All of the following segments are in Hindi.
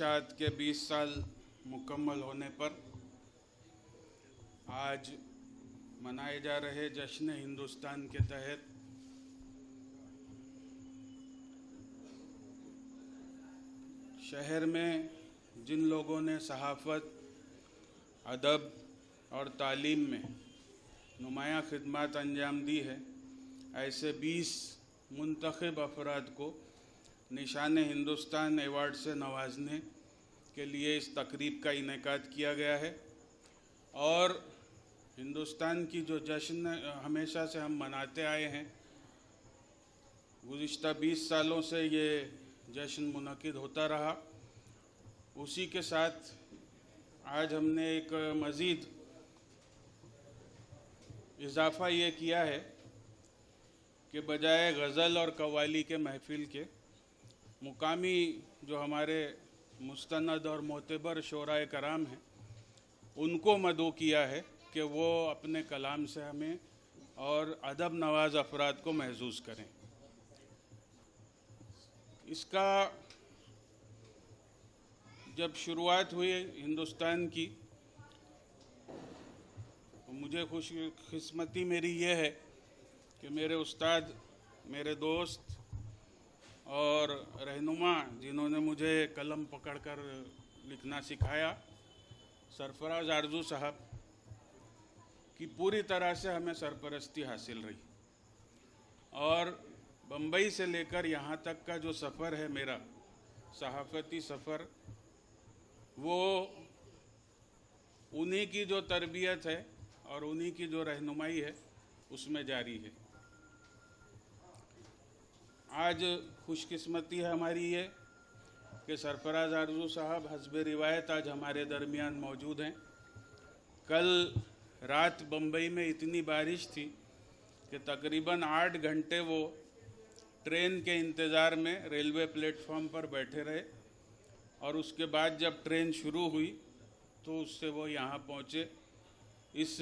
इशाअत के 20 साल मुकम्मल होने पर आज मनाए जा रहे जश्न हिंदुस्तान के तहत शहर में जिन लोगों ने सहाफ़त, अदब और तालीम में नुमायाँ खिदमत अंजाम दी है, ऐसे 20 मुंतखब अफराद को निशान हिंदुस्तान अवार्ड से नवाजने के लिए इस तकरीब का इनेकाद किया गया है। और हिंदुस्तान की जो जश्न हमेशा से हम मनाते आए हैं, गुज़िश्ता 20 सालों से ये जश्न मुनक़िद होता रहा। उसी के साथ आज हमने एक मज़ीद इजाफ़ा ये किया है कि बजाय गज़ल और कव्वाली के महफ़िल के मुकामी जो हमारे मुस्तनद और मोतबर शोराए कराम हैं, उनको मदऊ किया है कि वो अपने कलाम से हमें और अदब नवाज अफराद को महसूस करें। इसका जब शुरुआत हुई हिंदुस्तान की, तो मुझे खुशकिस्मती मेरी ये है कि मेरे उस्ताद, मेरे दोस्त और रहनुमा जिन्होंने मुझे कलम पकड़कर लिखना सिखाया, सरफराज आरजू साहब की पूरी तरह से हमें सरपरस्ती हासिल रही। और बम्बई से लेकर यहाँ तक का जो सफ़र है मेरा सहाफ़ती सफ़र, वो उन्हीं की जो तरबियत है और उन्हीं की जो रहनुमाई है उसमें जारी है। आज खुशकिस्मती है हमारी ये कि सरफराज आरजू साहब हस्बे रिवायत आज हमारे दरमियान मौजूद हैं। कल रात बम्बई में इतनी बारिश थी कि तकरीबन 8 घंटे वो ट्रेन के इंतज़ार में रेलवे प्लेटफॉर्म पर बैठे रहे और उसके बाद जब ट्रेन शुरू हुई तो उससे वो यहाँ पहुँचे। इस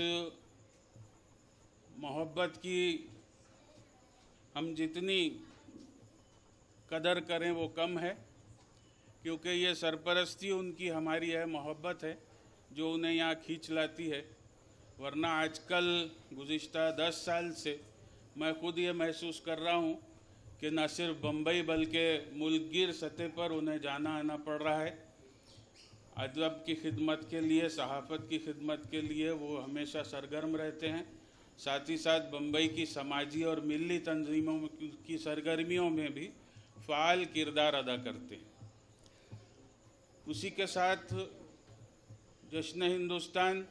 मोहब्बत की हम जितनी कदर करें वो कम है, क्योंकि ये सरपरस्ती उनकी हमारी है, मोहब्बत है जो उन्हें यहाँ खींच लाती है। वरना आजकल गुज़िश्ता 10 साल से मैं ख़ुद ये महसूस कर रहा हूँ कि न सिर्फ बम्बई बल्कि मुल्कगीर सतह पर उन्हें जाना आना पड़ रहा है। अदब की खिदमत के लिए, सहाफ़त की खिदमत के लिए वो हमेशा सरगर्म रहते हैं। साथ ही साथ बम्बई की समाजी और मिली तंजीमों की सरगर्मियों में भी फ़ाल किरदार अदा करते हैं। उसी के साथ जश्न हिंदुस्तान,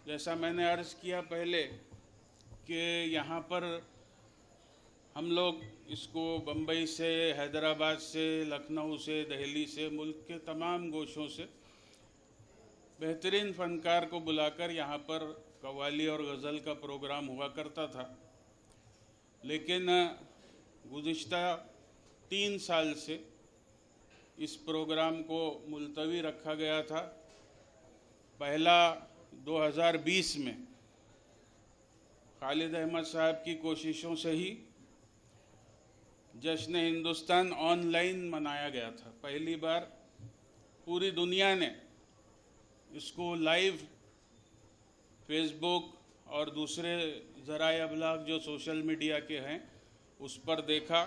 जैसा मैंने अर्ज़ किया पहले कि यहाँ पर हम लोग इसको बम्बई से, हैदराबाद से, लखनऊ से, दिल्ली से, मुल्क के तमाम गोशों से बेहतरीन फ़नकार को बुलाकर यहाँ पर कव्वाली और गज़ल का प्रोग्राम हुआ करता था। लेकिन गुज़िश्ता 3 साल से इस प्रोग्राम को मुलतवी रखा गया था। पहला 2020 में खालिद अहमद साहब की कोशिशों से ही जश्न हिंदुस्तान ऑनलाइन मनाया गया था। पहली बार पूरी दुनिया ने इसको लाइव फेसबुक और दूसरे ज़राए अबलाग जो सोशल मीडिया के हैं उस पर देखा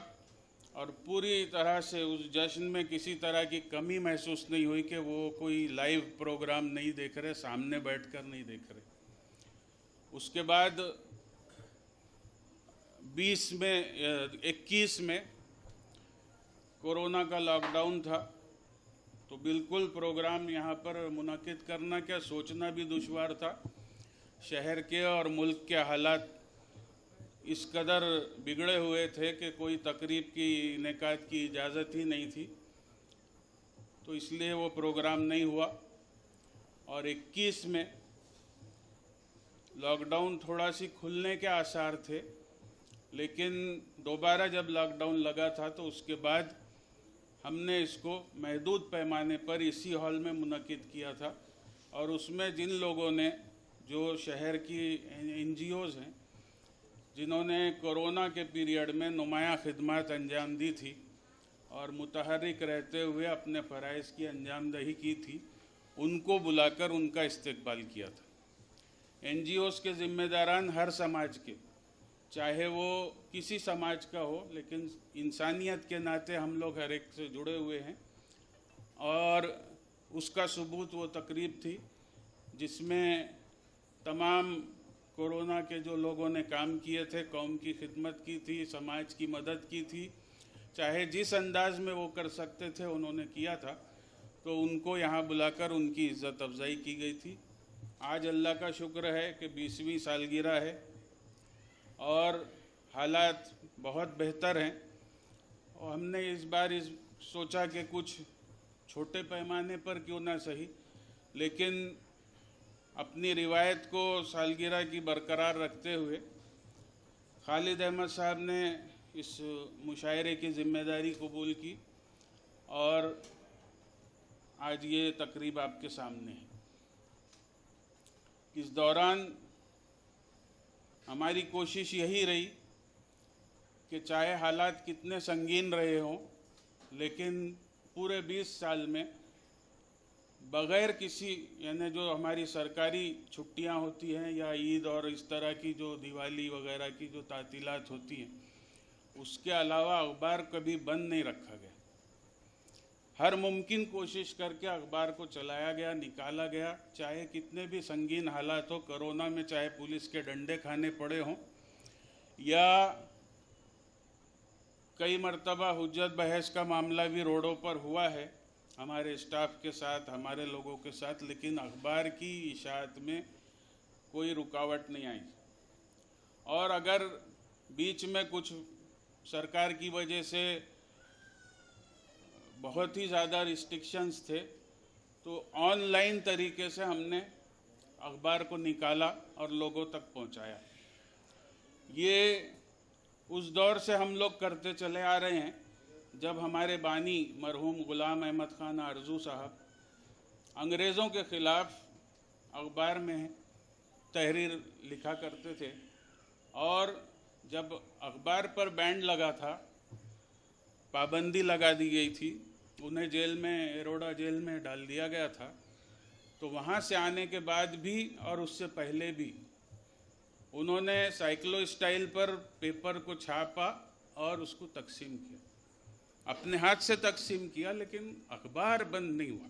और पूरी तरह से उस जश्न में किसी तरह की कमी महसूस नहीं हुई कि वो कोई लाइव प्रोग्राम नहीं देख रहे, सामने बैठकर नहीं देख रहे। उसके बाद 21 में कोरोना का लॉकडाउन था, तो बिल्कुल प्रोग्राम यहाँ पर मुनक़िद करना क्या सोचना भी दुश्वार था। शहर के और मुल्क के हालात इस कदर बिगड़े हुए थे कि कोई तकरीब की इनेकाद की इजाज़त ही नहीं थी, तो इसलिए वो प्रोग्राम नहीं हुआ। और 21 में लॉकडाउन थोड़ा सी खुलने के आसार थे, लेकिन दोबारा जब लॉकडाउन लगा था तो उसके बाद हमने इसको महदूद पैमाने पर इसी हॉल में मुनक़िद किया था। और उसमें जिन लोगों ने, जो शहर की NGOs हैं जिन्होंने कोरोना के पीरियड में नुमायाँ खिदमत अंजाम दी थी और मुतहर्रिक रहते हुए अपने फ़राइज़ की अंजामदही की थी, उनको बुलाकर उनका इस्तकबाल किया था। NGOs के ज़िम्मेदारान हर समाज के, चाहे वो किसी समाज का हो, लेकिन इंसानियत के नाते हम लोग हर एक से जुड़े हुए हैं। और उसका सबूत वो तकरीब थी जिसमें तमाम कोरोना के जो लोगों ने काम किए थे, कौम की खिदमत की थी, समाज की मदद की थी, चाहे जिस अंदाज में वो कर सकते थे उन्होंने किया था। तो उनको यहाँ बुलाकर उनकी इज़्ज़त अफजाई की गई थी। आज अल्लाह का शुक्र है कि 20वीं सालगिरह है और हालात बहुत बेहतर हैं। और हमने इस बार सोचा कि कुछ छोटे पैमाने पर क्यों ना सही, लेकिन अपनी रिवायत को सालगिरह की बरकरार रखते हुए खालिद अहमद साहब ने इस मुशायरे की ज़िम्मेदारी कबूल की और आज ये तकरीब आपके सामने है। इस दौरान हमारी कोशिश यही रही कि चाहे हालात कितने संगीन रहे हों, लेकिन पूरे 20 साल में बग़ैर किसी, यानी जो हमारी सरकारी छुट्टियां होती हैं या ईद और इस तरह की जो दिवाली वगैरह की जो तातीलात होती हैं, उसके अलावा अखबार कभी बंद नहीं रखा गया। हर मुमकिन कोशिश करके अखबार को चलाया गया, निकाला गया, चाहे कितने भी संगीन हालात हो। कोरोना में चाहे पुलिस के डंडे खाने पड़े हों या कई मरतबा हुज्जत बहस का मामला भी रोडों पर हुआ है हमारे स्टाफ के साथ, हमारे लोगों के साथ, लेकिन अखबार की इशाअत में कोई रुकावट नहीं आई। और अगर बीच में कुछ सरकार की वजह से बहुत ही ज़्यादा रिस्ट्रिक्शंस थे, तो ऑनलाइन तरीके से हमने अखबार को निकाला और लोगों तक पहुंचाया। ये उस दौर से हम लोग करते चले आ रहे हैं जब हमारे बानी मरहूम ग़ुलाम अहमद ख़ान आरज़ू साहब अंग्रेज़ों के ख़िलाफ़ अखबार में तहरीर लिखा करते थे। और जब अखबार पर बैन लगा था, पाबंदी लगा दी गई थी, उन्हें जेल में, एरोडा जेल में डाल दिया गया था, तो वहाँ से आने के बाद भी और उससे पहले भी उन्होंने साइक्लो स्टाइल पर पेपर को छापा और उसको तकसीम किया, अपने हाथ से तकसीम किया, लेकिन अखबार बंद नहीं हुआ।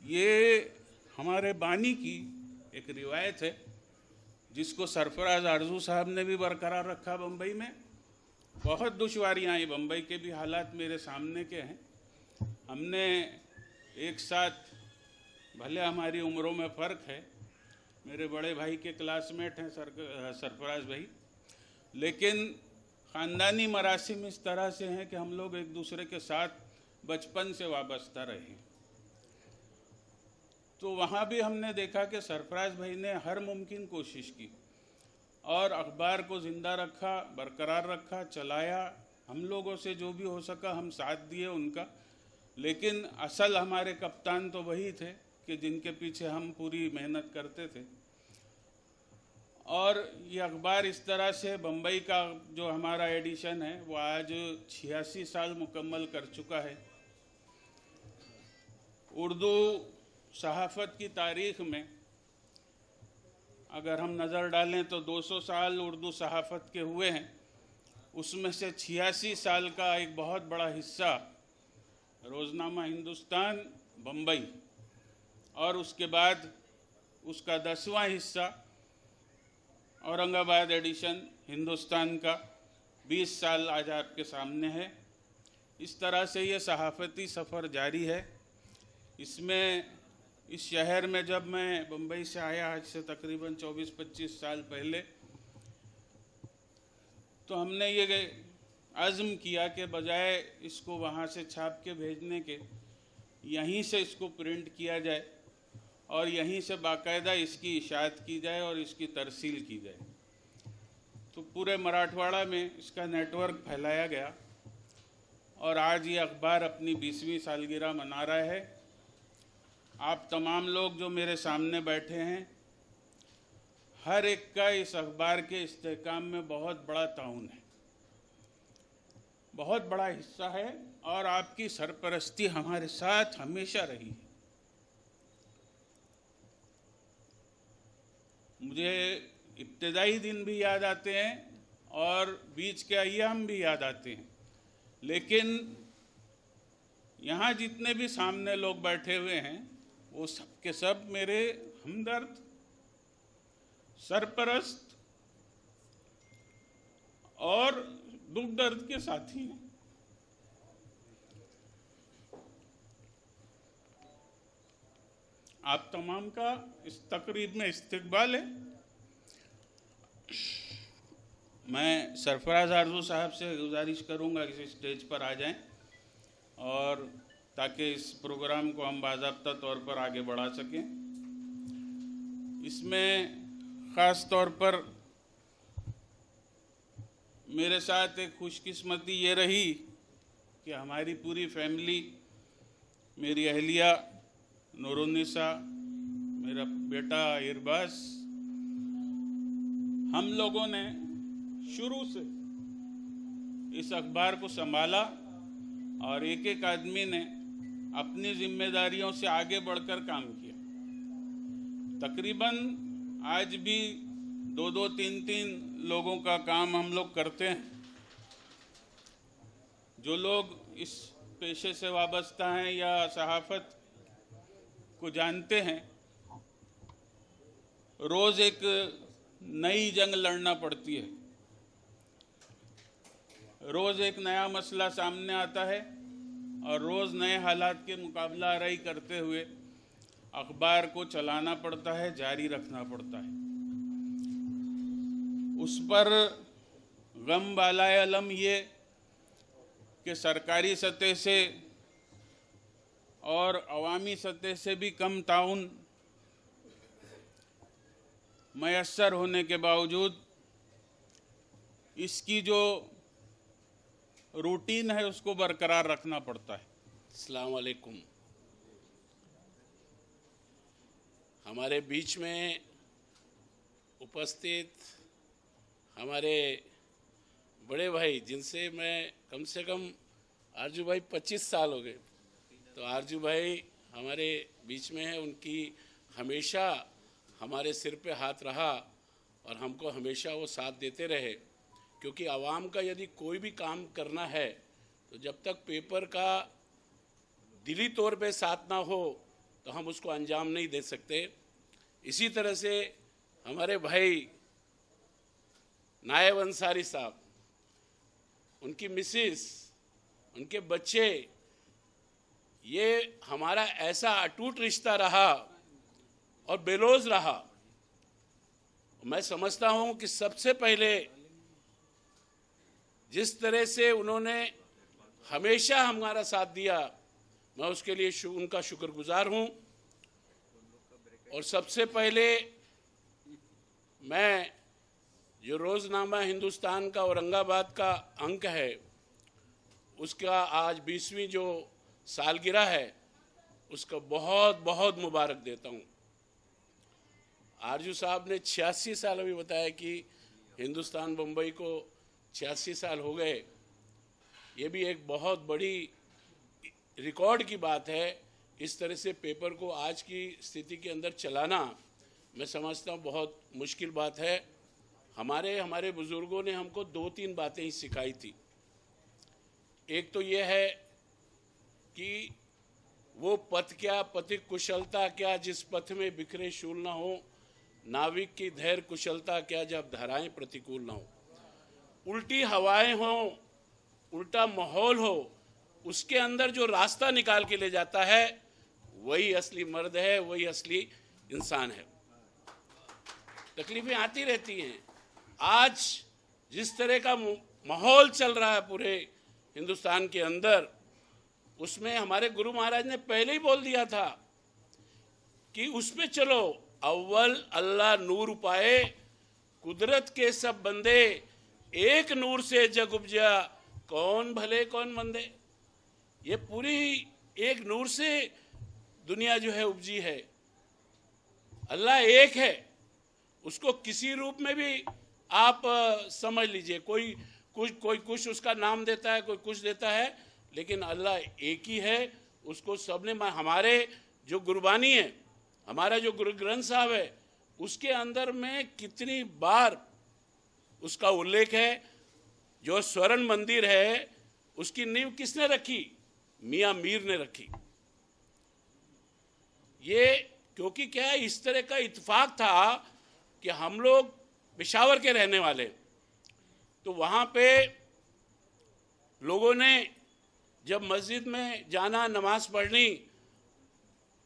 ये हमारे बानी की एक रिवायत है जिसको सरफराज आरज़ू साहब ने भी बरकरार रखा। बम्बई में बहुत दुश्वारियाँ आई, बम्बई के भी हालात मेरे सामने के हैं। हमने एक साथ, भले हमारी उम्रों में फ़र्क है, मेरे बड़े भाई के क्लासमेट हैं सरफराज भाई, लेकिन ख़ानदानी मरासिम इस तरह से हैं कि हम लोग एक दूसरे के साथ बचपन से वाबस्ता रहे। तो वहाँ भी हमने देखा कि सरफराज भाई ने हर मुमकिन कोशिश की और अखबार को ज़िंदा रखा, बरकरार रखा, चलाया। हम लोगों से जो भी हो सका हम साथ दिए उनका, लेकिन असल हमारे कप्तान तो वही थे कि जिनके पीछे हम पूरी मेहनत करते थे। और ये अखबार इस तरह से बम्बई का जो हमारा एडिशन है वो आज 86 साल मुकम्मल कर चुका है। उर्दू सहाफ़त की तारीख़ में अगर हम नज़र डालें तो 200 साल उर्दू सहाफ़त के हुए हैं, उसमें से 86 साल का एक बहुत बड़ा हिस्सा रोज़नामा हिंदुस्तान बम्बई, और उसके बाद उसका 10वां हिस्सा औरंगाबाद एडिशन हिंदुस्तान का 20 साल आज आपके सामने है। इस तरह से ये सहाफ़ती सफ़र जारी है। इसमें इस शहर में जब मैं बम्बई से आया आज से तकरीबन 24-25 साल पहले, तो हमने ये अज़्म किया कि बजाय इसको वहाँ से छाप के भेजने के, यहीं से इसको प्रिंट किया जाए और यहीं से बाकायदा इसकी इशाअत की जाए और इसकी तरसील की जाए। तो पूरे मराठवाड़ा में इसका नेटवर्क फैलाया गया और आज ये अखबार अपनी 20वीं सालगिरह मना रहा है। आप तमाम लोग जो मेरे सामने बैठे हैं, हर एक का इस अखबार के इस्तेहकाम में बहुत बड़ा ताउन है। बहुत बड़ा हिस्सा है और आपकी सरपरस्ती हमारे साथ हमेशा रही है। मुझे इब्तिदाई दिन भी याद आते हैं और बीच के अय्याम भी याद आते हैं, लेकिन यहाँ जितने भी सामने लोग बैठे हुए हैं वो सब के सब मेरे हमदर्द, सरपरस्त और दुख दर्द के साथी हैं। आप तमाम का इस तकरीब में इस्तकबाल है। मैं सरफराज आरजू साहब से गुजारिश करूंगा कि इस स्टेज पर आ जाएं और ताकि इस प्रोग्राम को हम बाज़ाब्ता तौर पर आगे बढ़ा सकें। इसमें ख़ास तौर पर मेरे साथ एक खुशकिस्मती ये रही कि हमारी पूरी फैमिली, मेरी अहलिया नूरुन्निसा, मेरा बेटा इरबास, हम लोगों ने शुरू से इस अखबार को संभाला और एक एक आदमी ने अपनी जिम्मेदारियों से आगे बढ़कर काम किया। तकरीबन आज भी 2-2, 3-3 लोगों का काम हम लोग करते हैं। जो लोग इस पेशे से वाबस्ता हैं या सहाफ़त को जानते हैं, रोज़ एक नई जंग लड़ना पड़ती है, रोज़ एक नया मसला सामने आता है और रोज़ नए हालात के मुकाबला आराई करते हुए अखबार को चलाना पड़ता है, जारी रखना पड़ता है। उस पर गम बालाए अलम ये कि सरकारी सतह से और अवामी सतह से भी कम ताउन मयस्सर होने के बावजूद इसकी जो रूटीन है उसको बरकरार रखना पड़ता है। अस्सलाम वालेकुम। हमारे बीच में उपस्थित हमारे बड़े भाई, जिनसे मैं कम से कम आरजू भाई 25 साल हो गए, तो आरजू भाई हमारे बीच में है। उनकी हमेशा हमारे सिर पे हाथ रहा और हमको हमेशा वो साथ देते रहे, क्योंकि आवाम का यदि कोई भी काम करना है तो जब तक पेपर का दिली तौर पे साथ ना हो तो हम उसको अंजाम नहीं दे सकते। इसी तरह से हमारे भाई नायब अंसारी साहब, उनकी मिसेस, उनके बच्चे, ये हमारा ऐसा अटूट रिश्ता रहा और बेलोज रहा। मैं समझता हूँ कि सबसे पहले जिस तरह से उन्होंने हमेशा हमारा साथ दिया, मैं उसके लिए उनका शुक्रगुजार हूँ। और सबसे पहले मैं जो रोज़नामा हिंदुस्तान का औरंगाबाद का अंक है, उसका आज 20वीं जो सालगिरह है, उसका बहुत बहुत मुबारक देता हूँ। आरजू साहब ने 86 साल अभी बताया कि हिंदुस्तान बम्बई को 86 साल हो गए। ये भी एक बहुत बड़ी रिकॉर्ड की बात है। इस तरह से पेपर को आज की स्थिति के अंदर चलाना, मैं समझता हूँ बहुत मुश्किल बात है। हमारे बुज़ुर्गों ने हमको 2-3 बातें ही सिखाई थी। एक तो ये है कि वो पथ क्या, पथिक कुशलता क्या, जिस पथ में बिखरे शूल ना हो, नाविक की धैर्य कुशलता क्या, जब धाराएं प्रतिकूल ना हो। उल्टी हवाएं हों, उल्टा माहौल हो, उसके अंदर जो रास्ता निकाल के ले जाता है, वही असली मर्द है, वही असली इंसान है। तकलीफें आती रहती हैं। आज जिस तरह का माहौल चल रहा है पूरे हिंदुस्तान के अंदर, उसमें हमारे गुरु महाराज ने पहले ही बोल दिया था कि उसमें चलो, अव्वल अल्लाह नूर पाए, कुदरत के सब बंदे, एक नूर से जग उपजा, कौन भले कौन मंदे। ये पूरी एक नूर से दुनिया जो है उपजी है। अल्लाह एक है, उसको किसी रूप में भी आप समझ लीजिए। कोई कुछ उसका नाम देता है, कोई कुछ देता है, लेकिन अल्लाह एक ही है। उसको सबने हमारे जो गुरबानी है, हमारा जो गुरु ग्रंथ साहब है, उसके अंदर में कितनी बार उसका उल्लेख है। जो स्वर्ण मंदिर है उसकी नींव किसने रखी? मियां मीर ने रखी। ये क्योंकि क्या है, इस तरह का इत्तेफाक था कि हम लोग पेशावर के रहने वाले, तो वहाँ पे लोगों ने जब मस्जिद में जाना, नमाज पढ़नी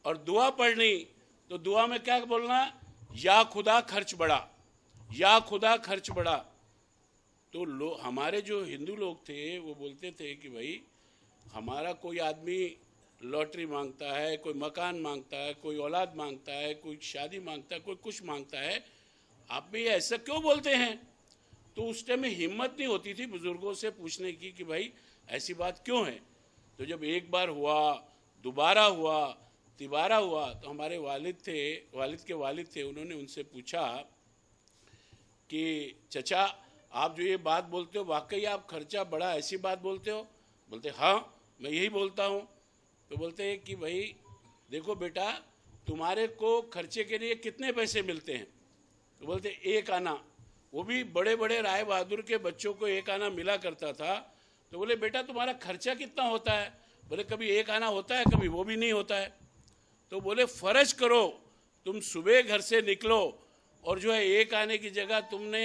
और दुआ पढ़नी, तो दुआ में क्या बोलना? या खुदा खर्च बढ़ा, या खुदा खर्च बढ़ा। तो हमारे जो हिंदू लोग थे वो बोलते थे कि भाई हमारा कोई आदमी लॉटरी मांगता है, कोई मकान मांगता है, कोई औलाद मांगता है, कोई शादी मांगता है, कोई कुछ मांगता है, आप भी ऐसा क्यों बोलते हैं? तो उस टाइम में हिम्मत नहीं होती थी बुजुर्गों से पूछने की कि भाई ऐसी बात क्यों है। तो जब एक बार हुआ, दोबारा हुआ, तिबारा हुआ, तो हमारे वालिद के वालिद थे, उन्होंने उनसे पूछा कि चचा आप जो ये बात बोलते हो, वाकई आप खर्चा बढ़ा ऐसी बात बोलते हो? बोलते हाँ मैं यही बोलता हूँ। तो बोलते हैं कि भाई देखो बेटा, तुम्हारे को खर्चे के लिए कितने पैसे मिलते हैं? तो बोलते एक आना। वो भी बड़े बड़े राय बहादुर के बच्चों को एक आना मिला करता था। तो बोले बेटा तुम्हारा खर्चा कितना होता है? बोले कभी एक आना होता है, कभी वो भी नहीं होता है। तो बोले फर्ज करो तुम सुबह घर से निकलो और जो है एक आने की जगह तुमने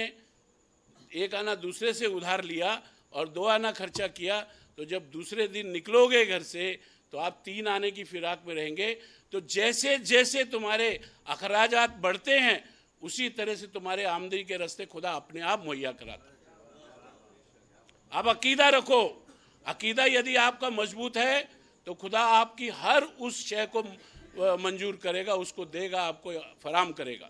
एक आना दूसरे से उधार लिया और 2 आना खर्चा किया, तो जब दूसरे दिन निकलोगे घर से तो आप 3 आने की फिराक में रहेंगे। तो जैसे जैसे तुम्हारे अखराजात बढ़ते हैं उसी तरह से तुम्हारे आमदनी के रास्ते खुदा अपने आप मुहैया कराता है। आप अकीदा रखो, अकीदा यदि आपका मजबूत है तो खुदा आपकी हर उस शय को मंजूर करेगा, उसको देगा, आपको फराम करेगा।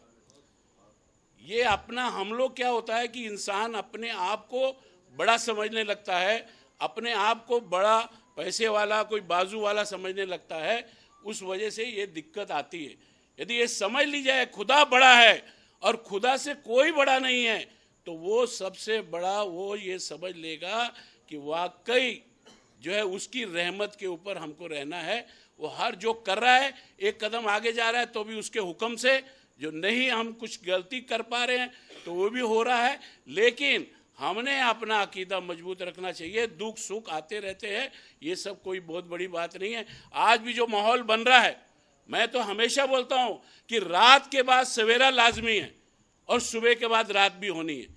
ये अपना हम लोग क्या होता है कि इंसान अपने आप को बड़ा समझने लगता है, अपने आप को बड़ा पैसे वाला, कोई बाजू वाला समझने लगता है, उस वजह से ये दिक्कत आती है। यदि ये समझ ली जाए खुदा बड़ा है और खुदा से कोई बड़ा नहीं है, तो वो सबसे बड़ा वो ये समझ लेगा कि वाकई जो है उसकी रहमत के ऊपर हमको रहना है। वो हर जो कर रहा है, एक कदम आगे जा रहा है तो भी उसके हुक्म से, जो नहीं हम कुछ गलती कर पा रहे हैं तो वो भी हो रहा है। लेकिन हमने अपना अकीदा मजबूत रखना चाहिए। दुख सुख आते रहते हैं, ये सब कोई बहुत बड़ी बात नहीं है। आज भी जो माहौल बन रहा है, मैं तो हमेशा बोलता हूँ कि रात के बाद सवेरा लाजमी है और सुबह के बाद रात भी होनी है।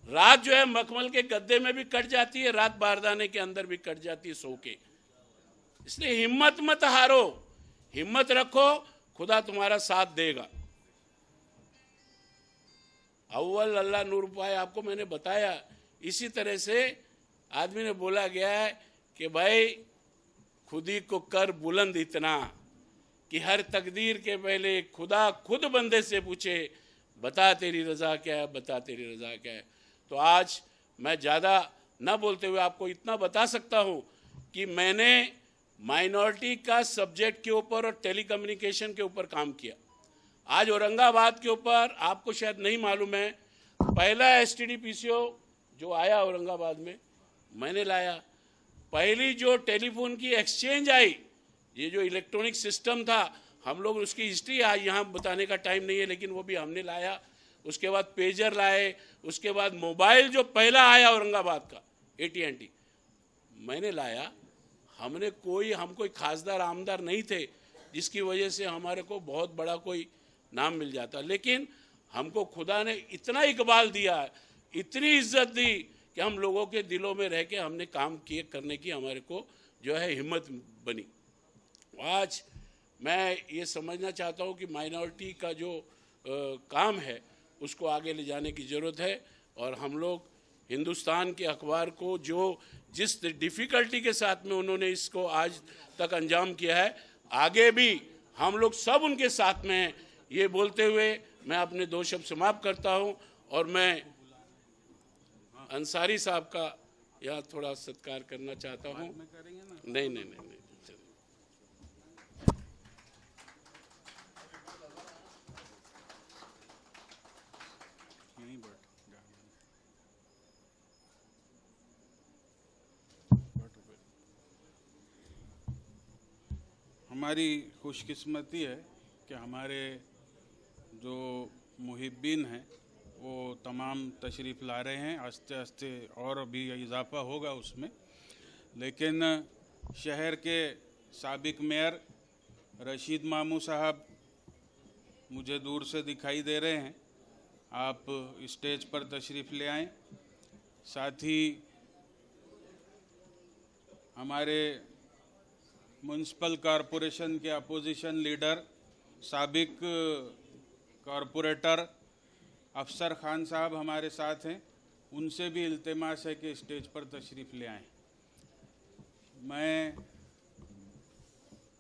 रात जो है मखमल के गद्दे में भी कट जाती है, रात बारदाने के अंदर भी कट जाती है सो के। इसलिए हिम्मत मत हारो, हिम्मत रखो, खुदा तुम्हारा साथ देगा। अव्वल अल्लाह नूर पाए आपको मैंने बताया। इसी तरह से आदमी ने बोला गया है कि भाई खुदी को कर बुलंद इतना कि हर तकदीर के पहले खुदा खुद बंदे से पूछे बता तेरी रज़ा क्या है, बता तेरी रज़ा क्या है। तो आज मैं ज़्यादा ना बोलते हुए आपको इतना बता सकता हूँ कि मैंने माइनॉरिटी का सब्जेक्ट के ऊपर और टेलीकम्युनिकेशन के ऊपर काम किया। आज औरंगाबाद के ऊपर आपको शायद नहीं मालूम है, पहला STD-PCO जो आया औरंगाबाद में मैंने लाया। पहली जो टेलीफोन की एक्सचेंज आई, ये जो इलेक्ट्रॉनिक सिस्टम था, हम लोग उसकी हिस्ट्री आज यहाँ बताने का टाइम नहीं है, लेकिन वो भी हमने लाया। उसके बाद पेजर लाए, उसके बाद मोबाइल जो पहला आया औरंगाबाद का AT&T मैंने लाया। हम कोई खासदार आमदार नहीं थे जिसकी वजह से हमारे को बहुत बड़ा कोई नाम मिल जाता, लेकिन हमको खुदा ने इतना इकबाल दिया, इतनी इज्जत दी कि हम लोगों के दिलों में रह के हमने काम किए करने की हमारे को जो है हिम्मत बनी। आज मैं ये समझना चाहता हूँ कि माइनॉरिटी का जो काम है उसको आगे ले जाने की ज़रूरत है। और हम लोग हिंदुस्तान के अखबार को जो जिस डिफ़िकल्टी के साथ में उन्होंने इसको आज तक अंजाम किया है, आगे भी हम लोग सब उनके साथ में हैं। ये बोलते हुए मैं अपने 2 शब्द समाप्त करता हूँ और मैं अंसारी साहब का यहाँ थोड़ा सत्कार करना चाहता हूँ। नहीं। हमारी खुशकिस्मती है कि हमारे जो मुहिब्बीन हैं वो तमाम तशरीफ़ ला रहे हैं। आस्ते आस्ते और भी इजाफ़ा होगा उसमें, लेकिन शहर के साबिक मेयर रशीद मामू साहब मुझे दूर से दिखाई दे रहे हैं। आप स्टेज पर तशरीफ़ ले आएँ। साथ ही हमारे म्यूनसिपल कॉरपोरेशन के अपोजिशन लीडर साबिक कॉरपोरेटर अफसर खान साहब हमारे साथ हैं। उनसे भी इल्तिमास है कि स्टेज पर तशरीफ़ ले आएँ। मैं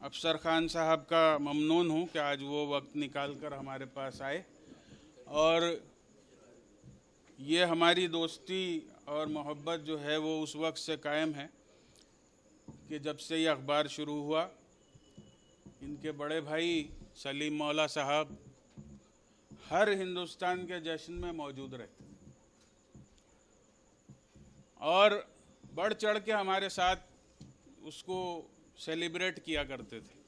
अफसर खान साहब का ममनून हूँ कि आज वो वक्त निकाल कर हमारे पास आए, और ये हमारी दोस्ती और मोहब्बत जो है वो उस वक्त से कायम है कि जब से ये अखबार शुरू हुआ। इनके बड़े भाई सलीम मौला साहब हर हिंदुस्तान के जश्न में मौजूद रहते और बढ़ चढ़ के हमारे साथ उसको सेलिब्रेट किया करते थे।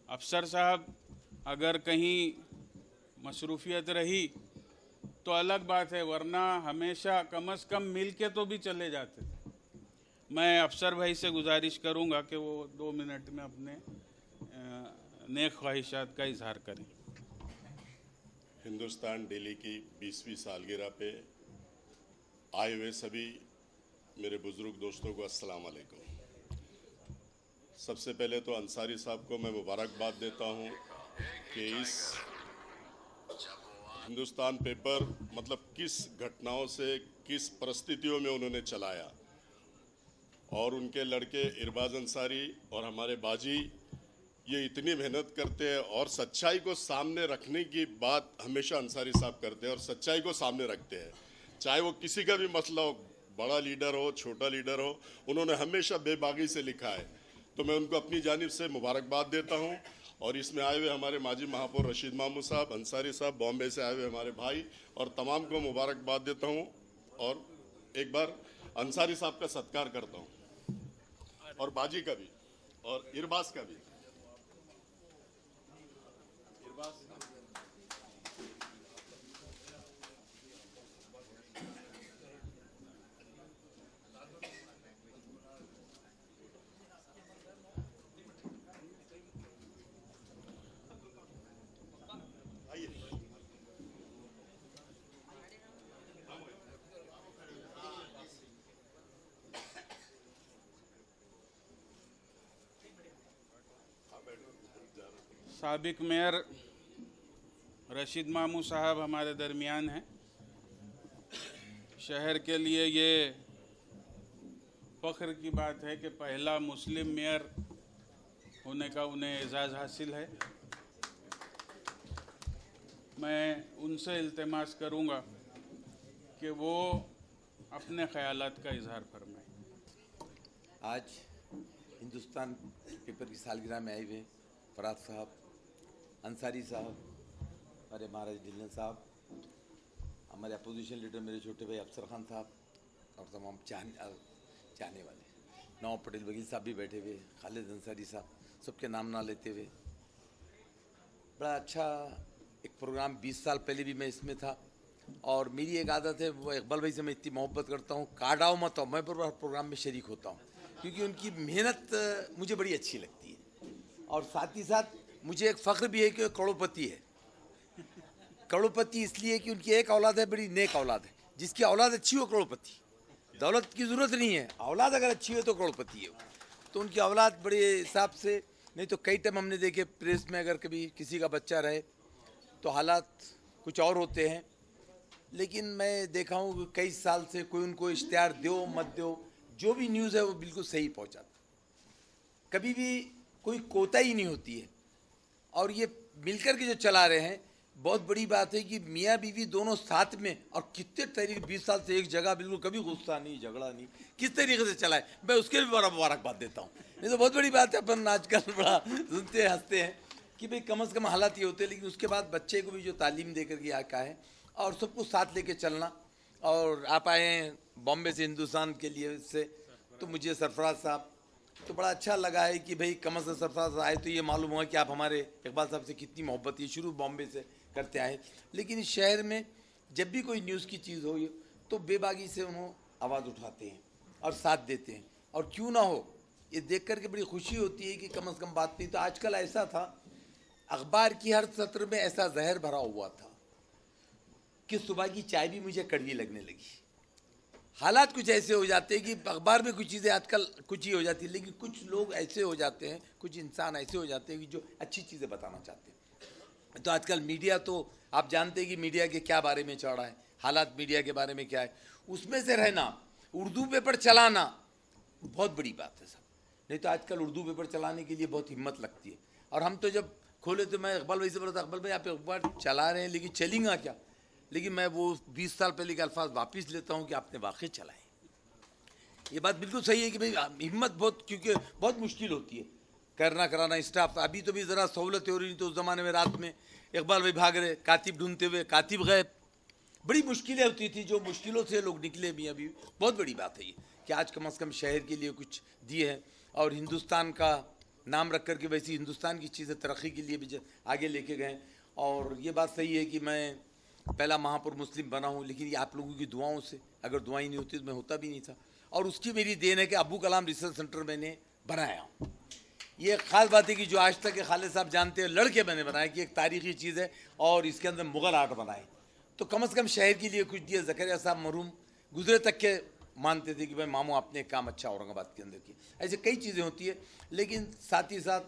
अफसर साहब अगर कहीं मसरूफियत रही तो अलग बात है, वरना हमेशा कम से कम मिल के तो भी चले जाते थे। मैं अफसर भाई से गुजारिश करूंगा कि वो 2 मिनट में अपने नेक ख्वाहिशात का इजहार करें। हिंदुस्तान डेली की 20वीं सालगिरह पे आए हुए सभी मेरे बुजुर्ग दोस्तों को अस्सलाम वालेकुम। सबसे पहले तो अंसारी साहब को मैं मुबारकबाद देता हूं कि इस हिंदुस्तान पेपर मतलब किस घटनाओं से किस परिस्थितियों में उन्होंने चलाया, और उनके लड़के इरबाज अंसारी और हमारे बाजी ये इतनी मेहनत करते हैं और सच्चाई को सामने रखने की बात हमेशा अंसारी साहब करते हैं और सच्चाई को सामने रखते हैं। चाहे वो किसी का भी मसला हो, बड़ा लीडर हो छोटा लीडर हो, उन्होंने हमेशा बेबागी से लिखा है। तो मैं उनको अपनी जानिब से मुबारकबाद देता हूँ। और इसमें आए हुए हमारे माजी महापौर रशीद मामू साहब, अंसारी साहब, बॉम्बे से आए हुए हमारे भाई, और तमाम को मुबारकबाद देता हूँ। और एक बार अंसारी साहब का सत्कार करता हूँ, और बाजी का भी, और इरबाज का भी। साबिक मेयर रशीद मामू साहब हमारे दरमियान हैं। शहर के लिए ये फ़ख्र की बात है कि पहला मुस्लिम मेयर होने का उन्हें एजाज़ हासिल है। मैं उनसे इल्तिमास करूंगा कि वो अपने ख़यालात का इजहार फरमाएं। आज हिंदुस्तान पेपर की सालगिरह में आए हुए फराद साहब, अंसारी साहब, हमारे महाराज ढिल्लन साहब, हमारे अपोजिशन लीडर मेरे छोटे भाई अफसर खान साहब, और तमाम चाहने वाले नवाब पटेल वकील साहब भी बैठे हुए, खालिद अंसारी साहब, सबके नाम ना लेते हुए, बड़ा अच्छा एक प्रोग्राम 20 साल पहले भी मैं इसमें था। और मेरी एक आदत है, वो इकबाल भाई से मैं इतनी मोहब्बत करता हूँ, काट आओ मत आओ, मैं हर प्रोग्राम में शरीक होता हूँ, क्योंकि उनकी मेहनत मुझे बड़ी अच्छी लगती है। और साथ ही साथ मुझे एक फ़ख्र भी है कि करोड़पति है। करोड़पति इसलिए कि उनकी एक औलाद है, बड़ी नेक औलाद है। जिसकी औलाद अच्छी हो करोड़पति, दौलत की ज़रूरत नहीं है, औलाद अगर अच्छी हो तो करोड़पति है। तो उनकी औलाद बड़े हिसाब से, नहीं तो कई टाइम हमने देखे प्रेस में अगर कभी किसी का बच्चा रहे तो हालात कुछ और होते हैं। लेकिन मैं देखा हूँ कि कई साल से कोई उनको इश्तिहार दो मत दो, जो भी न्यूज़ है वो बिल्कुल सही पहुँचाता, कभी भी कोई कोताही नहीं होती है। और ये मिलकर के जो चला रहे हैं, बहुत बड़ी बात है कि मियाँ बीवी दोनों साथ में, और कितने तरीके 20 साल से एक जगह बिल्कुल कभी गुस्सा नहीं, झगड़ा नहीं, किस तरीके से चलाए, मैं उसके भी बड़ा मुबारकबाद देता हूँ। नहीं तो बहुत बड़ी बात है, अपन आजकल बड़ा सुनते हंसते हैं कि भाई कम से कम हालात ये होते हैं, लेकिन उसके बाद बच्चे को भी जो तालीम दे करके आका है और सबको साथ लेके चलना। और आप आए हैं बॉम्बे से हिंदुस्तान के लिए से, तो मुझे सरफराज साहब, तो बड़ा अच्छा लगा है कि भाई कम से सरफराज आए तो ये मालूम हुआ कि आप हमारे इकबाल साहब से कितनी मोहब्बत, ये शुरू बॉम्बे से करते आए। लेकिन इस शहर में जब भी कोई न्यूज़ की चीज़ हो तो बेबागी से उन्होंने आवाज़ उठाते हैं और साथ देते हैं। और क्यों ना हो, ये देख कर के बड़ी खुशी होती है कि कम से कम बात नहीं। तो आजकल ऐसा था, अखबार की हर सत्र में ऐसा जहर भरा हुआ था कि सुबह की चाय भी मुझे कड़वी लगने लगी। हालात कुछ ऐसे हो जाते हैं कि अखबार में कुछ चीज़ें आजकल कुछ ही हो जाती है, लेकिन कुछ लोग ऐसे हो जाते हैं, कुछ इंसान ऐसे हो जाते हैं कि जो अच्छी चीज़ें बताना चाहते हैं। तो आजकल मीडिया, तो आप जानते हैं कि मीडिया के क्या बारे में चल रहा है, हालात मीडिया के बारे में क्या है, उसमें से रहना, उर्दू पेपर चलाना बहुत बड़ी बात है सब। नहीं तो आजकल उर्दू पेपर चलाने के लिए बहुत हिम्मत लगती है। और हम तो जब खोले तो मैं इकबाल भाई से बोला था, इकबाल भाई आप अखबार चला रहे हैं लेकिन चलेगा क्या? लेकिन मैं वो 20 साल पहले के अल्फाज वापस लेता हूँ कि आपने वाकई चलाए। ये बात बिल्कुल सही है कि भाई हिम्मत बहुत, क्योंकि बहुत मुश्किल होती है करना कराना स्टाफ। अभी तो भी ज़रा सहूलत हो रही, नहीं तो उस ज़माने में रात में इकबाल भाई भाग रहे कातिब ढूंढते हुए, कातिब गए, बड़ी मुश्किलें होती थी। जो मुश्किलों से लोग निकले भी, अभी बहुत बड़ी बात है ये कि आज कम से कम शहर के लिए कुछ दिए हैं और हिंदुस्तान का नाम रख कर के वैसी हिंदुस्तान की चीज़ें तरक्की के लिए भी आगे लेके गए। और ये बात सही है कि मैं पहला महापुर मुस्लिम बना हूँ, लेकिन ये आप लोगों की दुआओं से, अगर दुआएं नहीं होती तो मैं होता भी नहीं था। और उसकी मेरी देन है कि अबू कलाम रिसर्च सेंटर मैंने बनाया हूँ। ये एक ख़ास बात है कि जो आज तक के खालिद साहब जानते हैं, लड़के मैंने बनाया कि एक तारीख़ी चीज़ है और इसके अंदर मुग़ल आर्ट बनाए, तो कम से कम शहर के लिए कुछ दिया। ज़करिया साहब मरहूम गुजरे तक के मानते थे कि भाई मामू आपने काम अच्छा औरंगाबाद के अंदर किया। ऐसे कई चीज़ें होती है, लेकिन साथ ही साथ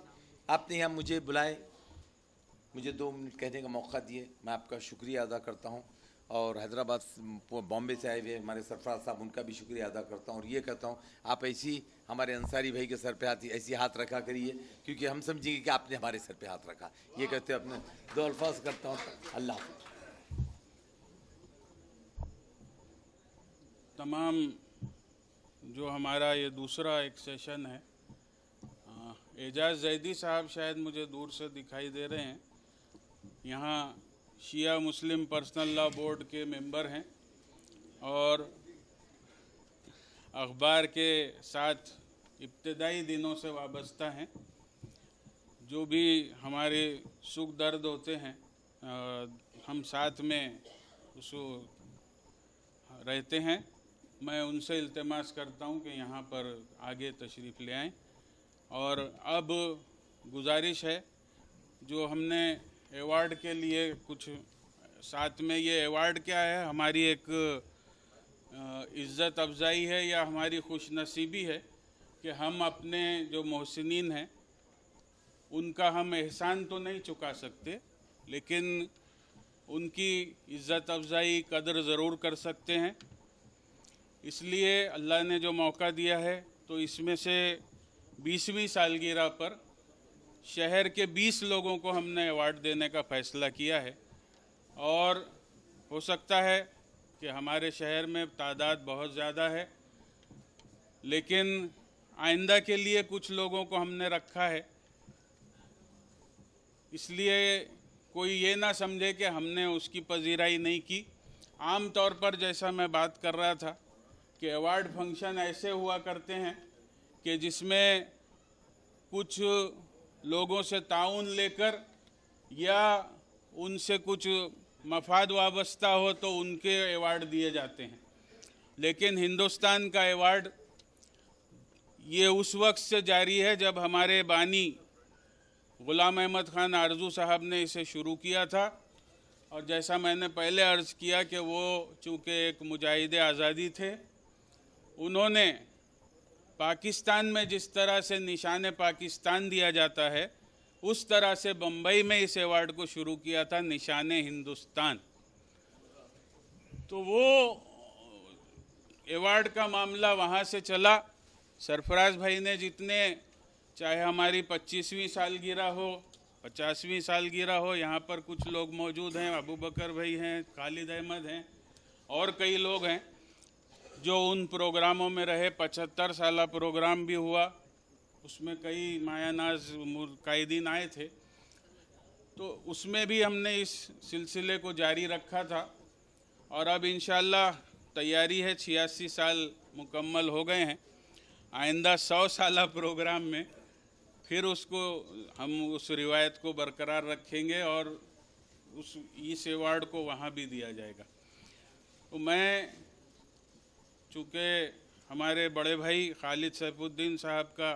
आपने यहाँ मुझे बुलाए, मुझे 2 मिनट कहने का मौका दिए, मैं आपका शुक्रिया अदा करता हूँ। और हैदराबाद बॉम्बे से आए हुए हमारे सरफराज साहब, उनका भी शुक्रिया अदा करता हूँ। और ये कहता हूँ आप ऐसी हमारे अंसारी भाई के सर पे ऐसी हाथ रखा करिए, क्योंकि हम समझेंगे कि आपने हमारे सर पे हाथ रखा। ये कहते अपने 2 अल्फाज करता हूँ। अल्लाह हाफ़िज़। तमाम जो हमारा ये दूसरा एक सेशन है, एजाज जैदी साहब शायद मुझे दूर से दिखाई दे रहे हैं, यहाँ शिया मुस्लिम पर्सनल लॉ बोर्ड के मेंबर हैं और अखबार के साथ इब्तदाई दिनों से वाबस्ता हैं। जो भी हमारे सुख दर्द होते हैं हम साथ में उसको रहते हैं। मैं उनसे इल्तिमास करता हूं कि यहाँ पर आगे तशरीफ़ ले आएं। और अब गुजारिश है, जो हमने एवार्ड के लिए कुछ साथ में, ये एवार्ड क्या है, हमारी एक इज़्ज़त अफजाई है या हमारी खुशनसीबी है कि हम अपने जो मोहसिनीन हैं उनका हम एहसान तो नहीं चुका सकते, लेकिन उनकी इज़्ज़त अफजाई कदर ज़रूर कर सकते हैं। इसलिए अल्लाह ने जो मौका दिया है, तो इसमें से 20वीं सालगिरह पर शहर के 20 लोगों को हमने अवार्ड देने का फ़ैसला किया है। और हो सकता है कि हमारे शहर में तादाद बहुत ज़्यादा है, लेकिन आइंदा के लिए कुछ लोगों को हमने रखा है। इसलिए कोई ये ना समझे कि हमने उसकी पजीराई नहीं की। आम तौर पर जैसा मैं बात कर रहा था कि अवार्ड फंक्शन ऐसे हुआ करते हैं कि जिसमें कुछ लोगों से ताउन लेकर या उनसे कुछ मफाद वाबस्ता हो तो उनके अवार्ड दिए जाते हैं। लेकिन हिंदुस्तान का अवार्ड ये उस वक्त से जारी है जब हमारे बानी ग़ुलाम अहमद ख़ान आरज़ू साहब ने इसे शुरू किया था। और जैसा मैंने पहले अर्ज़ किया कि वो चूँकि एक मुजाहिद आज़ादी थे, उन्होंने पाकिस्तान में जिस तरह से निशान पाकिस्तान दिया जाता है, उस तरह से बम्बई में इस अवार्ड को शुरू किया था, निशान हिंदुस्तान। तो वो अवार्ड का मामला वहाँ से चला। सरफराज भाई ने जितने, चाहे हमारी 25वीं सालगिरह हो, 50वीं सालगिरह हो, यहाँ पर कुछ लोग मौजूद हैं, अबू बकर भाई हैं, खालिद अहमद हैं और कई लोग हैं जो उन प्रोग्रामों में रहे। 75 साला प्रोग्राम भी हुआ, उसमें कई मायानाज कायदीन आए थे, तो उसमें भी हमने इस सिलसिले को जारी रखा था। और अब इंशाअल्लाह तैयारी है, 86 साल मुकम्मल हो गए हैं, आइंदा 100 साला प्रोग्राम में फिर उसको हम उस रिवायत को बरकरार रखेंगे और उस इस अवार्ड को वहाँ भी दिया जाएगा। तो मैं, चूँकि हमारे बड़े भाई खालिद सैफुद्दीन साहब का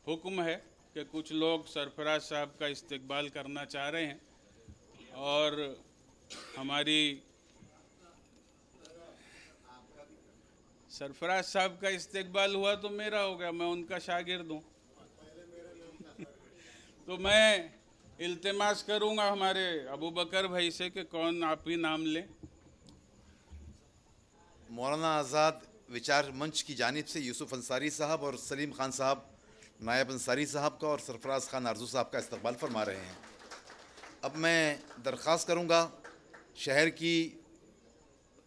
हुक्म है कि कुछ लोग सरफराज साहब का इस्तकबाल करना चाह रहे हैं, और हमारी सरफराज साहब का इस्तकबाल हुआ तो मेरा हो गया, मैं उनका शागिर्द हूँ। तो मैं इल्तिमास करूँगा हमारे अबू बकर भाई से कि कौन आप ही नाम लें। मौलाना आज़ाद विचार मंच की जानिब से यूसुफ अंसारी साहब और सलीम खान साहब नायब अंसारी साहब का और सरफराज खान आरजू साहब का इस्तकबाल फरमा रहे हैं। अब मैं दरख्वास्त करूँगा शहर की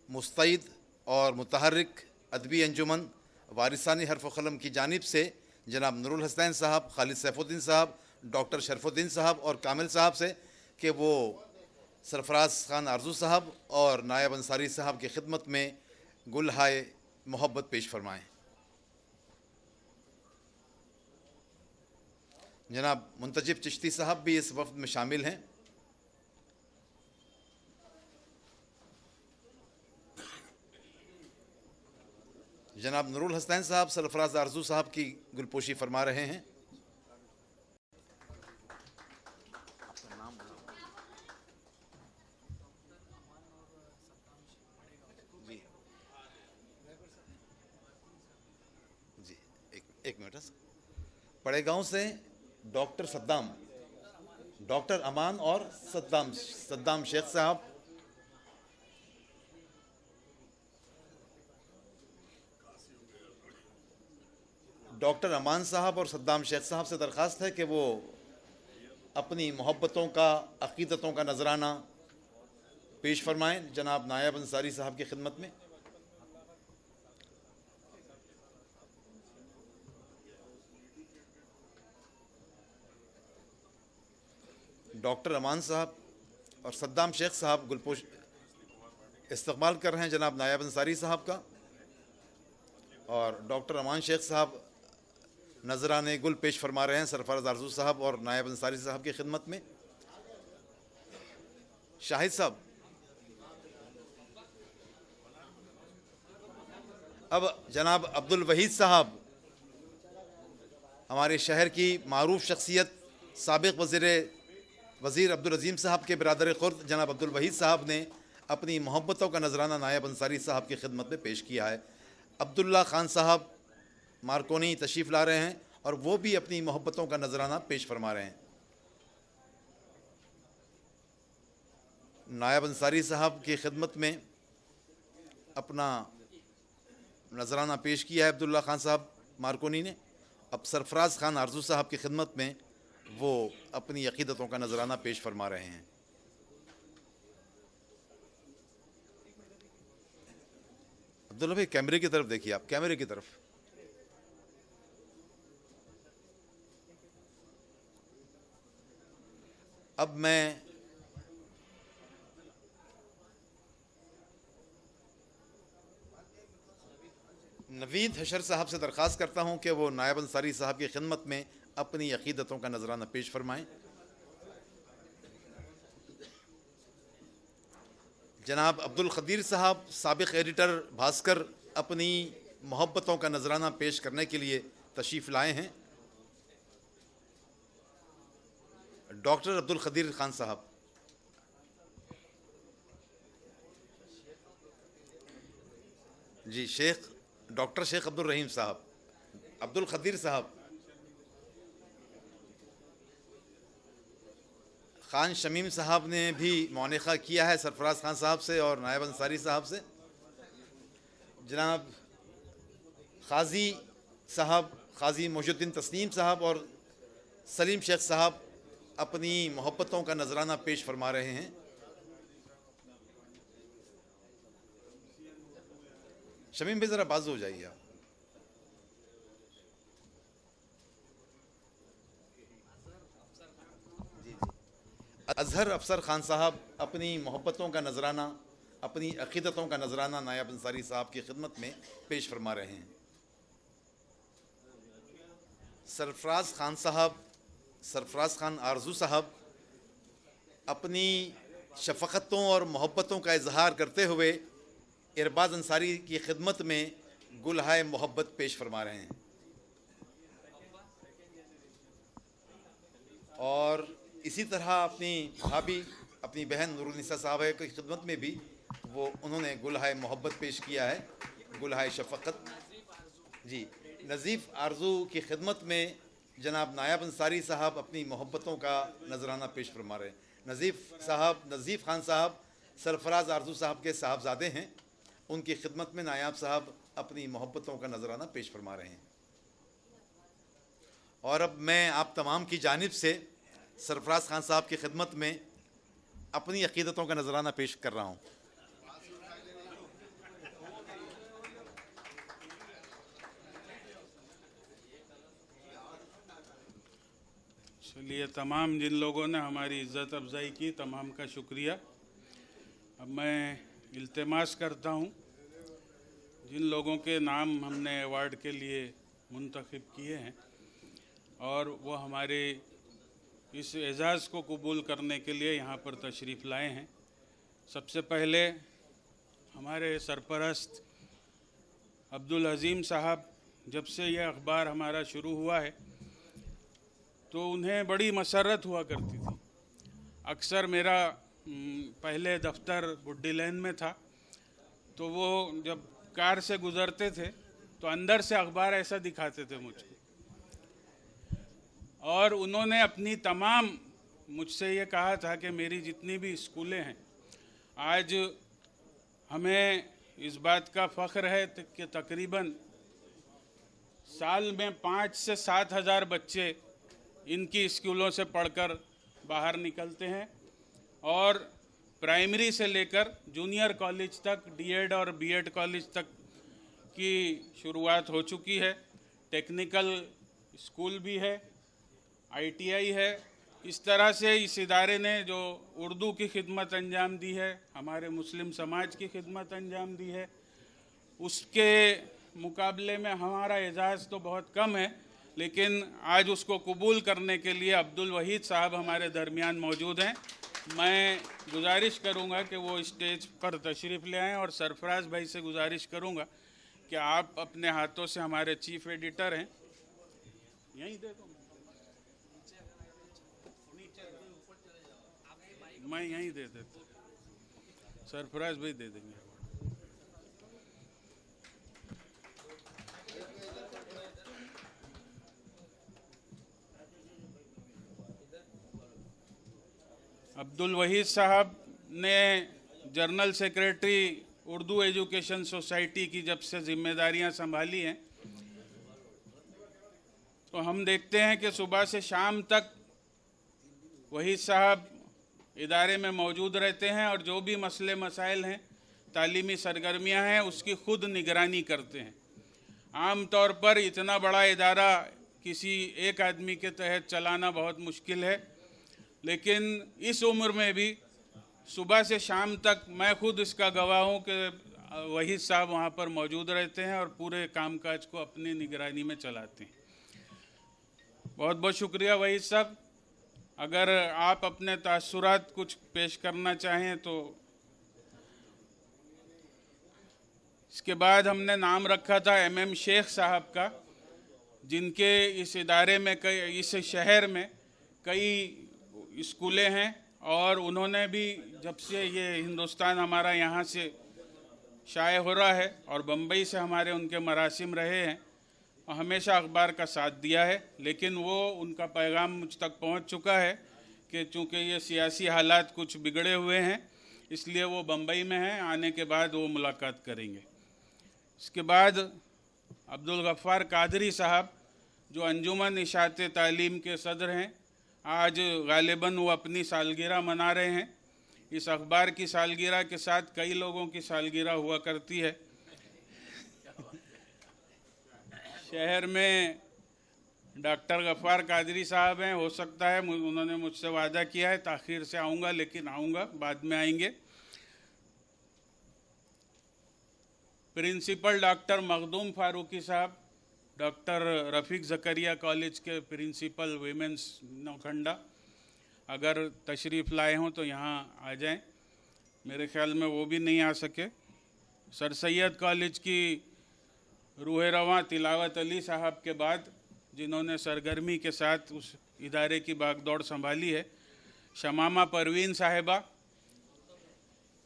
मुस्तैद और मुतहर्रिक अदबी अंजुमन वारिसानी हर्फ कलम की जानिब से जनाब नूरुल हसनैन साहब, खालिद सैफुद्दीन साहब, डॉक्टर शरफुद्दीन साहब और कामिल साहब से कि वो सरफराज खान आरजू साहब और नायब अंसारी साहब की खिदमत में गुलहाए मोहब्बत पेश फरमाएँ। जनाब मुंतजिब चिश्ती साहब भी इस वफ्द में शामिल हैं। जनाब नूरुल हसनैन साहब सरफराज आरजू साहब की गुलपोशी फरमा रहे हैं। जी एक मिनट। पड़ेगांव से डॉक्टर सद्दाम, डॉक्टर अमान और सद्दाम शेख साहब, डॉक्टर अमान साहब और सद्दाम शेख साहब से दरख्वास्त है कि वो अपनी मोहब्बतों का, अक़ीदतों का नजराना पेश फरमाएं जनाब नायब अंसारी साहब की खिदमत में। डॉक्टर अमान साहब और सद्दाम शेख साहब गुलपोश इस्तकबाल कर रहे हैं जनाब नायब अंसारी साहब का, और डॉक्टर अमान शेख साहब नजराने गुल पेश फरमा रहे हैं सरफराज आरजू साहब और नायब अंसारी साहब की खिदमत में। शाहिद साहब, अब जनाब अब्दुल वहीद साहब, हमारे शहर की मारूफ शख्सियत, साबिक वज़ीर अब्दुल अज़ीम साहब के बिरादर खुर्द जनाब अब्दुल वहीद साहब ने अपनी मोहब्बतों का नजराना नायब अंसारी साहब की खिदमत में पेश किया है। अब्दुल्ला खान साहब मार्कोनी तशरीफ़ ला रहे हैं और वो भी अपनी मोहब्बतों का नजराना पेश फरमा रहे हैं। नायब अंसारी साहब की खिदमत में अपना नजराना पेश किया है अब्दुल्ला खान साहब मार्कोनी ने। अब सरफराज खान आरजू साहब की खिदमत में वो अपनी अक़ीदतों का नजराना पेश फरमा रहे हैं। अब्दुल्ला भाई कैमरे की तरफ देखिए, आप कैमरे की तरफ। अब मैं नवीद हशर साहब से दरख्वास्त करता हूं कि वो नायब अंसारी साहब की खिदमत में अपनी अक़ीदतों का नजराना पेश फरमाएं। जनाब अब्दुल खदीर साहब साबिक एडिटर भास्कर अपनी मोहब्बतों का नजराना पेश करने के लिए तशरीफ़ लाए हैं। डॉक्टर अब्दुल खदीर खान साहब, जी डॉक्टर शेख अब्दुल रहीम साहब, अब्दुल खदीर साहब, खान शमीम साहब ने भी मुआनिका किया है सरफराज खान साहब से और नायब अंसारी साहब से। जनाब क़ाज़ी साहब, क़ाज़ी मोजुद्दीन तस्नीम साहब और सलीम शेख साहब अपनी मोहब्बतों का नजराना पेश फरमा रहे हैं। शमीम भाई ज़रा बाजू हो जाइए आप। अजहर अफसर खान साहब अपनी मोहब्बतों का नजराना, अपनी अक़ीदतों का नजराना नायब अंसारी साहब की खिदमत में पेश फरमा रहे हैं। सरफराज खान आरजू साहब अपनी शफ़क़तों और मोहब्बतों का इजहार करते हुए इरबाज़ अंसारी की खिदमत में गुलहाए मोहब्बत पेश फरमा रहे हैं। और इसी तरह अपनी भाभी, अपनी बहन नूरुन्निसा साहब की खिदमत में भी उन्होंने गुलहाए मोहब्बत पेश किया है, गुलहाए शफ़क़त। जी, नज़ीफ़ आरजू की खिदमत में जनाब नायब अंसारी साहब अपनी मोहब्बतों का नजराना पेश फरमा रहे हैं। नज़ीफ़ खान साहब सरफराज आरजू साहब के साहबजादे हैं, उनकी खिदमत में नायब साहब अपनी मोहब्बतों का नजराना पेश फरमा रहे हैं। और अब मैं आप तमाम की जानिब से सरफराज खान साहब की खिदमत में अपनी अक़ीदतों का नजराना पेश कर रहा हूँ। चलिए, तमाम जिन लोगों ने हमारी इज़्ज़त अफजाई की, तमाम का शुक्रिया। अब मैं इल्तिमास करता हूँ, जिन लोगों के नाम हमने अवार्ड के लिए मुंतखब किए हैं और वो हमारे इस एज़ाज़ को कबूल करने के लिए यहाँ पर तशरीफ़ लाए हैं। सबसे पहले हमारे सरपरस्त अब्दुल अज़ीम साहब, जब से यह अखबार हमारा शुरू हुआ है तो उन्हें बड़ी मसरत हुआ करती थी। अक्सर मेरा पहले दफ्तर बुड्डी लेन में था, तो वो जब कार से गुज़रते थे तो अंदर से अखबार ऐसा दिखाते थे मुझको, और उन्होंने अपनी तमाम मुझसे ये कहा था कि मेरी जितनी भी स्कूलें हैं, आज हमें इस बात का फ़ख्र है कि तकरीबन साल में 5 से 7 हज़ार बच्चे इनकी स्कूलों से पढ़कर बाहर निकलते हैं, और प्राइमरी से लेकर जूनियर कॉलेज तक, डीएड और बीएड कॉलेज तक की शुरुआत हो चुकी है। टेक्निकल स्कूल भी है, आईटीआई है। इस तरह से इस इदारे ने जो उर्दू की खिदमत अंजाम दी है, हमारे मुस्लिम समाज की खिदमत अंजाम दी है, उसके मुकाबले में हमारा एजाज़ तो बहुत कम है, लेकिन आज उसको कबूल करने के लिए अब्दुल वहीद साहब हमारे दरमियान मौजूद हैं। मैं गुजारिश करूंगा कि वो स्टेज पर तशरीफ़ ले आएँ, और सरफराज भाई से गुजारिश करूंगा कि आप अपने हाथों से, हमारे चीफ एडिटर हैं, यहीं दे दो, मैं यहीं दे देता, सरफराज भाई दे देंगे। अब्दुल वहीद साहब ने general secretary Urdu education society की जब से जिम्मेदारियां संभाली हैं, तो हम देखते हैं कि सुबह से शाम तक वहीद साहब इदारे में मौजूद रहते हैं, और जो भी मसले मसाइल हैं, तालीमी सरगर्मियां हैं, उसकी खुद निगरानी करते हैं। आम तौर पर इतना बड़ा इदारा किसी एक आदमी के तहत चलाना बहुत मुश्किल है, लेकिन इस उम्र में भी सुबह से शाम तक मैं खुद इसका गवाह हूँ कि वहीद साहब वहाँ पर मौजूद रहते हैं और पूरे कामकाज को अपनी निगरानी में चलाते हैं। बहुत बहुत शुक्रिया वहीद साहब। अगर आप अपने तासुरात कुछ पेश करना चाहें तो। इसके बाद हमने नाम रखा था MM शेख साहब का, जिनके इस इदारे में इस शहर में कई स्कूलें हैं, और उन्होंने भी जब से ये हिंदुस्तान हमारा यहाँ से शाये हो रहा है और बम्बई से हमारे उनके मरासिम रहे हैं, हमेशा अखबार का साथ दिया है। लेकिन वो उनका पैगाम मुझ तक पहुँच चुका है कि चूँकि ये सियासी हालात कुछ बिगड़े हुए हैं, इसलिए वो बम्बई में हैं, आने के बाद वो मुलाकात करेंगे। इसके बाद अब्दुल गफ्फार कादरी साहब, जो अंजुमन इशात तालीम के सदर हैं, आज गालिबन वो अपनी सालगिरह मना रहे हैं। इस अखबार की सालगिरह के साथ कई लोगों की सालगिरह हुआ करती है। शहर में डॉक्टर गफ्फार कादरी साहब हैं, हो सकता है उन्होंने मुझसे वादा किया है ताख़ीर से आऊँगा, लेकिन आऊँगा, बाद में आएंगे। प्रिंसिपल डॉक्टर मखदूम फारूकी साहब, डॉक्टर रफ़ीक ज़करिया कॉलेज के प्रिंसिपल वीमेंस नौखंडा अगर तशरीफ़ लाए हों तो यहाँ आ जाएं। मेरे ख्याल में वो भी नहीं आ सके। सर सैयद कॉलेज की रूह रवां तिलावत अली साहब के बाद जिन्होंने सरगर्मी के साथ उस इदारे की भागदौड़ संभाली है, शमामा परवीन साहिबा,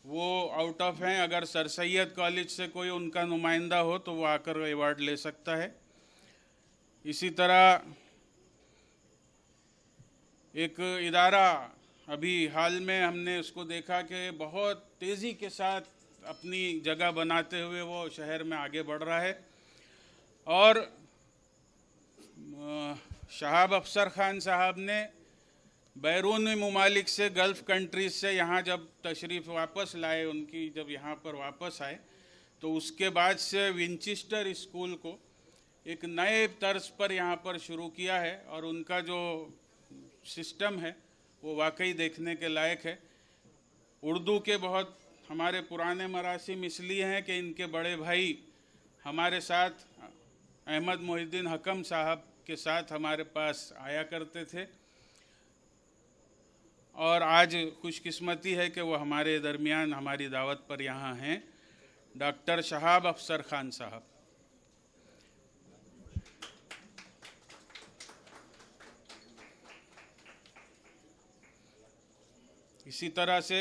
वो आउट ऑफ हैं। अगर सर सैयद कॉलेज से कोई उनका नुमाइंदा हो तो वो आकर अवार्ड ले सकता है। इसी तरह एक इदारा अभी हाल में हमने उसको देखा कि बहुत तेज़ी के साथ अपनी जगह बनाते हुए वो शहर में आगे बढ़ रहा है, और शहाब अफसर ख़ान साहब ने बैरूनी ममालिक से, गल्फ़ कंट्रीज़ से यहाँ जब तशरीफ़ वापस लाए, उनकी जब यहाँ पर वापस आए तो उसके बाद से विंचेस्टर स्कूल को एक नए तर्ज पर यहाँ पर शुरू किया है, और उनका जो सिस्टम है वो वाकई देखने के लायक है। उर्दू के बहुत हमारे पुराने मरासिम इसलिए हैं कि इनके बड़े भाई हमारे साथ अहमद मोहिद्दीन हकम साहब के साथ हमारे पास आया करते थे, और आज खुशकिस्मती है कि वो हमारे दरमियान हमारी दावत पर यहाँ हैं। डॉक्टर शहाब अफसर ख़ान साहब। इसी तरह से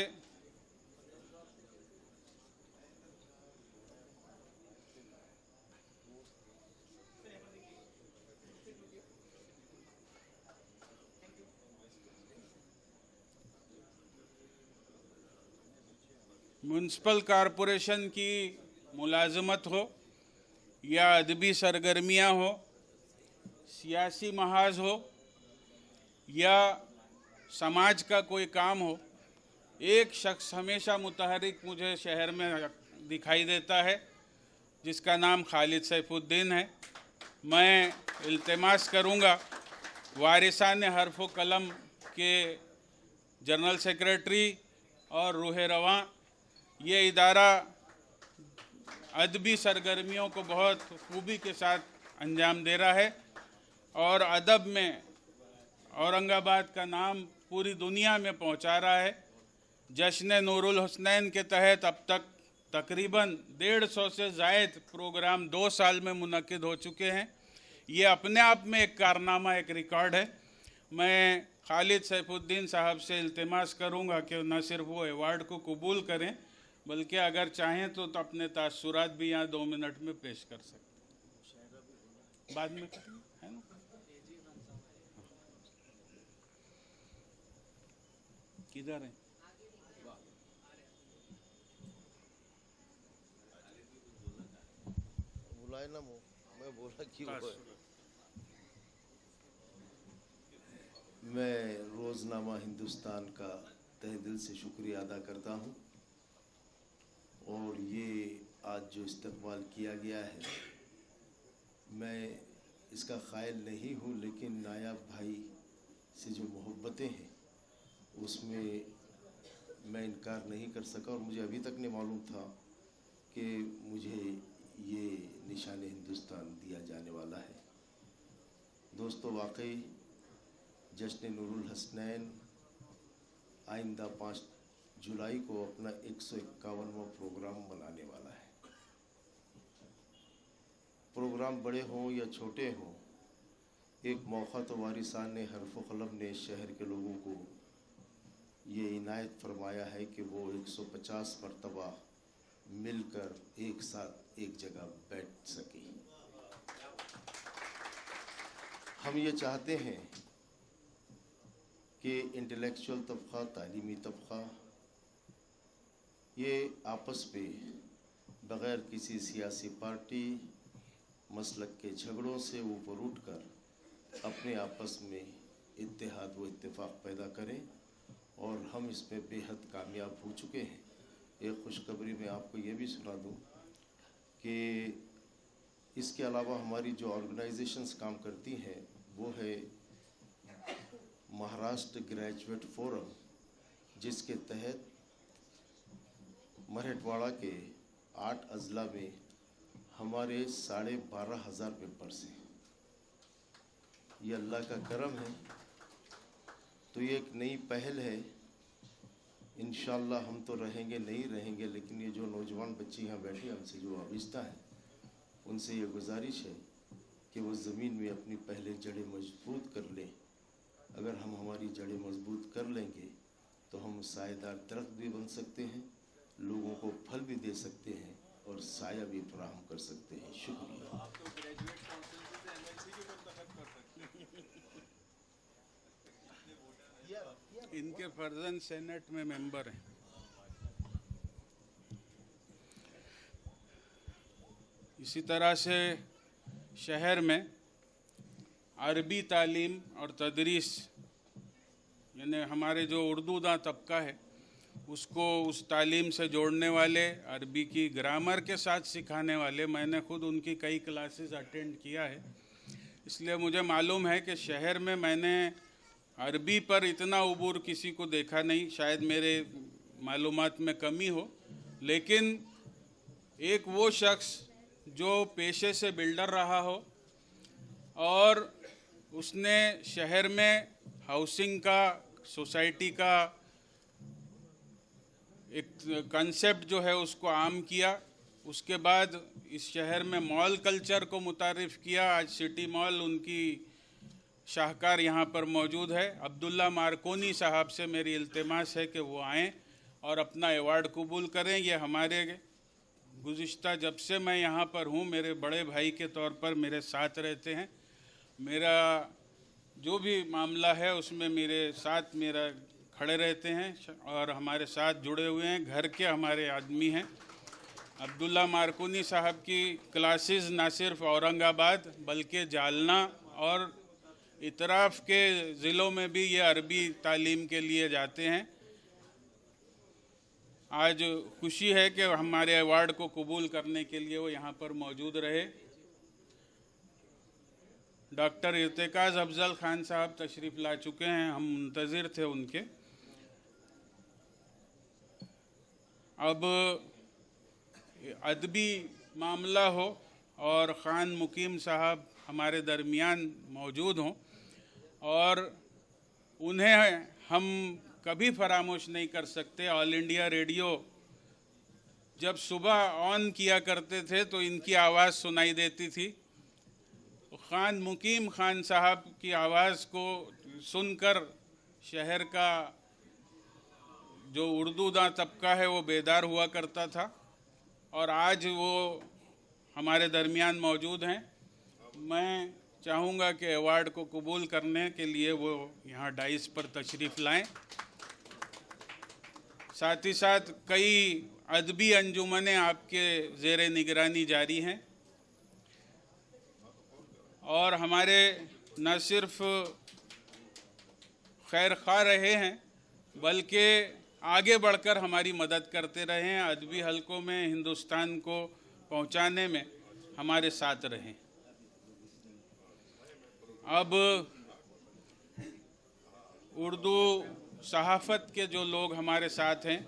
म्यूनसिपल कॉरपोरेशन की मुलाजमत हो या अदबी सरगर्मियाँ हो, सियासी महाज हो या समाज का कोई काम हो, एक शख्स हमेशा मुतहरिक मुझे शहर में दिखाई देता है जिसका नाम खालिद सैफुद्दीन है। मैं इल्तिमास करूँगा वारिसान हर्फ व कलम के जनरल सेक्रेटरी और रूह रवां, ये इदारा अदबी सरगर्मियों को बहुत खूबी के साथ अंजाम दे रहा है, और अदब में औरंगाबाद का नाम पूरी दुनिया में पहुंचा रहा है। जश्न नूरुल हुसनैन के तहत अब तक तकरीबन 150 से ज़ायद प्रोग्राम 2 साल में मुनक्किद हो चुके हैं। ये अपने आप में एक कारनामा, एक रिकॉर्ड है। मैं खालिद सैफुद्दीन साहब से इल्तिमास करूंगा कि न सिर्फ वो अवार्ड को कबूल करें, बल्कि अगर चाहें तो अपने तासुरात भी यहाँ 2 मिनट में पेश कर सकते, बाद में करेंगे, है ना। किधर है? बुलाए ना, मैं बोला क्यों? मैं रोज़नामा हिंदुस्तान का तहे दिल से शुक्रिया अदा करता हूँ, और ये आज जो इस्तकबाल किया गया है, मैं इसका क़ाइल नहीं हूँ, लेकिन नायाब भाई से जो मोहब्बतें हैं उसमें मैं इनकार नहीं कर सका, और मुझे अभी तक नहीं मालूम था कि मुझे ये निशान हिंदुस्तान दिया जाने वाला है। दोस्तों, वाकई जश्न नूरुल हुसनैन आइंदा 5 जुलाई को अपना 151वां प्रोग्राम मनाने वाला है। प्रोग्राम बड़े हों या छोटे हों, एक मौका तो वारिसान हर्फ व कलम ने शहर के लोगों को ये इनायत फरमाया है कि वो 150 मरतबा मिलकर एक साथ एक जगह बैठ सके। हम ये चाहते हैं कि इंटेलेक्चुअल तबक़ा, तालीमी तबक़ा, ये आपस में बग़ैर किसी सियासी पार्टी मसलक के झगड़ों से ऊपर उठकर अपने आपस में इत्तेहाद व इत्तेफाक पैदा करें, और हम इसमें बेहद कामयाब हो चुके हैं। एक खुशखबरी मैं आपको ये भी सुना दूं कि इसके अलावा हमारी जो ऑर्गेनाइजेशंस काम करती हैं वो है महाराष्ट्र ग्रेजुएट फोरम, जिसके तहत मराठवाड़ा के 8 अजला में हमारे 12,500 पेपर्स हैं। ये अल्लाह का करम है। तो ये एक नई पहल है। इंशाअल्लाह हम तो रहेंगे नहीं रहेंगे, लेकिन ये जो नौजवान बच्चे यहाँ बैठे हमसे जो वाबिस्ता है, उनसे ये गुजारिश है कि वो ज़मीन में अपनी पहले जड़ें मजबूत कर लें। अगर हम हमारी जड़ें मजबूत कर लेंगे तो हम सायेदार दरख्त भी बन सकते हैं, लोगों को फल भी दे सकते हैं और साया भी फराहम कर सकते हैं। शुक्रिया। इनके फर्जन सेनेट में मेंबर हैं। इसी तरह से शहर में अरबी तालीम और तदरीस, यानी हमारे जो उर्दूदा तबका है उसको उस तालीम से जोड़ने वाले, अरबी की ग्रामर के साथ सिखाने वाले, मैंने खुद उनकी कई क्लासेस अटेंड किया है। इसलिए मुझे मालूम है कि शहर में मैंने अरबी पर इतना उबूर किसी को देखा नहीं। शायद मेरे मालूमात में कमी हो, लेकिन एक वो शख्स जो पेशे से बिल्डर रहा हो और उसने शहर में हाउसिंग का, सोसाइटी का एक कंसेप्ट जो है उसको आम किया, उसके बाद इस शहर में मॉल कल्चर को मुतारिफ़ किया। आज सिटी मॉल उनकी शाहकार यहाँ पर मौजूद है। अब्दुल्ला मार्कोनी साहब से मेरी इल्तिमास है कि वो आएँ और अपना अवार्ड कबूल करें। ये हमारे गुज़िश्ता जब से मैं यहाँ पर हूँ, मेरे बड़े भाई के तौर पर मेरे साथ रहते हैं। मेरा जो भी मामला है उसमें मेरे साथ मेरा खड़े रहते हैं और हमारे साथ जुड़े हुए हैं, घर के हमारे आदमी हैं। अब्दुल्ला मार्कोनी साहब की क्लासेस ना सिर्फ औरंगाबाद बल्कि जालना और इतराफ़ के ज़िलों में भी ये अरबी तालीम के लिए जाते हैं। आज खुशी है कि हमारे अवार्ड को कबूल करने के लिए वो यहाँ पर मौजूद रहे। डॉक्टर इर्तिकाज़ अफजल खान साहब तशरीफ़ ला चुके हैं, हम मुंतज़िर थे उनके। अब अदबी मामला हो और ख़ान मुकीम साहब हमारे दरमियान मौजूद हों और उन्हें हम कभी फरामोश नहीं कर सकते। ऑल इंडिया रेडियो जब सुबह ऑन किया करते थे तो इनकी आवाज़ सुनाई देती थी। ख़ान मुकीम खान साहब की आवाज़ को सुनकर शहर का जो उर्दूदा तबका है वो बेदार हुआ करता था और आज वो हमारे दरमियान मौजूद हैं। मैं चाहूँगा कि अवार्ड को कबूल करने के लिए वो यहाँ डाइस पर तशरीफ़ लाएं। साथ ही साथ कई अदबी अंजुमनें आपके ज़ेरे निगरानी जारी हैं और हमारे न सिर्फ खैर खा रहे हैं बल्कि आगे बढ़कर हमारी मदद करते रहे हैं, अदबी हलकों में हिंदुस्तान को पहुंचाने में हमारे साथ रहें। अब उर्दू सहाफ़त के जो लोग हमारे साथ हैं,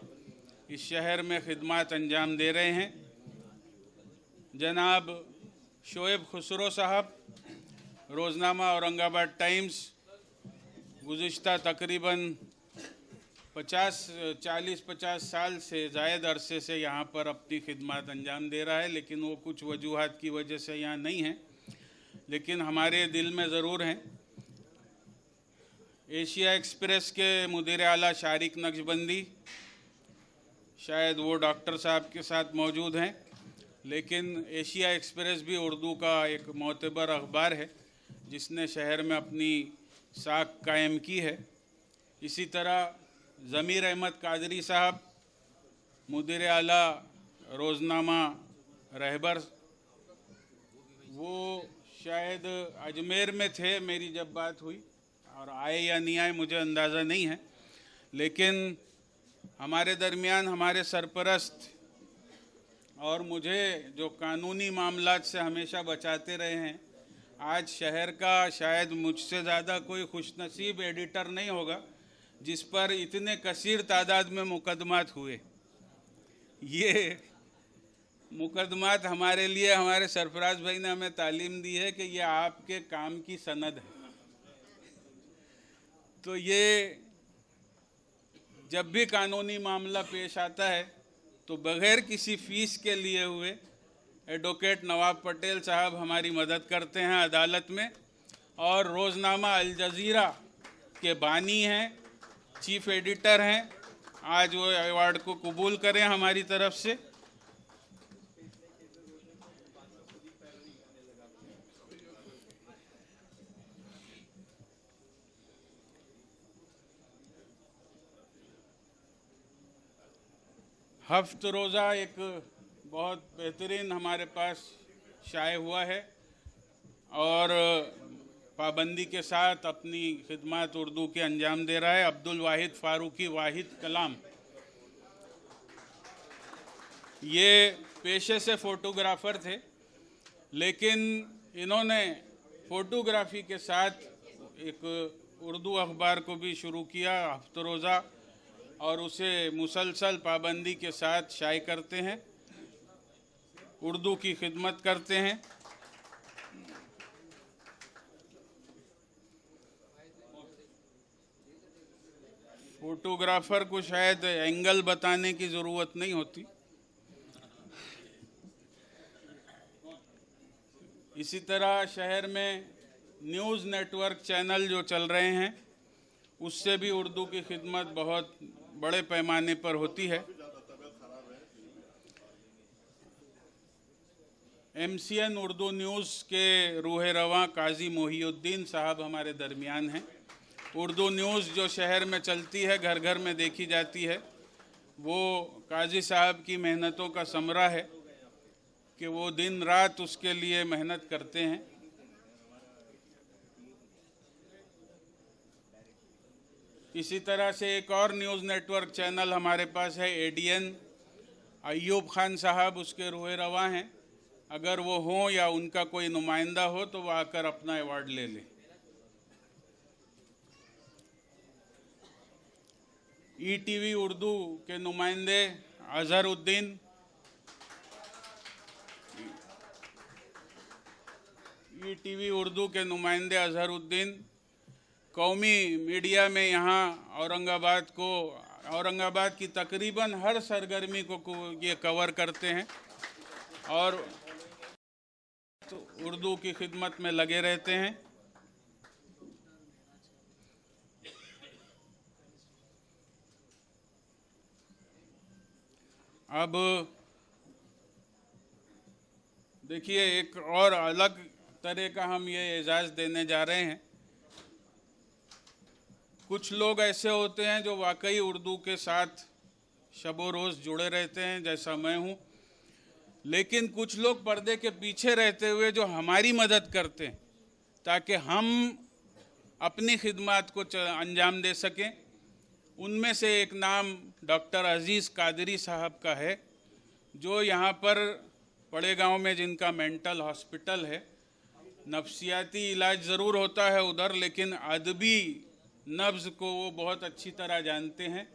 इस शहर में खिदमत अंजाम दे रहे हैं, जनाब शोएब खुसरो साहब, रोज़नामा औरंगाबाद टाइम्स गुज़िश्ता तकरीबन 40-50 साल से ज़ायद अरसे से यहाँ पर अपनी खिदमत अंजाम दे रहा है, लेकिन वो कुछ वजूहात की वजह से यहाँ नहीं है, लेकिन हमारे दिल में ज़रूर हैं। एशिया एक्सप्रेस के मुदीर आला शारिक नक्शबंदी, शायद वो डॉक्टर साहब के साथ मौजूद हैं, लेकिन एशिया एक्सप्रेस भी उर्दू का एक मोतबर अखबार है जिसने शहर में अपनी साख कायम की है। इसी तरह ज़मीर अहमद कादरी साहब, मुदीर आला रोज़नामा रहबर, वो शायद अजमेर में थे मेरी जब बात हुई, और आए या नहीं आए मुझे अंदाज़ा नहीं है, लेकिन हमारे दरमियान हमारे सरपरस्त और मुझे जो कानूनी मामलात से हमेशा बचाते रहे हैं, आज शहर का शायद मुझसे ज़्यादा कोई खुशनसीब एडिटर नहीं होगा जिस पर इतने कसीर तादाद में मुकदमात हुए। मुकदमात हमारे लिए, हमारे सरफराज भाई ने हमें तालीम दी है कि ये आपके काम की सनद है। तो ये जब भी कानूनी मामला पेश आता है तो बगैर किसी फीस के लिए हुए एडवोकेट नवाब पटेल साहब हमारी मदद करते हैं अदालत में, और रोज़नामा अल जज़ीरा के बानी हैं, चीफ एडिटर हैं। आज वो अवार्ड को कबूल करें हमारी तरफ से। हफ्त रोज़ा एक बहुत बेहतरीन हमारे पास शाये हुआ है और पाबंदी के साथ अपनी खिदमत उर्दू के अंजाम दे रहा है। अब्दुल वाहिद फारूकी वाहिद कलाम, ये पेशे से फ़ोटोग्राफ़र थे, लेकिन इन्होंने फ़ोटोग्राफ़ी के साथ एक उर्दू अखबार को भी शुरू किया, हफ्त रोज़ा, और उसे मुसलसल पाबंदी के साथ शाये करते हैं, उर्दू की खिदमत करते हैं। फोटोग्राफर को शायद एंगल बताने की ज़रूरत नहीं होती। इसी तरह शहर में न्यूज़ नेटवर्क चैनल जो चल रहे हैं, उससे भी उर्दू की खिदमत बहुत बड़े पैमाने पर होती है। MCN उर्दू न्यूज़ के रूह रवां काजी मोहिउद्दीन साहब हमारे दरमियान हैं। उर्दू न्यूज़ जो शहर में चलती है, घर घर में देखी जाती है, वो काजी साहब की मेहनतों का समरा है कि वो दिन रात उसके लिए मेहनत करते हैं। इसी तरह से एक और न्यूज़ नेटवर्क चैनल हमारे पास है, ADN। अय्यूब खान साहब उसके रूह रवां हैं। अगर वो हों या उनका कोई नुमाइंदा हो तो वो आकर अपना अवार्ड ले लें। ETV उर्दू के नुमाइंदे अजहरुद्दीन, ETV उर्दू के नुमाइंदे अजहरुद्दीन कौमी मीडिया में यहाँ औरंगाबाद की तकरीबन हर सरगर्मी को ये कवर करते हैं और तो उर्दू की खिदमत में लगे रहते हैं। अब देखिए, एक और अलग तरह का हम ये एजाज़ देने जा रहे हैं। कुछ लोग ऐसे होते हैं जो वाकई उर्दू के साथ शबो रोज़ जुड़े रहते हैं, जैसा मैं हूँ, लेकिन कुछ लोग पर्दे के पीछे रहते हुए जो हमारी मदद करते हैं ताकि हम अपनी खिदमत को अंजाम दे सकें। उनमें से एक नाम डॉक्टर अजीज़ कादरी साहब का है, जो यहाँ पर बड़े गांव में जिनका मेंटल हॉस्पिटल है। नफ्सियाती इलाज ज़रूर होता है उधर, लेकिन अदबी नब्ज़ को वो बहुत अच्छी तरह जानते हैं।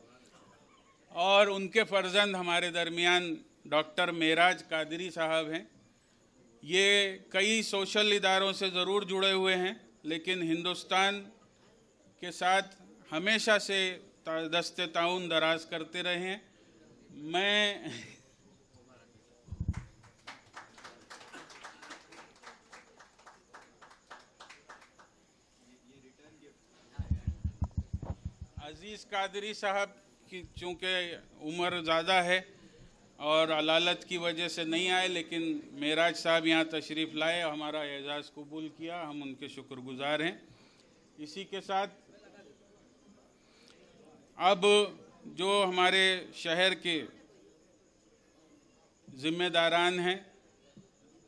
और उनके फ़र्जंद हमारे दरमियान डॉक्टर मेराज कादरी साहब हैं। ये कई सोशल इदारों से ज़रूर जुड़े हुए हैं, लेकिन हिंदुस्तान के साथ हमेशा से दस्ते ताउन दराज करते रहे हैं। मैं अजीज़ कादरी साहब की चूँकि उम्र ज़्यादा है और अलालत की वजह से नहीं आए, लेकिन मेराज साहब यहाँ तशरीफ़ लाए, हमारा एजाज़ कबूल किया, हम उनके शुक्रगुज़ार हैं। इसी के साथ अब जो हमारे शहर के ज़िम्मेदारान हैं,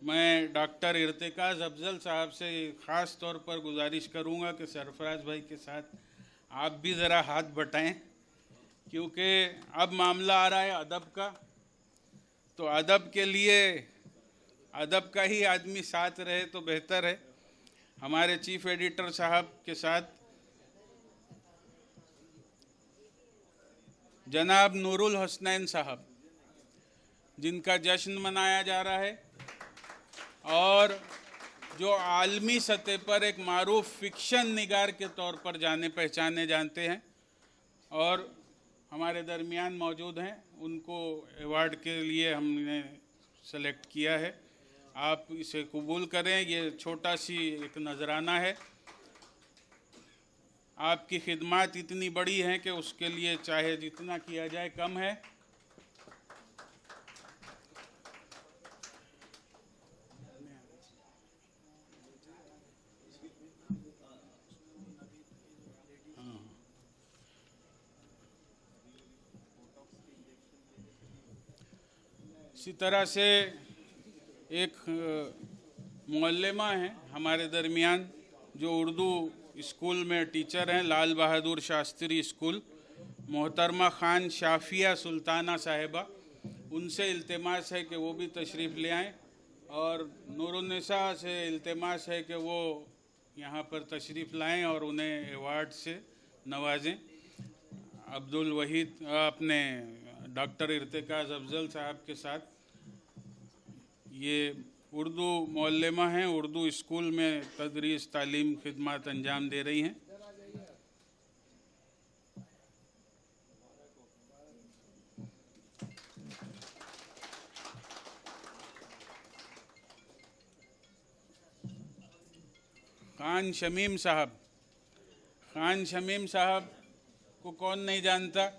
मैं डॉक्टर इर्तिकाज़ अफजल साहब से ख़ास तौर पर गुजारिश करूँगा कि सरफराज भाई के साथ आप भी ज़रा हाथ बटाएं, क्योंकि अब मामला आ रहा है अदब का। तो अदब के लिए अदब का ही आदमी साथ रहे तो बेहतर है। हमारे चीफ एडिटर साहब के साथ जनाब नूरुल हसनैन साहब, जिनका जश्न मनाया जा रहा है और जो आलमी सतह पर एक मारूफ फिक्शन निगार के तौर पर जाने पहचाने जानते हैं और हमारे दरमियान मौजूद हैं, उनको अवार्ड के लिए हमने सेलेक्ट किया है। आप इसे कबूल करें। ये छोटा सी एक नजराना है। आपकी खिदमत इतनी बड़ी है कि उसके लिए चाहे जितना किया जाए कम है। इसी तरह से एक मुअल्लिमा हैं हमारे दरमियान जो उर्दू स्कूल में टीचर हैं, लाल बहादुर शास्त्री स्कूल, मोहतरमा खान शाफिया सुल्ताना साहिबा। उनसे इल्तिमास है कि वो भी तशरीफ़ ले आएँ और नूरुन्निसा से इल्तिमास है कि वो यहाँ पर तशरीफ़ लाएँ और उन्हें अवार्ड से नवाजें। अब्दुल वहीद अपने डॉक्टर इर्तिकाज़ अफजल साहब के साथ ये उर्दू मुअल्लिमा हैं, उर्दू स्कूल में तदरीस तालीम खिदमत अंजाम दे रही हैं। खान शमीम साहब, खान शमीम साहब को कौन नहीं जानता।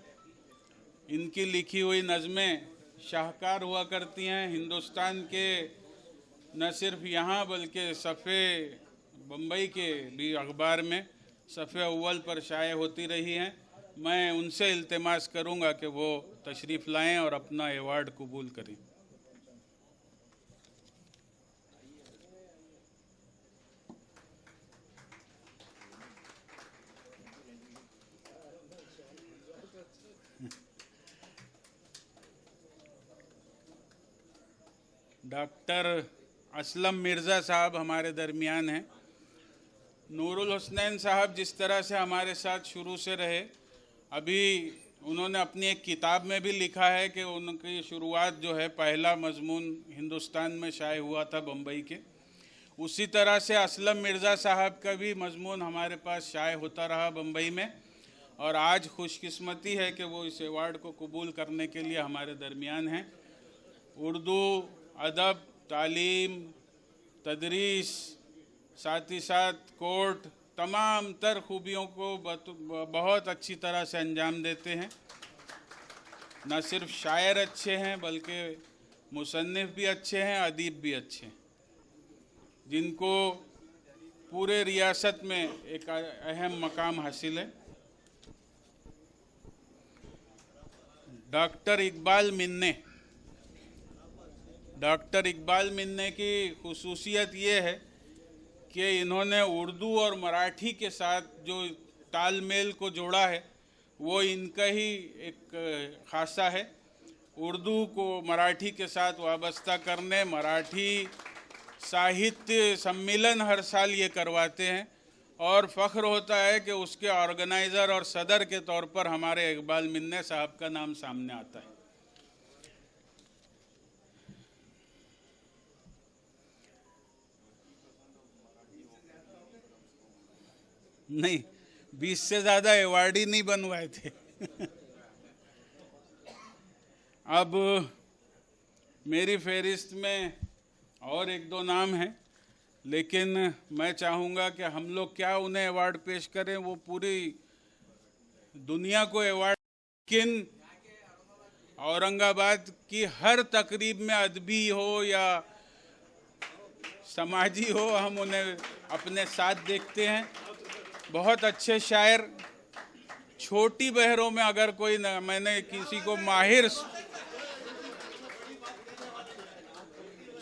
इनकी लिखी हुई नज़में शाहकार हुआ करती हैं। हिंदुस्तान के न सिर्फ यहाँ बल्कि सफ़े बम्बई के भी अखबार में सफ़े अव्वल पर शाये होती रही हैं। मैं उनसे इल्तिमास करूँगा कि वो तशरीफ़ लाएं और अपना अवार्ड कबूल करें। डॉक्टर असलम मिर्ज़ा साहब हमारे दरमियान हैं। नूरुल हुसनैन साहब जिस तरह से हमारे साथ शुरू से रहे, अभी उन्होंने अपनी एक किताब में भी लिखा है कि उनकी शुरुआत जो है, पहला मजमून हिंदुस्तान में शाये हुआ था बम्बई के। उसी तरह से असलम मिर्ज़ा साहब का भी मजमून हमारे पास शाये होता रहा बम्बई में और आज खुशकिस्मती है कि वो इस अवार्ड को कबूल करने के लिए हमारे दरमियान हैं। उर्दू अदब, तालीम, तदरीस, साथ ही साथ कोर्ट, तमाम तर खूबियों को बहुत अच्छी तरह से अंजाम देते हैं। न सिर्फ शायर अच्छे हैं बल्कि मुसन्निफ़ भी अच्छे हैं, अदीब भी अच्छे हैं, जिनको पूरे रियासत में एक अहम मकाम हासिल है। डॉक्टर इकबाल मिन्ने, डॉक्टर इकबाल मिन्ने की खुसूसियत ये है कि इन्होंने उर्दू और मराठी के साथ जो तालमेल को जोड़ा है वो इनका ही एक खासा है। उर्दू को मराठी के साथ वाबस्ता करने, मराठी साहित्य सम्मेलन हर साल ये करवाते हैं और फ़ख्र होता है कि उसके ऑर्गेनाइज़र और सदर के तौर पर हमारे इकबाल मिन्ने साहब का नाम सामने आता है। नहीं, 20 से ज़्यादा अवार्ड ही नहीं बनवाए थे। अब मेरी फहरिस्त में और एक दो नाम हैं, लेकिन मैं चाहूँगा कि हम लोग क्या उन्हें अवार्ड पेश करें, वो पूरी दुनिया को अवार्ड। लेकिन औरंगाबाद की हर तकरीब में अदबी हो या समाजी हो, हम उन्हें अपने साथ देखते हैं। बहुत अच्छे शायर। छोटी बहरों में अगर कोई मैंने किसी को माहिर,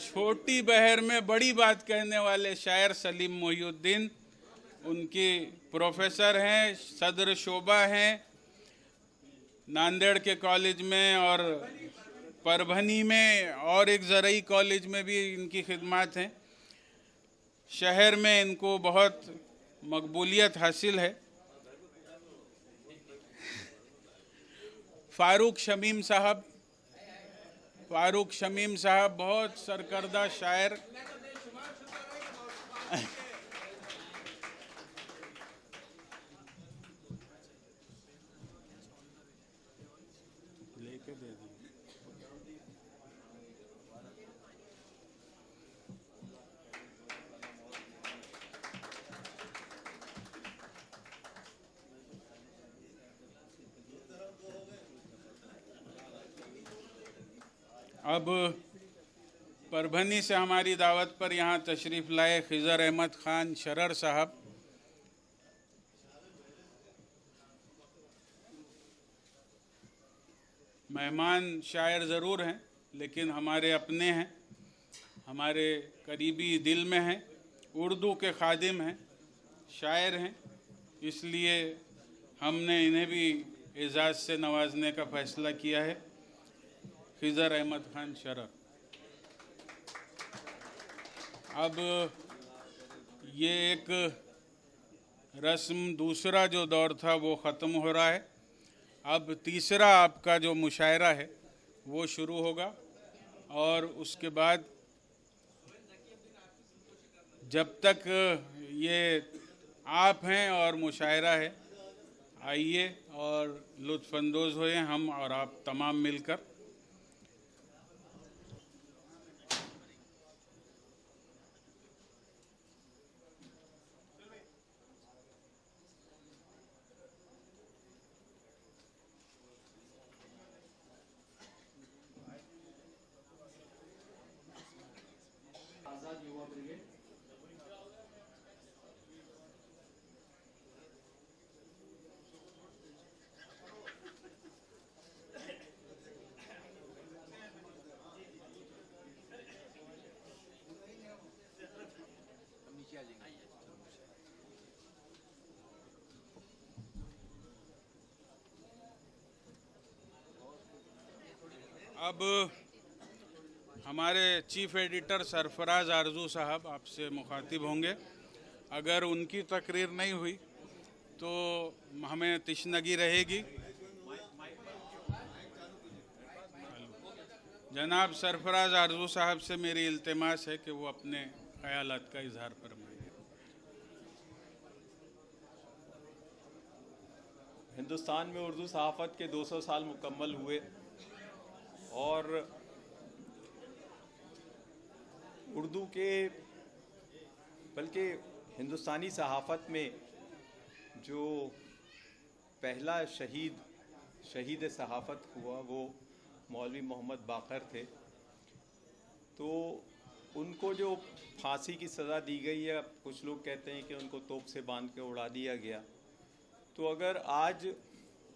छोटी बहर में बड़ी बात कहने वाले शायर सलीम मोहिउद्दीन, उनकी प्रोफेसर हैं, सदर शोबा हैं नांदेड़ के कॉलेज में और परभनी में और एक ज़रई कॉलेज में भी इनकी खिदमत हैं। शहर में इनको बहुत मकबूलियत हासिल है। फारूक शमीम साहब फारूक शमीम साहब बहुत सरकर्दा शायर, लेके दे दी। अब परभनी से हमारी दावत पर यहाँ तशरीफ़ लाए खिज़र अहमद ख़ान शरर साहब। मेहमान शायर ज़रूर हैं, लेकिन हमारे अपने हैं, हमारे करीबी दिल में हैं, उर्दू के खादिम हैं, शायर हैं, इसलिए हमने इन्हें भी एजाज़ से नवाजने का फ़ैसला किया है। खिज़र अहमद ख़ान शरर। अब ये एक रस्म, दूसरा जो दौर था वो ख़त्म हो रहा है। अब तीसरा आपका जो मुशायरा है वो शुरू होगा, और उसके बाद जब तक ये आप हैं और मुशायरा है, आइए और लुत्फ़अंदोज़ होए हम और आप तमाम मिलकर। अब हमारे चीफ एडिटर सरफराज आरजू साहब आपसे मुखातिब होंगे। अगर उनकी तकरीर नहीं हुई तो हमें तिश्नगी रहेगी। जनाब सरफराज आरजू साहब से मेरी इल्तिमास है कि वो अपने ख्यालात का इजहार फरमाएं। हिंदुस्तान में उर्दू सहाफ़त के 200 साल मुकम्मल हुए, और उर्दू के बल्कि हिंदुस्तानी सहाफ़त में जो पहला शहीद सहाफ़त हुआ वो मौलवी मोहम्मद बाकर थे। तो उनको जो फांसी की सज़ा दी गई है, कुछ लोग कहते हैं कि उनको तोप से बांध के उड़ा दिया गया। तो अगर आज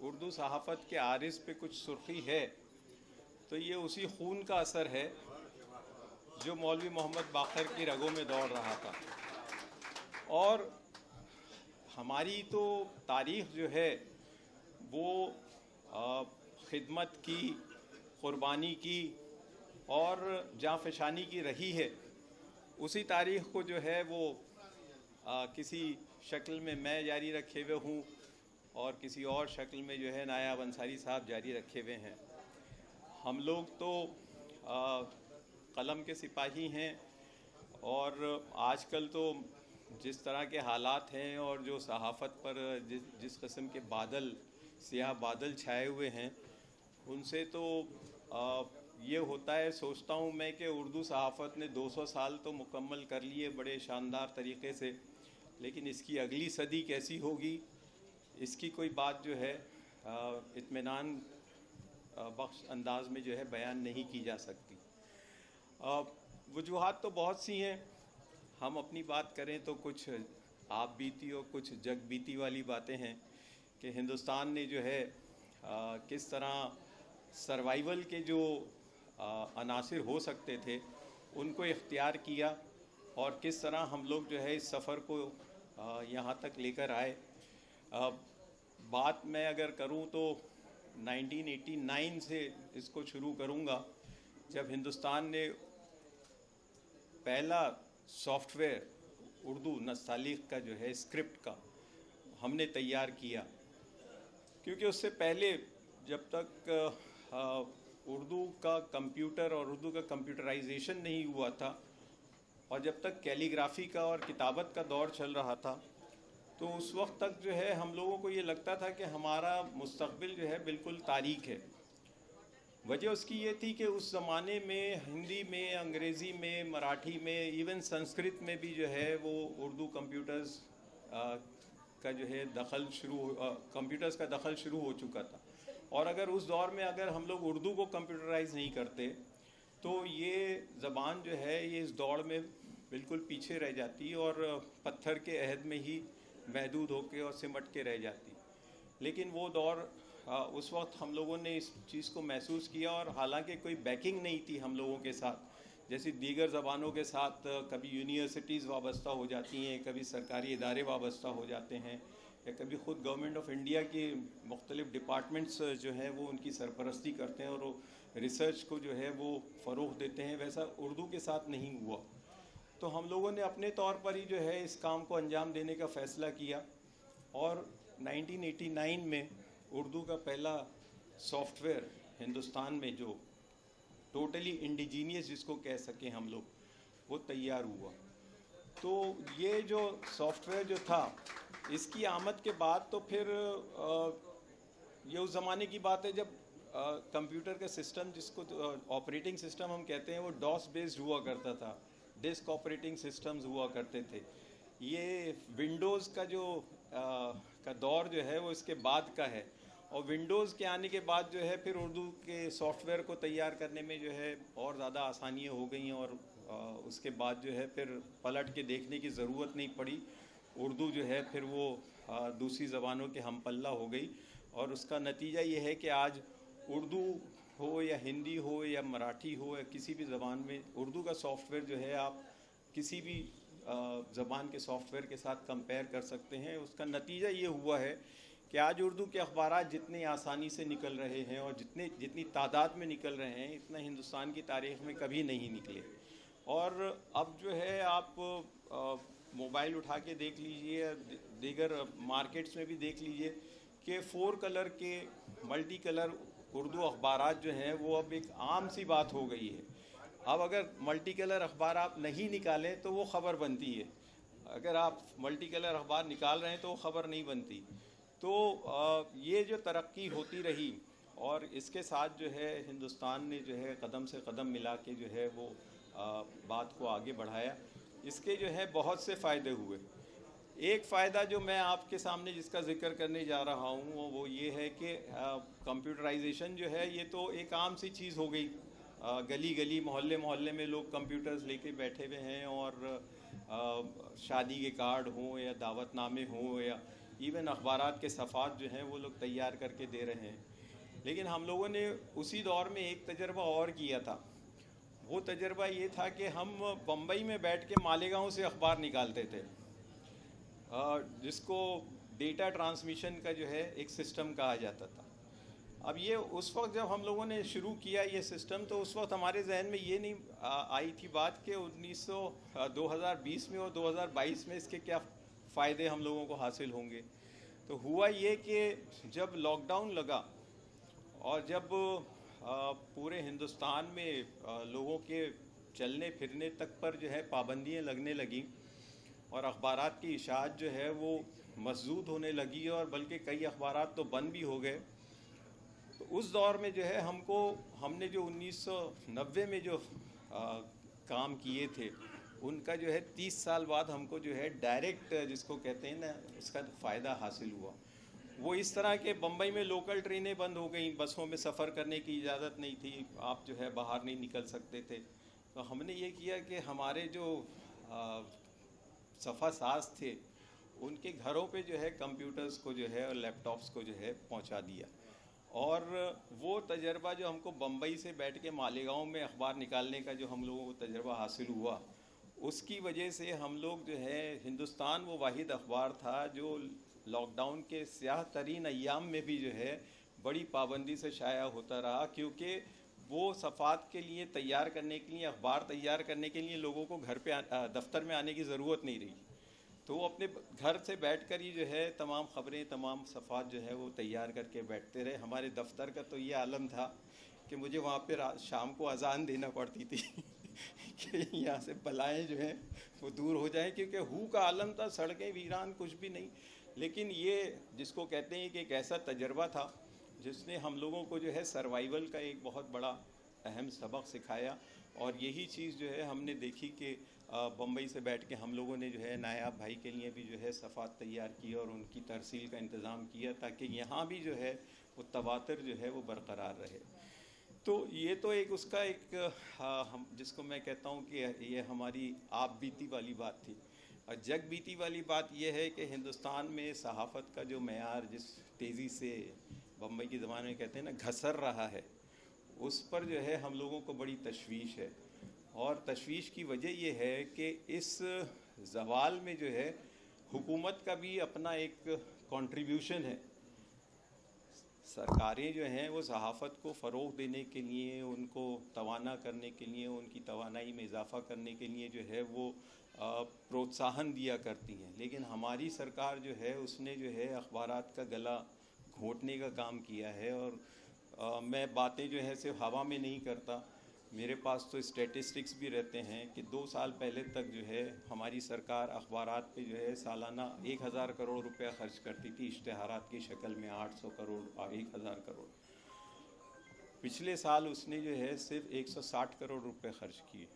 उर्दू सहाफ़त के आरिज़ पे कुछ सुर्खी है तो ये उसी खून का असर है जो मौलवी मोहम्मद बाकर की रगों में दौड़ रहा था। और हमारी तो तारीख़ जो है वो खिदमत की, क़ुरबानी की और जाँफ़शानी की रही है। उसी तारीख़ को जो है वो किसी शक्ल में मैं जारी रखे हुए हूँ और किसी और शक्ल में जो है नायाब अंसारी साहब जारी रखे हुए हैं। हम लोग तो कलम के सिपाही हैं, और आजकल तो जिस तरह के हालात हैं और जो सहाफ़त पर जिस किस्म के सियाह बादल छाए हुए हैं, उनसे तो ये होता है, सोचता हूँ मैं कि उर्दू सहाफ़त ने 200 साल तो मुकम्मल कर लिए बड़े शानदार तरीक़े से, लेकिन इसकी अगली सदी कैसी होगी, इसकी कोई बात जो है इत्मीनान बख्श अंदाज में जो है बयान नहीं की जा सकती। वजूहात तो बहुत सी हैं। हम अपनी बात करें तो कुछ आप बीती और कुछ जग बीती वाली बातें हैं कि हिंदुस्तान ने जो है किस तरह सर्वाइवल के जो अनासिर हो सकते थे उनको इख्तियार किया, और किस तरह हम लोग जो है इस सफ़र को यहाँ तक लेकर आए। बात मैं अगर करूँ तो 1989 से इसको शुरू करूँगा, जब हिंदुस्तान ने पहला सॉफ्टवेयर उर्दू नस्तालीक़ का जो है स्क्रिप्ट का हमने तैयार किया। क्योंकि उससे पहले जब तक उर्दू का कंप्यूटर और उर्दू का कंप्यूटराइजेशन नहीं हुआ था और जब तक कैलीग्राफी का और किताबत का दौर चल रहा था, तो उस वक्त तक जो है हम लोगों को ये लगता था कि हमारा मुस्तकबिल जो है बिल्कुल तारीख है। वजह उसकी ये थी कि उस ज़माने में हिंदी में, अंग्रेज़ी में, मराठी में, इवन संस्कृत में भी जो है वो उर्दू कंप्यूटर्स का जो है कंप्यूटर्स का दखल शुरू हो चुका था। और अगर उस दौर में अगर हम लोग उर्दू को कंप्यूटराइज नहीं करते तो ये ज़बान जो है ये इस दौड़ में बिल्कुल पीछे रह जाती और पत्थर के अहद में ही महदूद होके और सिमट के रह जाती। लेकिन वो दौर उस वक्त हम लोगों ने इस चीज़ को महसूस किया और हालांकि कोई बैकिंग नहीं थी हम लोगों के साथ, जैसे दीगर ज़बानों के साथ कभी यूनिवर्सिटीज़ वाबस्ता हो जाती हैं, कभी सरकारी इदारे वाबस्ता हो जाते हैं, या कभी ख़ुद गवर्नमेंट ऑफ इंडिया के मुख्तलिफ़ डिपार्टमेंट्स जो है वो उनकी सरपरस्ती करते हैं और वो रिसर्च को जो है वो फ़रोग़ देते हैं। वैसा उर्दू के साथ नहीं हुआ। तो हम लोगों ने अपने तौर पर ही जो है इस काम को अंजाम देने का फ़ैसला किया और 1989 में उर्दू का पहला सॉफ्टवेयर हिंदुस्तान में जो टोटली इंडिजीनियस जिसको कह सकें हम लोग, वो तैयार हुआ। तो ये जो सॉफ्टवेयर जो था इसकी आमद के बाद तो फिर ये उस ज़माने की बात है जब कंप्यूटर का सिस्टम जिसको ऑपरेटिंग सिस्टम हम कहते हैं वो डॉस बेस्ड हुआ करता था, डिस्क ऑपरेटिंग सिस्टम्स हुआ करते थे। ये विंडोज़ का जो का दौर जो है वो इसके बाद का है और विंडोज़ के आने के बाद जो है फिर उर्दू के सॉफ्टवेयर को तैयार करने में जो है और ज़्यादा आसानियाँ हो गई और उसके बाद जो है फिर पलट के देखने की ज़रूरत नहीं पड़ी। उर्दू जो है फिर वो दूसरी ज़बानों के हम पल्ला हो गई और उसका नतीजा ये है कि आज उर्दू हो या हिंदी हो या मराठी हो या किसी भी ज़बान में उर्दू का सॉफ्टवेयर जो है आप किसी भी ज़बान के सॉफ्टवेयर के साथ कंपेयर कर सकते हैं। उसका नतीजा ये हुआ है कि आज उर्दू के अखबारात जितने आसानी से निकल रहे हैं और जितनी तादाद में निकल रहे हैं, इतना हिंदुस्तान की तारीख़ में कभी नहीं निकले। और अब जो है आप मोबाइल उठा के देख लीजिए, दीगर मार्केट्स में भी देख लीजिए कि 4 कलर के मल्टी कलर उर्दू अखबारात जो हैं वो अब एक आम सी बात हो गई है। अब अगर मल्टी कलर अखबार आप नहीं निकालें तो वो ख़बर बनती है, अगर आप मल्टी कलर अखबार निकाल रहे हैं तो वो ख़बर नहीं बनती। तो ये जो तरक्की होती रही और इसके साथ जो है हिंदुस्तान ने जो है कदम से कदम मिला के जो है वो बात को आगे बढ़ाया। इसके जो है बहुत से फ़ायदे हुए। एक फ़ायदा जो मैं आपके सामने जिसका ज़िक्र करने जा रहा हूँ वो ये है कि कंप्यूटराइजेशन जो है ये तो एक आम सी चीज़ हो गई। गली गली मोहल्ले मोहल्ले में लोग कंप्यूटर्स लेके बैठे हुए हैं और शादी के कार्ड हों या दावतनामे हों या इवन अखबारात के सफ़ात जो हैं वो लोग तैयार करके दे रहे हैं। लेकिन हम लोगों ने उसी दौर में एक तजर्बा और किया था। वो तजर्बा ये था कि हम बम्बई में बैठ के मालेगांव से अखबार निकालते थे, जिसको डेटा ट्रांसमिशन का जो है एक सिस्टम कहा जाता था। अब ये उस वक्त जब हम लोगों ने शुरू किया ये सिस्टम तो उस वक्त हमारे जहन में ये नहीं आई थी बात कि 2020 में और 2022 में इसके क्या फ़ायदे हम लोगों को हासिल होंगे। तो हुआ ये कि जब लॉकडाउन लगा और जब पूरे हिंदुस्तान में लोगों के चलने फिरने तक पर जो है पाबंदियाँ लगने लगी और अखबारात की इशाअत जो है वो मसदूद होने लगी और बल्कि कई अखबारात तो बंद भी हो गए। तो उस दौर में जो है हमने जो 1990 में जो काम किए थे उनका जो है 30 साल बाद हमको जो है डायरेक्ट जिसको कहते हैं ना उसका फ़ायदा हासिल हुआ। वो इस तरह के बम्बई में लोकल ट्रेनें बंद हो गई, बसों में सफ़र करने की इजाज़त नहीं थी, आप जो है बाहर नहीं निकल सकते थे। तो हमने ये किया कि हमारे जो सफ़ा साज थे उनके घरों पे जो है कंप्यूटर्स को जो है और लैपटॉप्स को जो है पहुंचा दिया। और वो तजर्बा जो हमको बम्बई से बैठ के मालेगांव में अखबार निकालने का जो हम लोगों को तजर्बा हासिल हुआ, उसकी वजह से हम लोग जो है हिंदुस्तान वो वाहिद अखबार था जो लॉकडाउन के स्याह तरीन अय्याम में भी जो है बड़ी पाबंदी से शाया होता रहा, क्योंकि वो सफ़ात के लिए तैयार करने के लिए अखबार तैयार करने के लिए लोगों को घर पे दफ्तर में आने की ज़रूरत नहीं रही। तो वो अपने घर से बैठकर ही जो है तमाम ख़बरें तमाम सफ़ात जो है वो तैयार करके बैठते रहे। हमारे दफ्तर का तो ये आलम था कि मुझे वहाँ पे शाम को अजान देना पड़ती थी कि यहाँ से बलाएं जो हैं वो दूर हो जाएं, क्योंकि हू का आलम था, सड़कें वीरान, कुछ भी नहीं। लेकिन ये जिसको कहते हैं कि एक ऐसा तजर्बा था जिसने हम लोगों को जो है सर्वाइवल का एक बहुत बड़ा अहम सबक सिखाया। और यही चीज़ जो है हमने देखी कि बम्बई से बैठ के हम लोगों ने जो है नायाब भाई के लिए भी जो है सफ़ात तैयार की और उनकी तरसील का इंतज़ाम किया, ताकि यहाँ भी जो है वो तवातर जो है वो बरकरार रहे। तो ये तो एक उसका एक हम जिसको मैं कहता हूँ कि ये हमारी आप बीती वाली बात थी। और जग बीती वाली बात ये है कि हिंदुस्तान में सहाफ़त का जो मेयार जिस तेज़ी से बम्बई की ज़बान में कहते हैं ना घसर रहा है, उस पर जो है हम लोगों को बड़ी तशवीश है। और तशवीश की वजह ये है कि इस ज़वाल में जो है हुकूमत का भी अपना एक कंट्रीब्यूशन है। सरकारें जो हैं वो सहाफ़त को फ़रोग़ देने के लिए, उनको तवाना करने के लिए, उनकी तवानाई में इजाफ़ा करने के लिए जो है वो प्रोत्साहन दिया करती हैं। लेकिन हमारी सरकार जो है उसने जो है अखबारात का गला घोंटने का काम किया है। और मैं बातें जो है सिर्फ हवा में नहीं करता, मेरे पास तो स्टैटिस्टिक्स भी रहते हैं कि 2 साल पहले तक जो है हमारी सरकार अखबारात पे जो है सालाना 1000 करोड़ रुपया खर्च करती थी, इश्तिहारात की शक्ल में 800 करोड़ और 1000 करोड़। पिछले साल उसने जो है सिर्फ 160 करोड़ रुपए खर्च किए।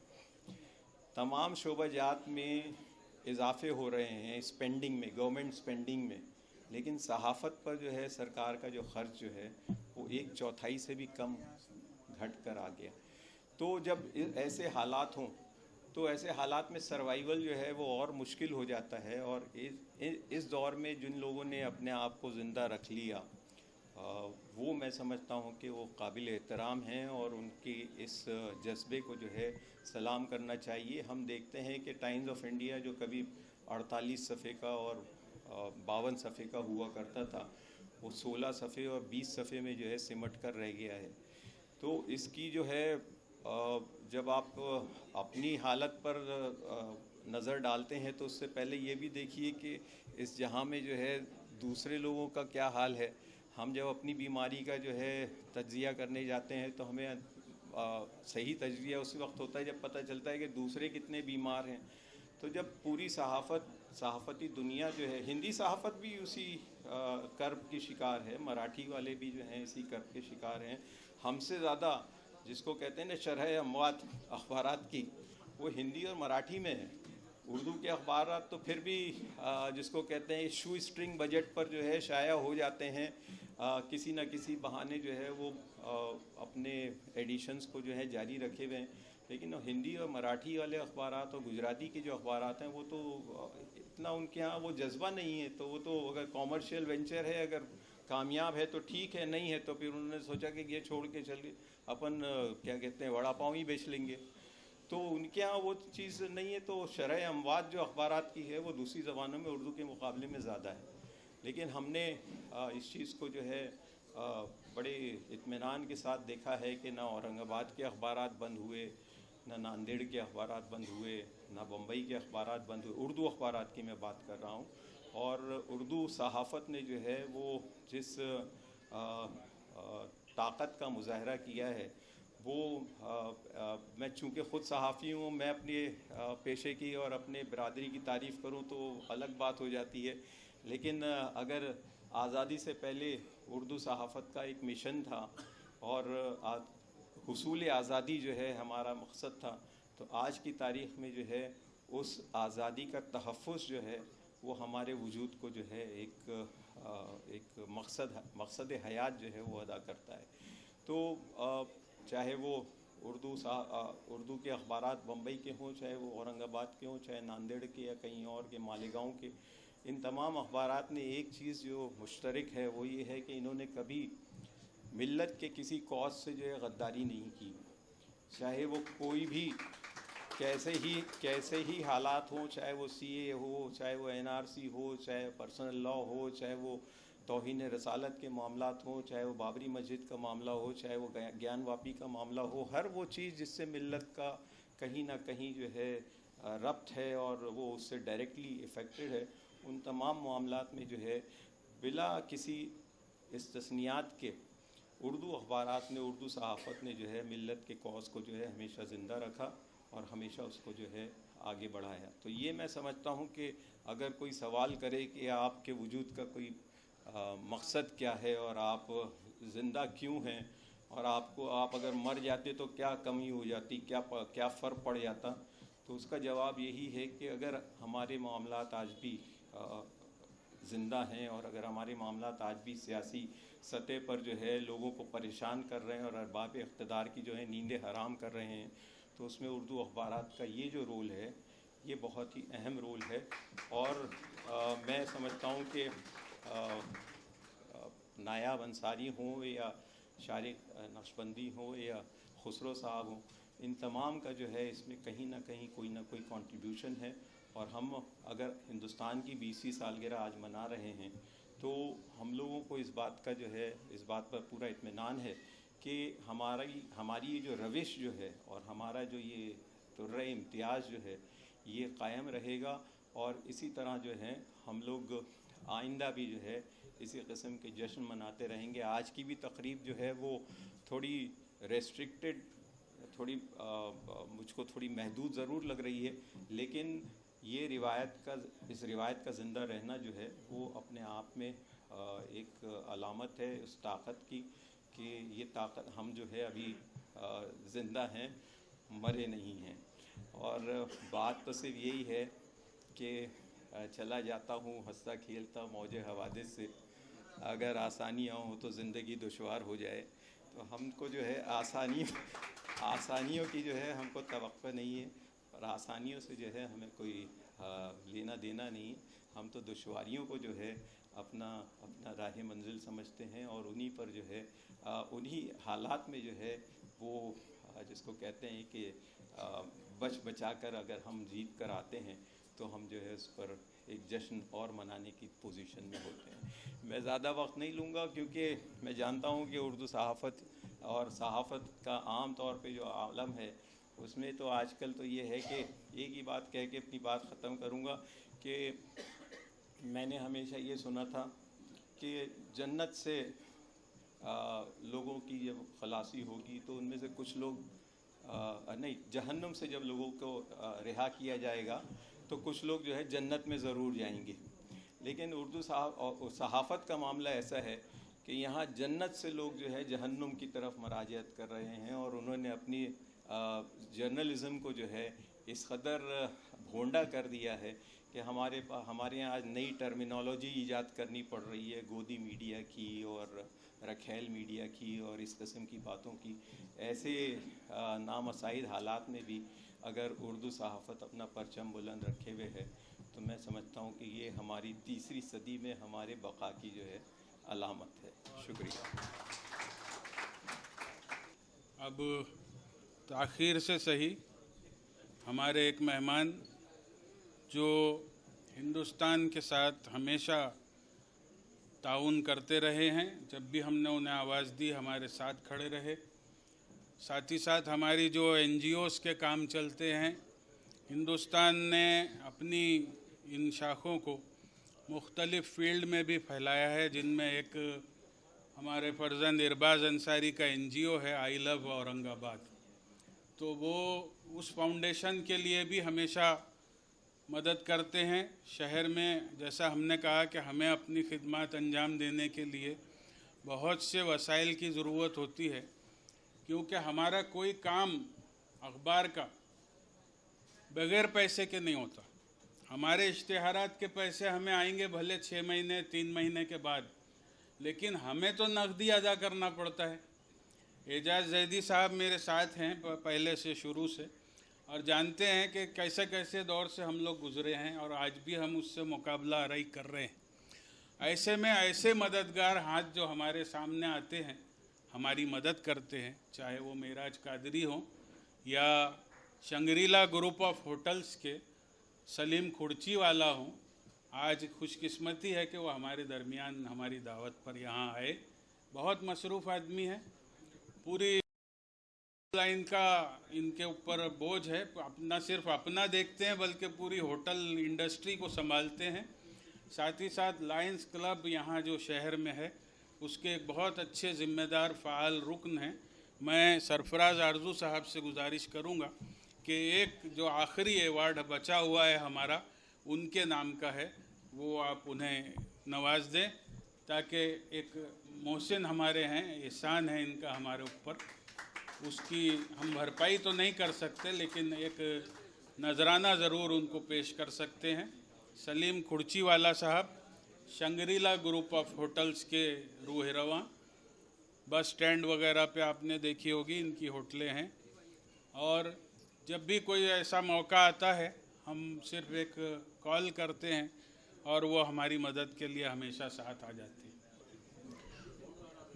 तमाम शोबाजात में इजाफे हो रहे हैं स्पेंडिंग में, गवर्नमेंट स्पेंडिंग में, लेकिन सहाफ़त पर जो है सरकार का जो खर्च जो है वो 1/4 से भी कम घट कर आ गया। तो जब ऐसे हालात हों तो ऐसे हालात में सर्वाइवल जो है वो और मुश्किल हो जाता है। और इस दौर में जिन लोगों ने अपने आप को ज़िंदा रख लिया वो मैं समझता हूँ कि वो काबिल एहतराम हैं और उनकी इस जज्बे को जो है सलाम करना चाहिए। हम देखते हैं कि टाइम्स ऑफ इंडिया जो कभी 48 सफ़े का और 52 सफ़े का हुआ करता था, वो 16 सफ़े और 20 सफ़े में जो है सिमट कर रह गया है। तो इसकी जो है जब आप अपनी हालत पर नज़र डालते हैं तो उससे पहले ये भी देखिए कि इस जहां में जो है दूसरे लोगों का क्या हाल है। हम जब अपनी बीमारी का जो है तज्ज़िया करने जाते हैं तो हमें सही तज्ज़िया उसी वक्त होता है जब पता चलता है कि दूसरे कितने बीमार हैं। तो जब पूरी सहाफ़ती दुनिया जो है, हिंदी सहाफ़त भी उसी कर्ब की शिकार है, मराठी वाले भी जो हैं इसी कर्ब के शिकार हैं। हमसे ज़्यादा जिसको कहते हैं ना शरह अमवात अखबारात की, वो हिंदी और मराठी में है। उर्दू के अखबारात तो फिर भी जिसको कहते हैं शू स्ट्रिंग बजट पर जो है शाया हो जाते हैं, किसी न किसी बहाने जो है वो अपने एडिशंस को जो है जारी रखे हुए हैं। लेकिन हिंदी और मराठी वाले अखबारात और गुजराती के जो अखबारात हैं वो तो इतना उनके यहाँ वो जज्बा नहीं है। तो वो तो अगर कॉमर्शियल वेंचर है, अगर कामयाब है तो ठीक है, नहीं है तो फिर उन्होंने सोचा कि ये छोड़ के चलिए अपन क्या कहते हैं वड़ा पाव ही बेच लेंगे। तो उनके यहाँ वो चीज़ नहीं है। तो शरह अमवात जो अखबारात की है वो दूसरी ज़बानों में उर्दू के मुकाबले में ज़्यादा है। लेकिन हमने इस चीज़ को जो है बड़े इत्मीनान के साथ देखा है कि ना औरंगाबाद के अखबारात बंद हुए, ना नांदेड़ के अखबारात बंद हुए, ना बम्बई के अखबारात बंद हुए। उर्दू अखबारात की मैं बात कर रहा हूँ। और उर्दू सहाफ़त ने जो है वो जिस ताकत का मुजाहरा किया है वो मैं चूँकि ख़ुद सहाफ़ी हूँ, मैं अपने पेशे की और अपने बिरादरी की तारीफ़ करूँ तो अलग बात हो जाती है। लेकिन अगर आज़ादी से पहले उर्दू सहाफ़त का एक मिशन था और हुसूल आज़ादी जो है हमारा मकसद था, तो आज की तारीख़ में जो है उस आज़ादी का तहफ़्फ़ुज़ जो है वो हमारे वजूद को जो है एक मकसद हयात जो है वो अदा करता है। तो चाहे वो उर्दू के अखबारात बम्बई के हों, चाहे वो औरंगाबाद के हों, चाहे नांदेड़ के या कहीं और के मालेगांव के, इन तमाम अखबारात ने एक चीज़ जो मुश्तरक है वो ये है कि इन्होंने कभी मिल्लत के किसी कौस से जो है गद्दारी नहीं की। चाहे वो कोई भी कैसे ही हालात हों, चाहे वो CA हो, चाहे वो NRC हो, चाहे पर्सनल लॉ हो, चाहे वो तौहीन रसालत के मामलात हों, चाहे वो बाबरी मस्जिद का मामला हो, चाहे वो ज्ञान वापी का मामला हो, हर वो चीज़ जिससे मिल्लत का कहीं ना कहीं जो है रब्त है और वो उससे डायरेक्टली इफ़ेक्टेड है, उन तमाम मामलात में जो है बिला किसी इस्तिस्नियात के उर्दू अखबारात ने, उर्दू सहाफ़त ने जो है मिल्लत के कौस को जो है हमेशा ज़िंदा रखा और हमेशा उसको जो है आगे बढ़ाया। तो ये मैं समझता हूँ कि अगर कोई सवाल करे कि आपके वजूद का कोई मकसद क्या है और आप ज़िंदा क्यों हैं और आप अगर मर जाते तो क्या कमी हो जाती, क्या फ़र्क पड़ जाता, तो उसका जवाब यही है कि अगर हमारे मामलात आज भी ज़िंदा हैं और अगर हमारे मामलात आज भी सियासी सतह पर जो है लोगों को परेशान कर रहे हैं और अरबाब इक़्तिदार की जो है नींदें हराम कर रहे हैं, तो उसमें उर्दू अखबारात का ये जो रोल है ये बहुत ही अहम रोल है। और मैं समझता हूँ कि नायाब अंसारी हों या शारिक नक्शबंदी हो या खुसरो साहब हों, इन तमाम का जो है इसमें कहीं ना कहीं कोई ना कोई कंट्रीब्यूशन है। और हम अगर हिंदुस्तान की 20वीं सालगिरह आज मना रहे हैं तो हम लोगों को इस बात पर पूरा इत्मीनान है कि हमारी ये जो रविश जो है और हमारा जो ये तुर्रे इम्तियाज़ जो है ये कायम रहेगा। और इसी तरह जो है हम लोग आइंदा भी जो है इसी किस्म के जश्न मनाते रहेंगे। आज की भी तकरीब जो है वो थोड़ी रेस्ट्रिक्टेड, मुझको थोड़ी महदूद ज़रूर लग रही है, लेकिन ये इस रिवायत का ज़िंदा रहना जो है वो अपने आप में एक अलामत है उस ताकत की कि ये ताकत हम जो है अभी ज़िंदा हैं, मरे नहीं हैं। और बात तो सिर्फ यही है कि चला जाता हूँ हंसता खेलता मौजे हवादिस से, अगर आसानियाँ हो तो ज़िंदगी दुश्वार हो जाए। तो हमको जो है आसानियों की जो है हमको तवक्को नहीं है और आसानियों से जो है हमें कोई लेना देना नहीं। हम तो दुश्वारियों को जो है अपना राह मंजिल समझते हैं और उन्हीं पर जो है उन्हीं हालात में जो है वो जिसको कहते हैं कि बचा कर अगर हम जीत कर आते हैं तो हम जो है उस पर एक जश्न और मनाने की पोजीशन में होते हैं। मैं ज़्यादा वक्त नहीं लूँगा क्योंकि मैं जानता हूँ कि उर्दू सहाफ़त और सहाफ़त का आम तौर पे जो आलम है उसमें तो आजकल तो ये है कि एक ही बात कह के अपनी बात ख़त्म करूँगा कि मैंने हमेशा ये सुना था कि जन्नत से लोगों की जब खलासी होगी तो उनमें से कुछ लोग नहीं, जहन्नुम से जब लोगों को रिहा किया जाएगा तो कुछ लोग जो है जन्नत में ज़रूर जाएंगे। लेकिन उर्दू सहाफ़त का मामला ऐसा है कि यहाँ जन्नत से लोग जो है जहन्नुम की तरफ मराजियत कर रहे हैं और उन्होंने अपनी जर्नलिज़म को जो है इस कदर भोंडा कर दिया है कि हमारे यहाँ आज नई टर्मिनोलॉजी ईजाद करनी पड़ रही है, गोदी मीडिया की और रखेल मीडिया की और इस किस्म की बातों की। ऐसे नामसाइद हालात में भी अगर उर्दू सहाफ़त अपना परचम बुलंद रखे हुए है तो मैं समझता हूँ कि ये हमारी तीसरी सदी में हमारे बका की जो है अलामत है। शुक्रिया। अब ताख़ीर से सही हमारे एक मेहमान जो हिंदुस्तान के साथ हमेशा ताउन करते रहे हैं, जब भी हमने उन्हें आवाज़ दी हमारे साथ खड़े रहे। साथ ही साथ हमारी जो NGOs के काम चलते हैं, हिंदुस्तान ने अपनी इन शाखों को मुख्तलिफ़ फील्ड में भी फैलाया है, जिनमें एक हमारे फर्जंद इरबाज़ अंसारी का NGO है आई लव औरंगाबाद। तो वो उस फाउंडेशन के लिए भी हमेशा मदद करते हैं। शहर में जैसा हमने कहा कि हमें अपनी खिदमत अंजाम देने के लिए बहुत से वसाइल की ज़रूरत होती है, क्योंकि हमारा कोई काम अखबार का बग़ैर पैसे के नहीं होता। हमारे इश्तिहारात के पैसे हमें आएंगे भले 6 महीने 3 महीने के बाद, लेकिन हमें तो नकदी अदा करना पड़ता है। एजाज जैदी साहब मेरे साथ हैं पहले से, शुरू से, और जानते हैं कि कैसे कैसे दौर से हम लोग गुज़रे हैं और आज भी हम उससे मुकाबला आराई कर रहे हैं। ऐसे में ऐसे मददगार हाथ जो हमारे सामने आते हैं, हमारी मदद करते हैं, चाहे वो मेराज कादरी हों या शंग्रीला ग्रुप ऑफ होटल्स के सलीम खुर्ची वाला हों। आज खुशकिस्मती है कि वो हमारे दरमियान हमारी दावत पर यहाँ आए। बहुत मसरूफ़ आदमी है, पूरी लाइन का इनके ऊपर बोझ है, न सिर्फ अपना देखते हैं बल्कि पूरी होटल इंडस्ट्री को संभालते हैं। साथ ही साथ लायंस क्लब यहाँ जो शहर में है उसके एक बहुत अच्छे ज़िम्मेदार फ़ाल रुकन हैं। मैं सरफराज आरजू साहब से गुजारिश करूंगा कि एक जो आखिरी अवार्ड बचा हुआ है हमारा, उनके नाम का है, वो आप उन्हें नवाज दें, ताकि एक मोहसिन हमारे हैं, एहसान है इनका हमारे ऊपर, उसकी हम भरपाई तो नहीं कर सकते लेकिन एक नजराना ज़रूर उनको पेश कर सकते हैं। सलीम खुर्चीवाला साहब, शंग्रीला ग्रुप ऑफ होटल्स के रूह रवां, बस स्टैंड वगैरह पे आपने देखी होगी इनकी होटलें हैं, और जब भी कोई ऐसा मौका आता है हम सिर्फ एक कॉल करते हैं और वो हमारी मदद के लिए हमेशा साथ आ जाती है।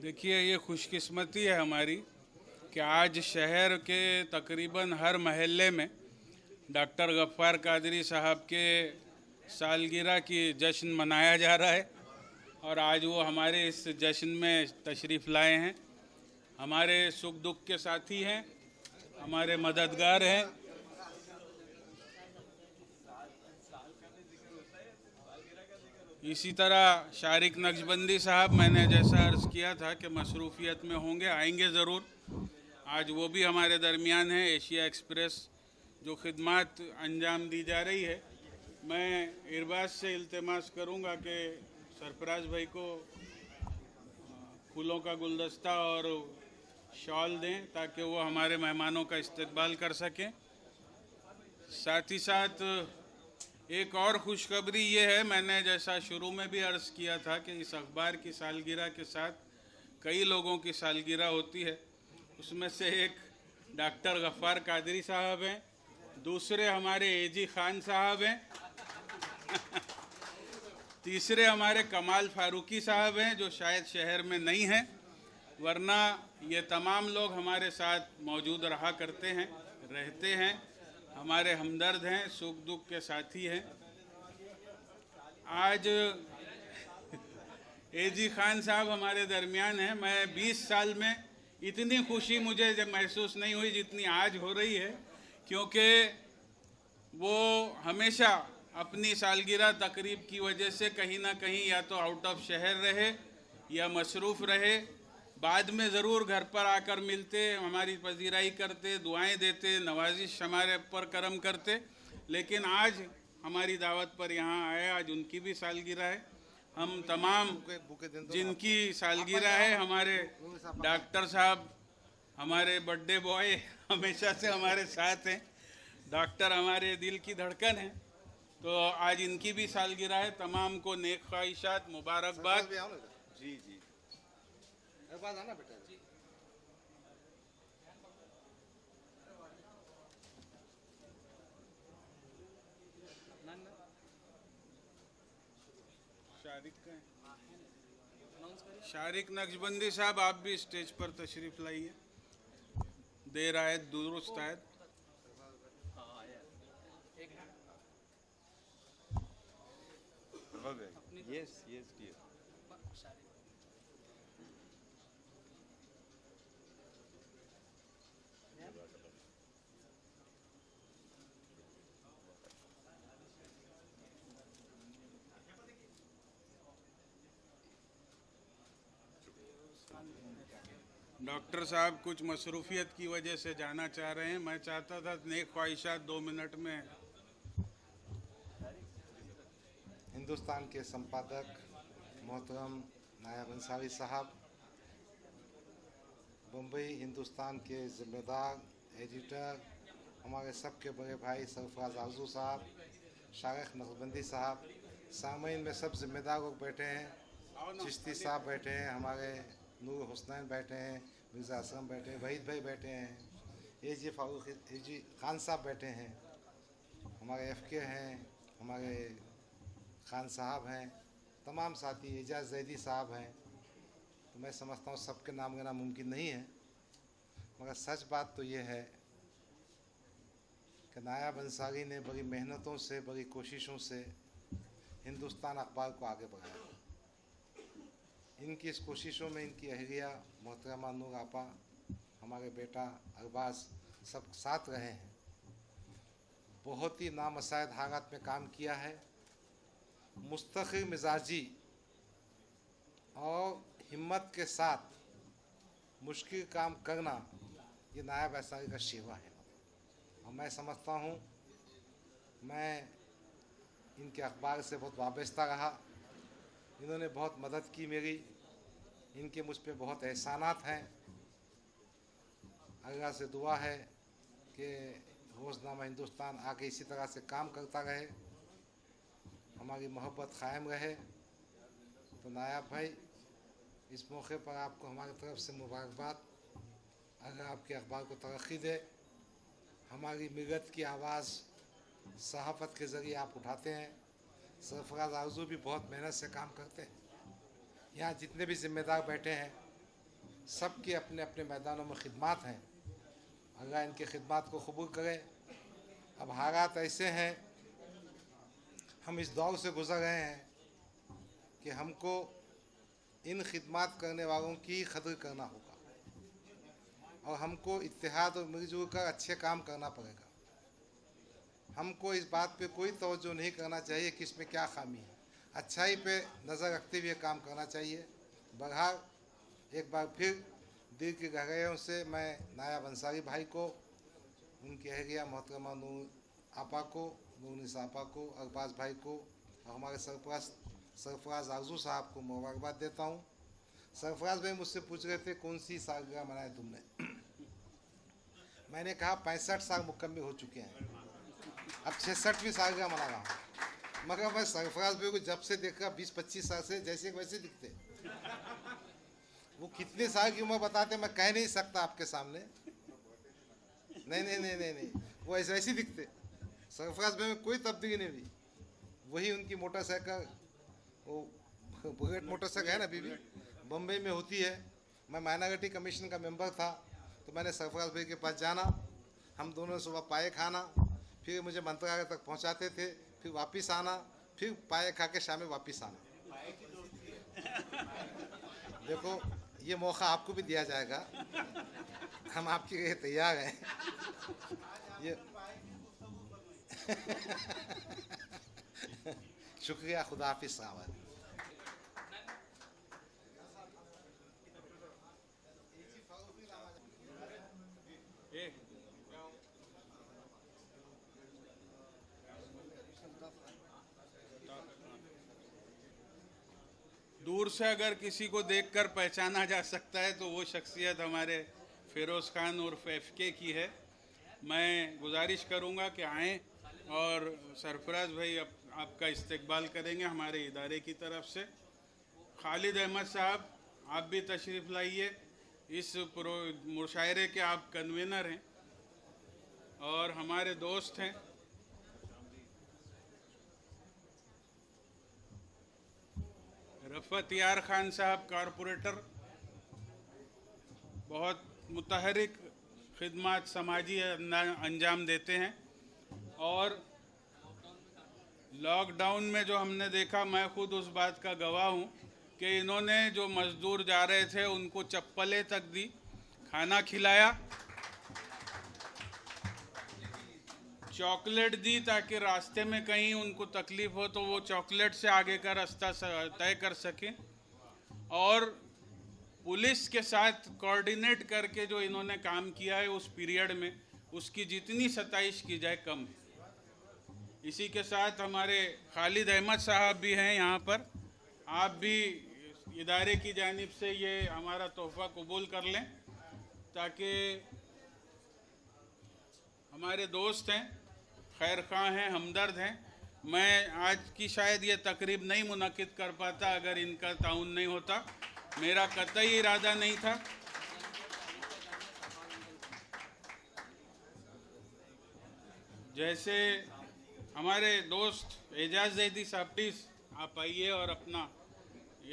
देखिए, ये खुशकिस्मती है हमारी कि आज शहर के तकरीबन हर महल्ले में डॉक्टर गफ्फार कादरी साहब के सालगिरह की जश्न मनाया जा रहा है, और आज वो हमारे इस जश्न में तशरीफ़ लाए हैं। हमारे सुख दुख के साथी हैं, हमारे मददगार हैं। इसी तरह शारिक नक्शबंदी साहब, मैंने जैसा अर्ज़ किया था कि मसरूफ़ियत में होंगे, आएंगे ज़रूर। आज वो भी हमारे दरमियान है। एशिया एक्सप्रेस जो खिदमत अंजाम दी जा रही है, मैं इरबाज से इल्तिमास करूंगा कि सरफराज भाई को फूलों का गुलदस्ता और शॉल दें ताकि वो हमारे मेहमानों का इस्तकबाल कर सकें। साथ ही साथ एक और खुशखबरी ये है, मैंने जैसा शुरू में भी अर्ज़ किया था कि इस अखबार की सालगिरह के साथ कई लोगों की सालगिरह होती है। उसमें से एक डॉक्टर गफ्फार कादरी साहब हैं, दूसरे हमारे एजी खान साहब हैं, तीसरे हमारे कमाल फारूकी साहब हैं जो शायद शहर में नहीं हैं, वरना ये तमाम लोग हमारे साथ मौजूद रहा करते हैं, रहते हैं, हमारे हमदर्द हैं, सुख दुख के साथी हैं। आज एजी खान साहब हमारे दरमियान हैं। मैं 20 साल में इतनी खुशी मुझे जब महसूस नहीं हुई जितनी आज हो रही है, क्योंकि वो हमेशा अपनी सालगिरह तकरीब की वजह से कहीं ना कहीं या तो आउट ऑफ शहर रहे या मसरूफ़ रहे, बाद में ज़रूर घर पर आकर मिलते, हमारी पजीराई करते, दुआएं देते, नवाजिश हमारे पर करम करते। लेकिन आज हमारी दावत पर यहाँ आए, आज उनकी भी सालगिरह है। हम तमाम जिनकी सालगिरह है, हमारे डॉक्टर साहब, हमारे बर्थडे बॉय हमेशा से हमारे साथ हैं, डॉक्टर हमारे दिल की धड़कन है, तो आज इनकी भी सालगिरह है। तमाम को नेक ख्वाहिशात, मुबारकबाद। जी जी आना बेटा जी। शारिक नक्शबंदी साहब, आप भी स्टेज पर तशरीफ़ लाइए। देर आयत दुरुस्त आयत। Yes yes dear. डॉक्टर साहब कुछ मसरूफियत की वजह से जाना चाह रहे हैं। मैं चाहता था नेक ख्वाहिशात 2 मिनट में। हिंदुस्तान के संपादक मोहतरम नायब अंसारी साहब, बम्बई हिंदुस्तान के ज़िम्मेदार एडिटर हमारे सबके बड़े भाई सरफराज आरजू साहब, शारिक नक्शबंदी साहब, सामईन में सब ज़िम्मेदार लोग बैठे हैं, चिश्ती साहब बैठे हैं, हमारे नूर हुसनैन बैठे हैं, मिर्ज़ा असलम बैठे हैं, वहीद भाई बैठे हैं, एजी खान साहब बैठे हैं, हमारे FK हैं, हमारे खान साहब हैं, तमाम साथी, एजाज जैदी साहब हैं। तो मैं समझता हूँ सबके नाम लेना मुमकिन नहीं है, मगर सच बात तो ये है कि नायब अंसारी ने बड़ी मेहनतों से, बड़ी कोशिशों से हिंदुस्तान अखबार को आगे बढ़ाया। इनकी इस कोशिशों में इनकी अहलिया मोहतरमा नूर आपा, हमारे बेटा अरबाज सब साथ रहे हैं। बहुत ही नामसायद हालात में काम किया है। मुस्तक़िल मिजाजी और हिम्मत के साथ मुश्किल काम करना, ये नायब अंसारी का शिवा है। और मैं समझता हूँ, मैं इनके अखबार से बहुत वाबस्ता रहा, इन्होंने बहुत मदद की मेरी, इनके मुझ पे बहुत एहसानात हैं। अल्लाह से दुआ है कि रोज़नामा हिंदुस्तान आगे इसी तरह से काम करता रहे, हमारी मोहब्बत कायम रहे। तो नायब भाई, इस मौके पर आपको हमारी तरफ से मुबारकबाद। अगर आपके अखबार को तरक्की दे, हमारी मिलत की आवाज़ सहाफ़त के ज़रिए आप उठाते हैं। सरफराज आरज़ू भी बहुत मेहनत से काम करते हैं। यहाँ जितने भी ज़िम्मेदार बैठे हैं, सबके अपने अपने मैदानों में खिदमात हैं। अल्लाह इनकी खिदमात को कबूल करे। अब हालात ऐसे हैं, हम इस दौर से गुज़र रहे हैं कि हमको इन खिदमात करने वालों की कदर करना होगा और हमको इत्तेहाद और मिलजुल कर अच्छे काम करना पड़ेगा। हमको इस बात पे कोई तवज्जो नहीं करना चाहिए कि इसमें क्या खामी है, अच्छाई पे नज़र रखते हुए काम करना चाहिए। बहरहाल एक बार फिर दिल की गहराइयों से मैं नायब अंसारी भाई को, उनकी अहलिया मोहतरमा नूर आपा को, नूरनिसा आपा को, अरबाज भाई को और हमारे सरफराज आरज़ू साहब को मुबारकबाद देता हूँ। सरफराज भाई मुझसे पूछ रहे थे कौन सी सालगिरह मनाए तुमने। मैंने कहा 65 साल मुकम्मल हो चुके हैं, अब 66वीं सालगिरह मना रहा हूँ। मगर मैं सरफराज भाई को जब से देखा 20-25 साल से जैसे वैसे दिखते। वो कितने साल की उम्र बताते मैं कह नहीं सकता आपके सामने। नहीं नहीं नहीं नहीं नहीं, वो ऐसे ऐसे दिखते। सरफराज भाई में कोई तब्दीली नहीं हुई, वही उनकी मोटरसाइकिल, वो बुलेट मोटरसाइकिल है ना, अभी भी बम्बई में होती है। मैं माइनॉरिटी कमीशन का मेंबर था, तो मैंने सरफराज भाई के पास जाना, हम दोनों सुबह पाए खाना, फिर मुझे मंत्रालय तक पहुंचाते थे, फिर वापस आना, फिर पाए खा के शाम में वापस आना। देखो ये मौका आपको भी दिया जाएगा, हम आपके लिए तैयार हैं। ये शुक्रिया, खुदा हाफिज़ साहब। दूर से अगर किसी को देखकर पहचाना जा सकता है तो वो शख्सियत हमारे फ़िरोज़ खान उर्फ FK की है। मैं गुजारिश करूंगा कि आएँ और सरफराज भाई आपका इस्तकबाल करेंगे हमारे इदारे की तरफ से। खालिद अहमद साहब, आप भी तशरीफ़ लाइए। इस मुशायरे के आप कन्वीनर हैं और हमारे दोस्त हैं। रफ़त यार खान साहब कारपोरेटर, बहुत मुतहरिक खिदमत समाजी अंजाम देते हैं। और लॉकडाउन में जो हमने देखा, मैं खुद उस बात का गवाह हूँ कि इन्होंने जो मज़दूर जा रहे थे उनको चप्पलें तक दी, खाना खिलाया, चॉकलेट दी ताकि रास्ते में कहीं उनको तकलीफ़ हो तो वो चॉकलेट से आगे का रास्ता तय कर सकें। और पुलिस के साथ कोऑर्डिनेट करके जो इन्होंने काम किया है उस पीरियड में, उसकी जितनी सताइश की जाए कम है। इसी के साथ हमारे खालिद अहमद साहब भी हैं यहाँ पर। आप भी इदारे की जानिब से ये हमारा तोहफ़ा कबूल कर लें, ताकि हमारे दोस्त हैं, खैर खां हैं, हमदर्द हैं। मैं आज की शायद ये तकरीब नहीं मुनक्किद कर पाता अगर इनका ताउन नहीं होता। मेरा कतई इरादा नहीं था। जैसे हमारे दोस्त एजाज जैदी साहब, प्लीज़ आप आइए और अपना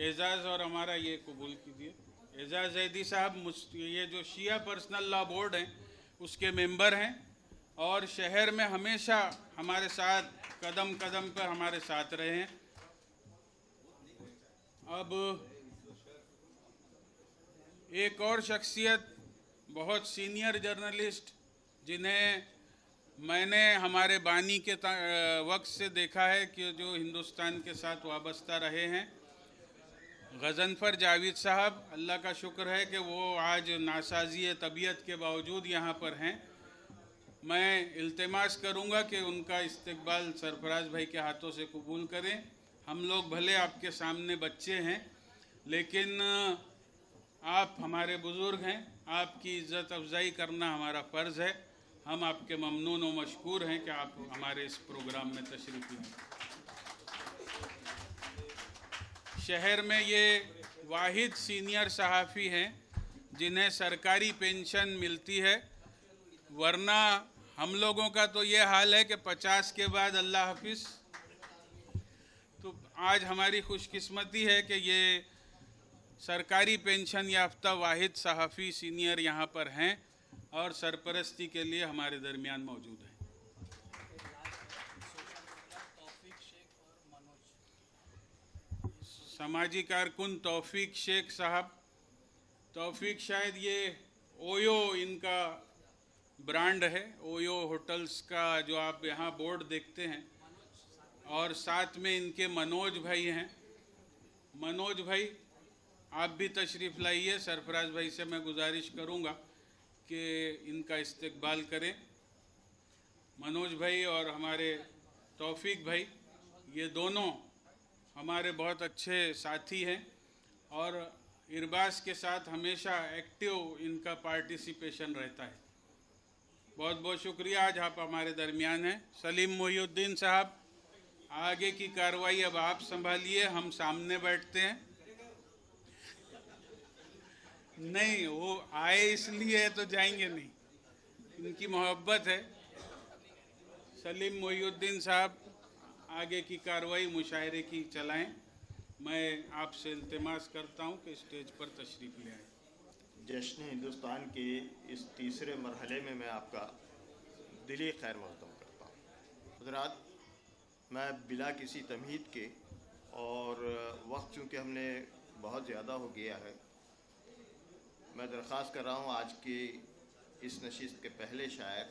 एजाज़ और हमारा ये कबूल कीजिए। एजाज जैदी साहब ये जो शिया पर्सनल लॉ बोर्ड हैं उसके मेंबर हैं और शहर में हमेशा हमारे साथ कदम कदम पर हमारे साथ रहे हैं। अब एक और शख्सियत, बहुत सीनियर जर्नलिस्ट, जिन्हें मैंने हमारे बानी के वक्त से देखा है कि जो हिंदुस्तान के साथ वाबस्ता रहे हैं, गज़नफ़र जावेद साहब, अल्लाह का शुक्र है कि वो आज नासाज़ी तबीयत के बावजूद यहाँ पर हैं। मैं इल्तिमास करूँगा कि उनका इस्तकबाल सरफराज भाई के हाथों से कबूल करें। हम लोग भले आपके सामने बच्चे हैं, लेकिन आप हमारे बुज़ुर्ग हैं, आपकी इज़्ज़त अफजाई करना हमारा फ़र्ज़ है। हम आपके ममनून व मशकूर हैं कि आप हमारे इस प्रोग्राम में तशरीफ़ लाएँ। शहर में ये वाहिद सीनियर सहाफ़ी हैं जिन्हें सरकारी पेंशन मिलती है, वरना हम लोगों का तो ये हाल है कि 50 के बाद अल्लाह हाफिज़। तो आज हमारी खुशकिस्मती है कि ये सरकारी पेंशन याफ्ता वाहिद सहाफ़ी सीनियर यहाँ पर हैं और सरपरस्ती के लिए हमारे दरमियान मौजूद हैं। समाजी कारकुन तौफीक शेख साहब, तौफीक शायद ये ओयो इनका ब्रांड है, ओयो होटल्स का जो आप यहाँ बोर्ड देखते हैं, और साथ में इनके मनोज भाई हैं। मनोज भाई आप भी तशरीफ़ लाइए। सरफराज भाई से मैं गुजारिश करूँगा कि इनका इस्तकबाल करें। मनोज भाई और हमारे तौफीक भाई, ये दोनों हमारे बहुत अच्छे साथी हैं और इरबाज के साथ हमेशा एक्टिव इनका पार्टिसिपेशन रहता है। बहुत बहुत शुक्रिया, आज आप हमारे दरमियान हैं। सलीम मोहिउद्दीन साहब, आगे की कार्रवाई अब आप संभालिए, हम सामने बैठते हैं। नहीं, वो आए इसलिए तो जाएंगे नहीं, इनकी मोहब्बत है। सलीम मोहिउद्दीन साहब, आगे की कार्रवाई मुशायरे की चलाएं। मैं आपसे इल्तिमास करता हूं कि स्टेज पर तशरीफ़ ले आएं। जश्न हिंदुस्तान के इस तीसरे मरहले में मैं आपका दिली खैर मक़दम करता हूँ। हज़रात, मैं बिला किसी तमहीद के और वक्त चूँकि हमने बहुत ज़्यादा हो गया है, मैं दरख्वास्त कर रहा हूँ आज की इस नशिस्त के पहले शायर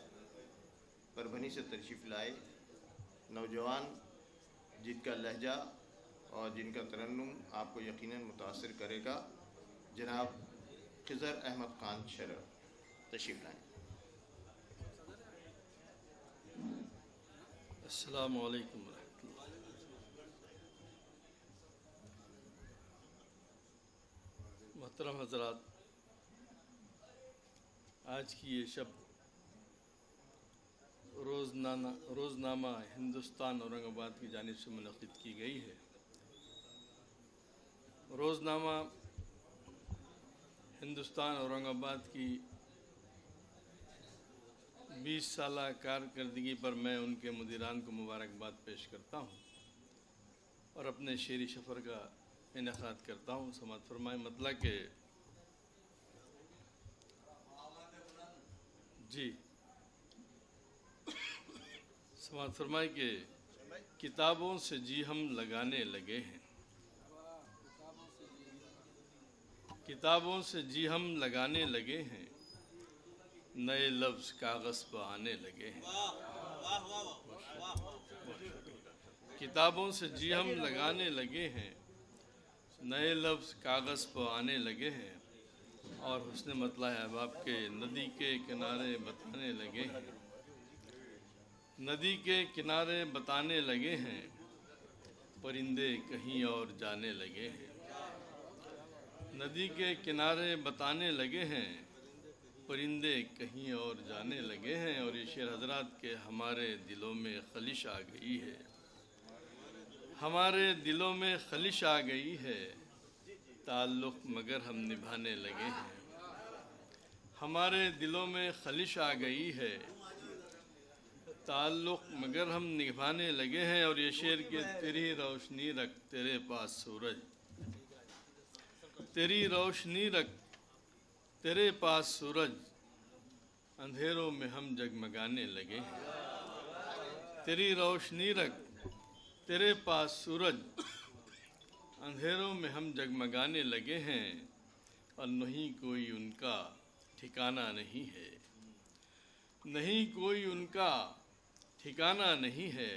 परभनी से तशरीफ़ लाए, नौजवान जिनका लहजा और जिनका तरन्नुम आपको यकीनन मुतासिर करेगा, जनाब खिज़र अहमद खान शरर, तशरीफ़ लाएँ। अस्सलामु अलैकुम रहमतुल्लाह। मोहतरम हज़रात, आज की ये शब रोज़नामा हिंदुस्तान औरंगाबाद की जानिब से मुनक़्क़िद की गई है। रोज़नामा हिंदुस्तान औरंगाबाद की 20 साला कारकर्दगी पर मैं उनके मुदीरान को मुबारकबाद पेश करता हूँ और अपने शेरी सफ़र का इनेकाद करता हूँ। समाअत फरमाएं। मतलब के जी समाअत फरमाएं कि किताबों से जी हम लगाने लगे हैं, किताबों से जी हम लगाने लगे हैं, नए लफ्ज़ कागज़ पर आने लगे हैं। किताबों से जी हम लगाने लगे हैं, नए लफ्ज़ कागज़ पर आने लगे हैं, और हुस्न मतला अहबाब के नदी के किनारे बताने लगे हैं, नदी के किनारे बताने लगे हैं, परिंदे कहीं और जाने लगे हैं। नदी के किनारे बताने लगे हैं, परिंदे कहीं और जाने लगे हैं। और ये शेर हज़रात के हमारे दिलों में खलिश आ गई है, हमारे दिलों में खलिश आ गई है, ताल्लुक़ मगर हम निभाने लगे हैं। हमारे दिलों में खलिश आ गई है, ताल्लुक़ मगर हम निभाने लगे हैं। और ये शेर के तेरी रोशनी रख तेरे पास सूरज, तेरी रोशनी रख तेरे पास सूरज, अंधेरों में हम जगमगाने लगे हैं। तेरी रोशनी रख तेरे पास सूरज, अंधेरों में हम जगमगाने लगे हैं, और नहीं कोई उनका ठिकाना नहीं है, नहीं कोई उनका ठिकाना नहीं है,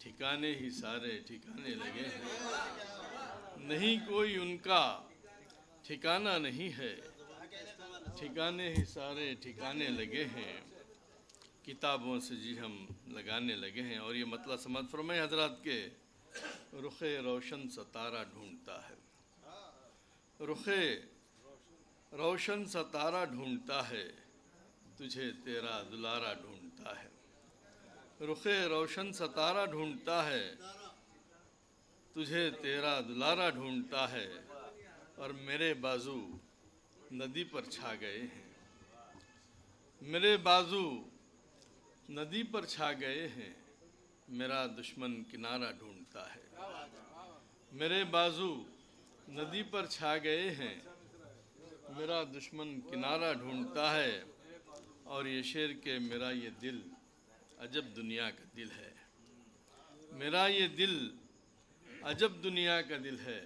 ठिकाने ही सारे ठिकाने लगे हैं। नहीं कोई उनका ठिकाना नहीं है, ठिकाने ही सारे ठिकाने लगे हैं, किताबों से जी हम लगाने लगे हैं। और ये मतलब समझ फरमाए हजरात के रुखे रोशन सा तारा ढूंढता है, रुखे रोशन सा तारा ढूंढता है, तुझे तेरा दुलारा ढूंढता है। रुखे रोशन सा तारा ढूंढता है, तुझे तेरा दुलारा ढूंढता है। और मेरे बाजू नदी पर छा गए हैं, मेरे बाजू नदी पर छा गए हैं, मेरा दुश्मन किनारा ढूंढता है। मेरे बाजू नदी पर छा गए हैं, मेरा दुश्मन किनारा ढूंढता है। और ये शेर के मेरा ये दिल अजब दुनिया का दिल है, मेरा ये दिल अजब दुनिया का दिल है,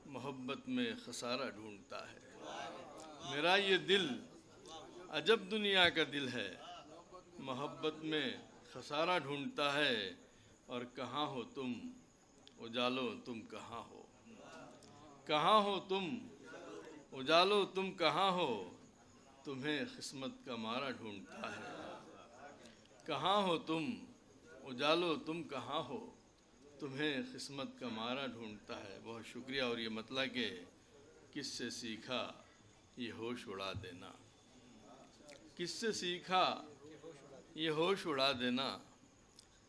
मोहब्बत में खसारा ढूंढता है। मेरा ये दिल अजब दुनिया का दिल है, मोहब्बत में खसारा ढूंढता है। और कहाँ हो तुम उजालो तुम कहाँ हो, कहाँ हो तुम उजालो तुम कहाँ हो, तुम्हें किस्मत का मारा ढूंढता है। कहाँ हो तुम उजालो तुम कहाँ हो, तुम्हें किस्मत का मारा ढूंढता है। बहुत शुक्रिया। और ये मतलब कि किससे सीखा ये होश उड़ा देना, किससे सीखा ये होश उड़ा देना,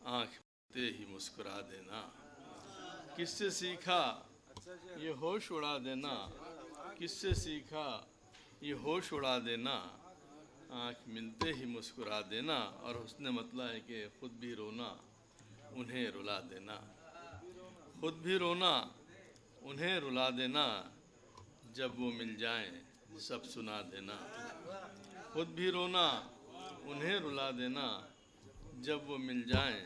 आँख ते ही मुस्कुरा देना। किससे सीखा ये होश उड़ा देना, किससे सीखा ये होश उड़ा देना, आँख मिलते ही मुस्कुरा देना। और उसने मतलब है कि खुद भी रोना उन्हें रुला देना, खुद भी रोना उन्हें रुला देना, जब वो मिल जाएं सब सुना देना। खुद भी रोना उन्हें रुला देना, जब वो मिल जाएं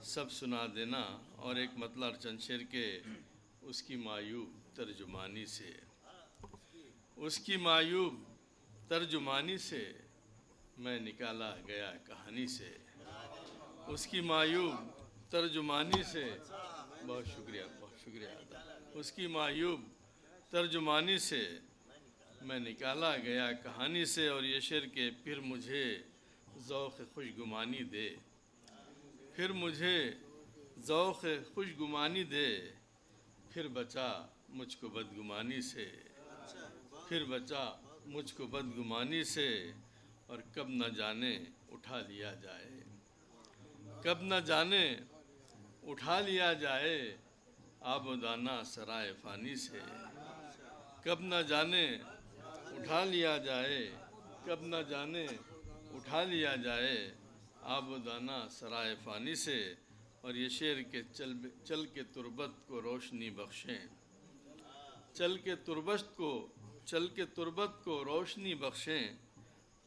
सब सुना देना। और एक मतलब चंद के उसकी मायूब तर्जुमानी से, उसकी मायूब तर्जुमानी से मैं निकाला गया कहानी से, उसकी मायूब तर्जुमानी से। बहुत शुक्रिया, बहुत शुक्रिया। उसकी मायूब तर्जुमानी से मैं निकाला गया कहानी से। और ये शेर के फिर मुझे ज़ौक़ खुशगुमानी दे, फिर मुझे ज़ौक़ खुशगुमानी दे, फिर बचा मुझको बदगुमानी से, फिर बचा मुझको बदगुमानी से। और कब न जाने उठा लिया जाए, कब न जाने उठा लिया जाए, आबोदाना सराय फ़ानी से। कब न जाने उठा लिया जाए, कब न जाने उठा लिया जाए, आबोदाना सराय फ़ानी से। और ये शेर के चल के तुरबत को रोशनी बख्शें, चल के तुरबत को रोशनी बख्शें,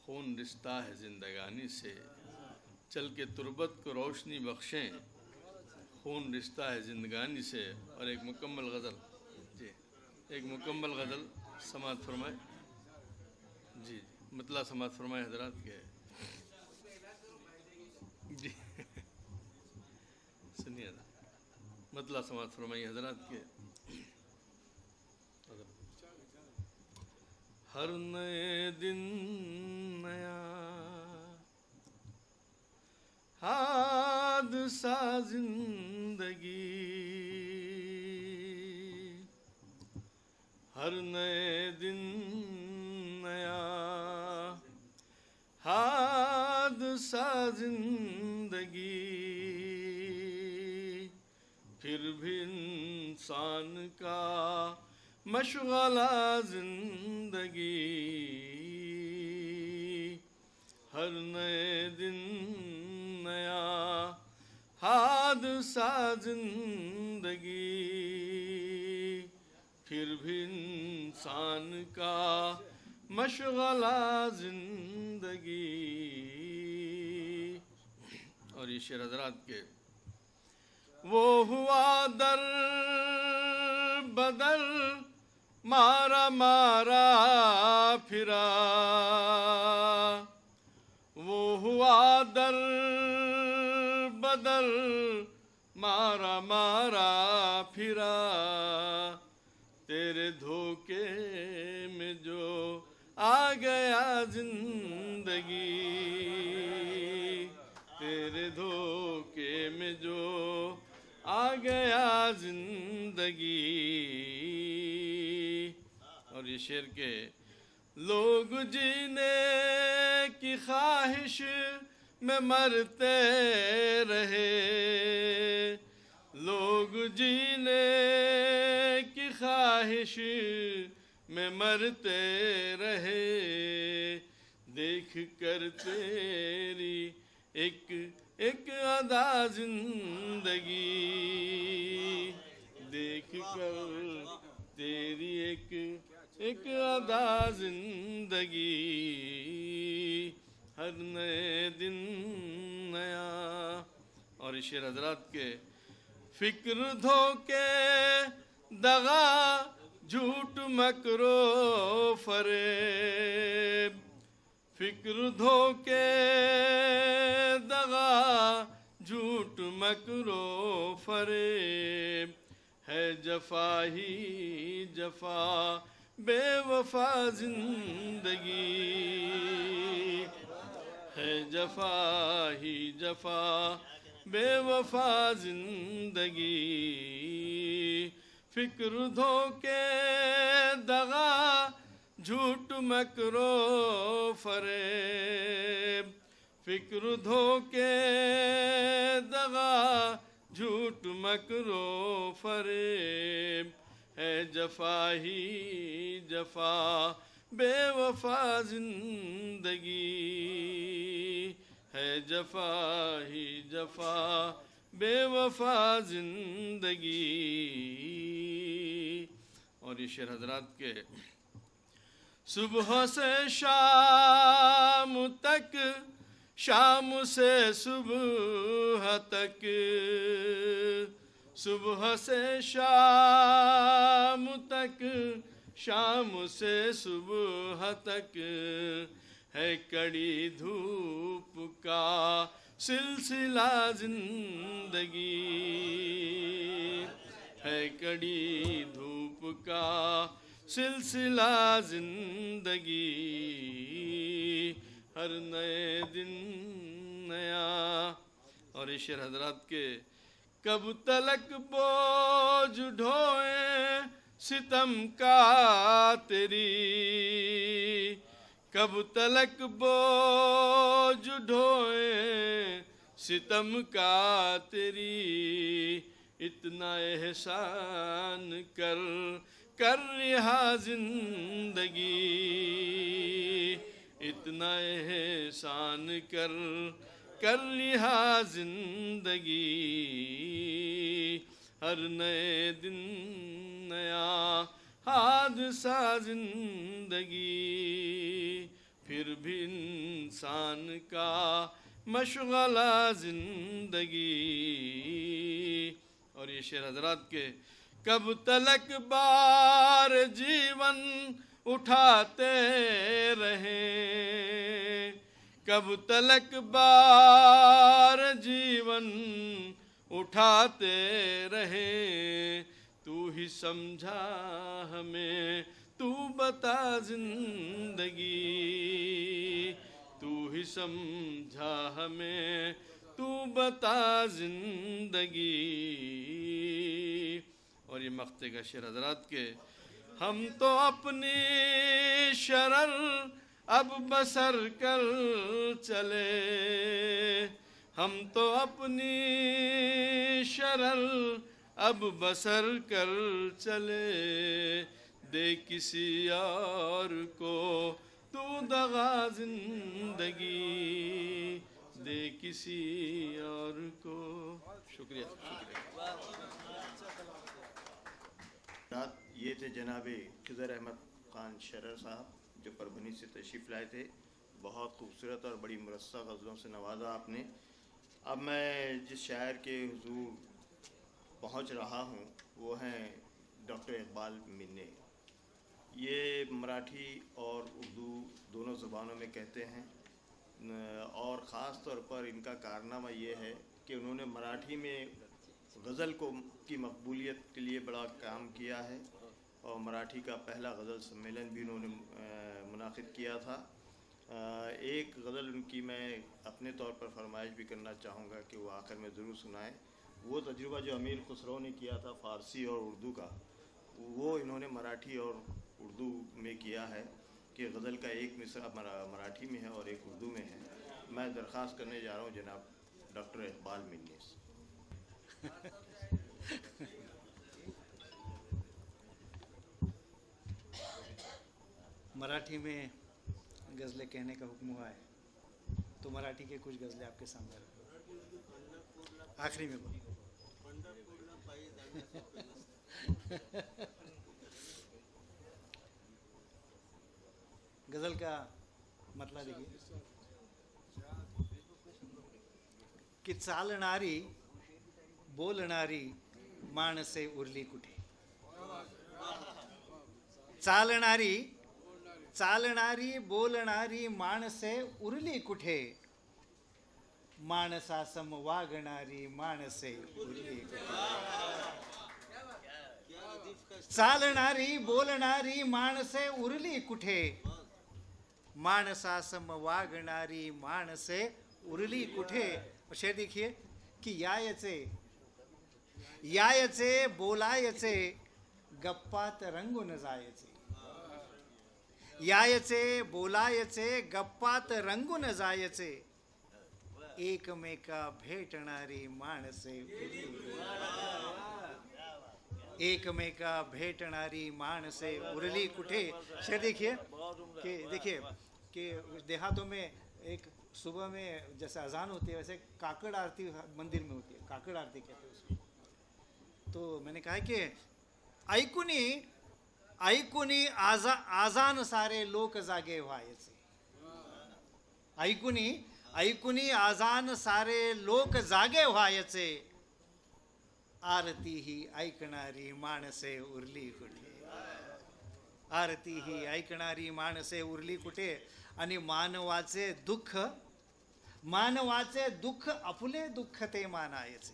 खून रिश्ता है ज़िंदगानी से। चल के तुरबत को रोशनी बख्शें, खून रिश्ता है ज़िंदगानी से। और एक मुकम्मल गज़ल जी, एक मुकम्मल गज़ल समाअत फरमाए जी, मतलब समाअत फरमाए हजरात के जी। सुनिए ना, मतलब समाअत फरमाइए हजरात के। हर नए दिन नया हादसा जिंदगी, हर नए दिन नया हादसा जिंदगी, फिर भी इंसान का मशगला जिंदगी। हर नए दिन नया हादसा जिंदगी, फिर भी इंसान का मशगला जिंदगी। और ये शेर हजरात के वो हुआ दर बदर मारा मारा फिरा, वो हुआ दर बदर मारा मारा फिरा, जिंदगी, तेरे धोखे में जो आ गया जिंदगी। और ये शेर के लोग जीने की ख्वाहिश में मरते रहे, लोग जीने की ख्वाहिश में मरते रहे। देख कर तेरी एक एक अदा जिंदगी, देख कर तेरी एक एक अदा जिंदगी। हर नए दिन नया। और शेर हजरात के फिक्र धोखे दगा झूठ मकरो फरेब, फिक्र धोखे दगा झूठ मकरो फरेब। है जफा ही जफा बेवफा जिंदगी, है जफा ही जफा बेवफा जिंदगी। फिक्र धोखे दगा झूठ मकरो फरेब, फिक्र धोखे दगा झूठ मकरो फरेब। है जफा ही जफा बेवफा जिंदगी, है जफा ही जफा बेवफा जिंदगी। और ये शेर हजरात के सुबह से शाम तक, शाम से सुबह तक, सुबह से शाम तक, शाम से सुबह तक। है कड़ी धूप का सिलसिला जिंदगी, है कड़ी धूप का सिलसिला जिंदगी। हर नए दिन नया। और ये शेर हजरात के कब तलक बोझ ढोए सितम का तेरी, कब तलक बोझ ढोए सितम का तेरी। इतना एहसान कर कर रिहा जिंदगी, इतना एहसान कर कर रिहा जिंदगी। हर नए दिन नया हादसा जिंदगी, फिर भी इंसान का मशगला जिंदगी। और ये शेर हजरात के कब तलक बार जीवन उठाते रहें, कब तलक बार जीवन उठाते रहें। तू ही समझा हमें, तू बता जिंदगी, तू ही समझा हमें, तू बता जिंदगी। और ये मक्ते का शेर हजरात के हम तो अपनी शरर अब बसर कर चले, हम तो अपनी शरर अब बसर कर चले। दे किसी और को तू दगा जिंदगी, दे किसी और को। शुक्रिया, ये थे जनाब खिज़र अहमद ख़ान शरर साहब जो परभनी से तशरीफ़ लाए थे। बहुत खूबसूरत और बड़ी मुरस्सा गज़लों से नवाजा आपने। अब मैं जिस शायर के हुजूर पहुंच रहा हूं वो हैं डॉक्टर इकबाल मिन्ने। ये मराठी और उर्दू दोनों ज़बानों में कहते हैं और ख़ास तौर पर इनका कारनामा ये है कि उन्होंने मराठी में गज़ल की मकबूलियत के लिए बड़ा काम किया है और मराठी का पहला गज़ल सम्मेलन भी उन्होंने मुनाक़िद किया था। एक गज़ल उनकी मैं अपने तौर पर फरमाइश भी करना चाहूँगा कि वो आखिर में ज़रूर सुनाएं। वो तजुर्बा जो अमीर खुसरो ने किया था फ़ारसी और उर्दू का, वो इन्होंने मराठी और उर्दू में किया है कि गज़ल का एक मिसरा मराठी में है और एक उर्दू में है। मैं दरख्वास्त करने जा रहा हूँ जनाब डॉक्टर इकबाल मिन्नी से। मराठी में गज़लें कहने का हुक्म हुआ है तो मराठी के कुछ गज़लें आपके सामने रखो। आखिरी में बोलो। गज़ल का मतलब देखिए की चालणारी बोलणारी माणसे उरली कुठे. चालणारी बोलणारी माणसे उरली कुठे. माणसासम वागणारी माणसे उरली कुठे. चालणारी बोलणारी माणसे उरली कुठे. माणसासम वागणारी माणसे उरली कुठे. शेर देखिए कि यायचे बोलायचे गप्पात रंगून जायचे. यायचे बोलायचे गप्पात रंगून जायचे. एकमेका भेटणारी माणसे एकमेका भेटणारी माणसे उरली कुठे. शेर देखिए कि देहातों में एक सुबह में जैसे अजान होती है वैसे काकड़ आरती मंदिर में होती है. काकड़ आरती कहते हैं उसको. तो मैंने कहा कि ऐकुनी आजान सारे लोक जागे व्हायचे. ऐकुनी आजान सारे लोक जागे व्हायचे. आरती ही ऐकणारी माणसे उरली कुठे. आरती ही ऐकणारी माणसे उरली कुठे. आणि मानवाचे दुःख आपुले दुःख ते मानायचे.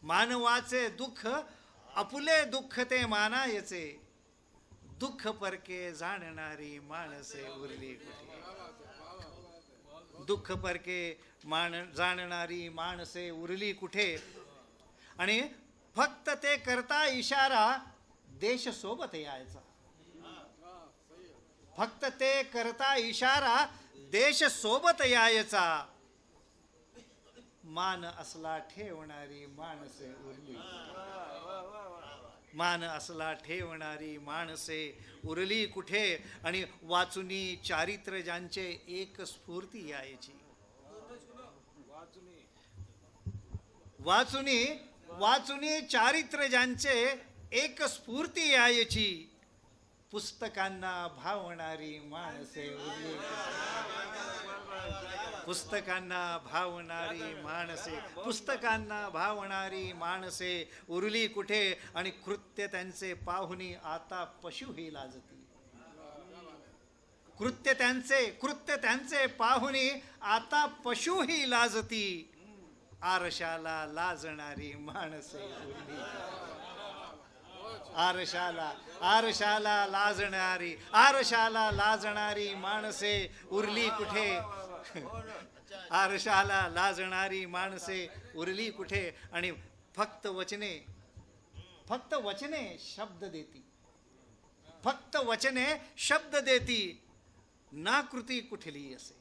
मानवाचे दुःख आपुले दुःख ते मानायचे. दुःख परके जाणणारी माणसे उरली कुठे. दुःख परके जाणणारी माणसे उरली कुठे. आणि फक्त ते करता इशारा देश सोबत यायचा. फक्त ते करता इशारा देश सोबत यायचा. मान असला ठेवणारी माणसे उरली. मान असला ठेवणारी माणसे उरली कुठे. आणि वाचुनी चारित्र्य ज्यांचे एक स्फूर्ती यायची. वाचुनी चारित्र्य ज्यांचे एक स्फूर्ती यायची. पुस्तकांना भावणारी माणसे उरली कुठे. पुस्तकांना भावणारी माणसे उरली कुठे. आणि कृत्य त्यांचे पाहुनी आता पशुही लाजती. कृत्य त्यांचे पाहुनी आता पशुही लाजती. आरशाला लाजणारी माणसे उरली. आरशाला लाजणारी माणसे उरली कुठे. आरशाला लाजणारी माणसे उरली कुठे. आणि फक्त वचने शब्द देती. फक्त वचने शब्द देती. ना कृती कुठली असे.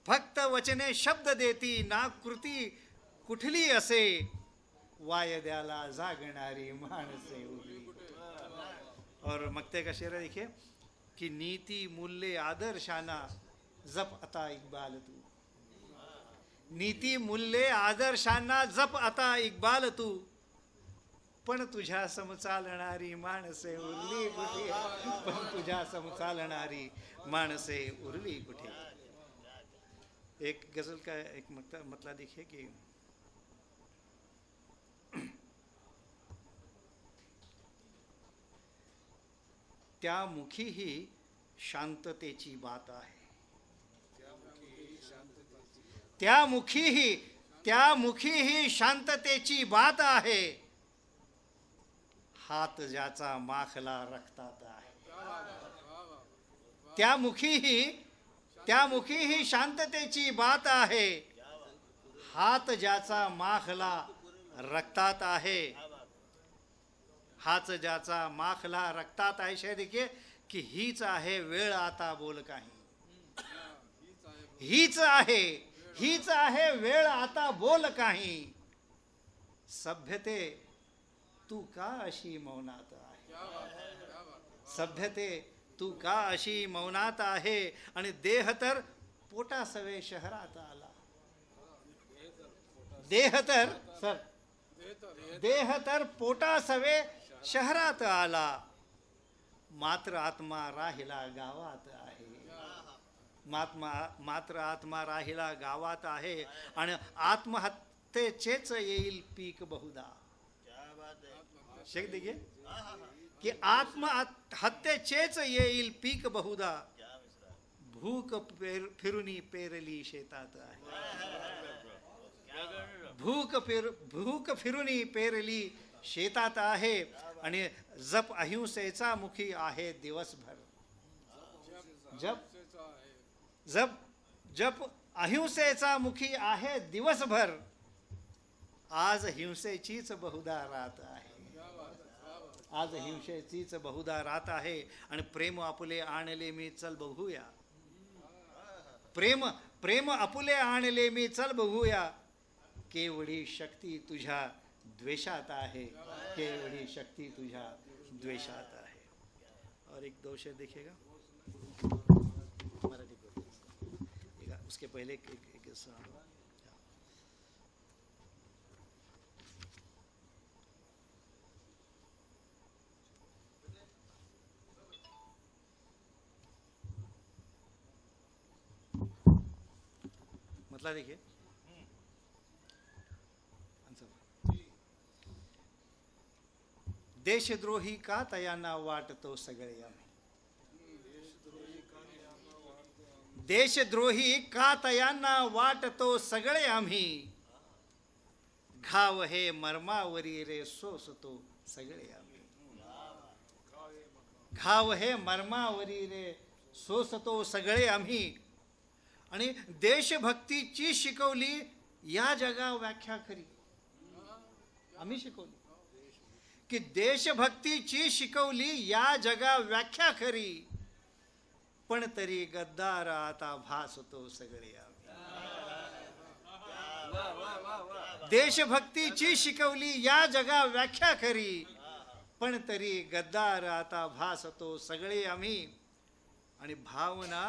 फक्त वचने शब्द देती. ना कृती कुठली असे. वायद्याला जागणारी माणसे उरली. और मक्ते का शेर देखिए कि नीति मूल्य आदर्शाना जप आता इकबाल तू. नीति मूल्य आदर्शांना जप आता इकबाल तू. पण तुझ्या समचालणारी माणसे उरली कुठे. पण तुझ्या समचालणारी माणसे उरली कुठे. एक गजल का एक मतलब देखिए कि त्या मुखी ही शांततेची बात आहे. त्या मुखी ही शांततेची बात आहे. हात ज्याचा माखला रक्तात आहे. त्यामुखीही शांततेची बात आहे. हात ज्याचा माखला रक्तात आहे, हाच ज्याचा माखला रक्तात आहे. शायद देखिए कि हीच आहे वेळ आता बोल काही, हीच आहे वेळ आता बोल काही. सभ्यते तू का अशी मौनात आहे, सभ्यते तू का अशी मौनात आहे. आणि देह तर पोटासवे शहरात आला, देह तर पोटासवे शहरात आला. मात्र आत्मा राहिला गावात आहे, मात्र आत्मा राहिला गावात आहे. आणि आत्महत्येचेच येईल पीक बहुधा. शेख देखिए कि आत्महत्येचेच येईल पीक बहुधा. भूक फिरुनी पेरली शेतात आहे, भूक फिरुनी पेरली शेतात आहे. आणि जप अहिंसेचा मुखी आहे दिवसभर, जप अहिंसेचा मुखी आहे दिवसभर. आज हिंसेचीच बहुधा रात आहे, आज हिंसेचीच बहुधा रात आहे. आणि प्रेम आपुले आणले मी चल बघूया, प्रेम आपुले आणले मी चल बघूया. केवढी शक्ती तुझ्या द्वेषात आहे, केवढी शक्ती तुझ्या द्वेषात आहे. और एक दो शेर देखिएगा मराठी को, उसके पहले एक मतलब देखिए देशद्रोही का तयांना वाटतो सगळे आम्ही, देशद्रोही का तयांना वाटतो सगळे आम्ही. घाव हे मर्मावरी रे सोसतो सगळे आम्ही, घाव हे मर्मावरी रे सोसतो सगळे आम्ही. आणि देशभक्तीची शिकवली या जगा व्याख्या खरी आम्ही शिकवली, की देशभक्तीची शिकवली या जगा व्याख्या खरी. पण तरी गद्दार आता भासतो सगळे आम्ही. देशभक्तीची शिकवली या जगा व्याख्या खरी, पण तरी गद्दार आता भासतो सगळे आम्ही. आणि भावना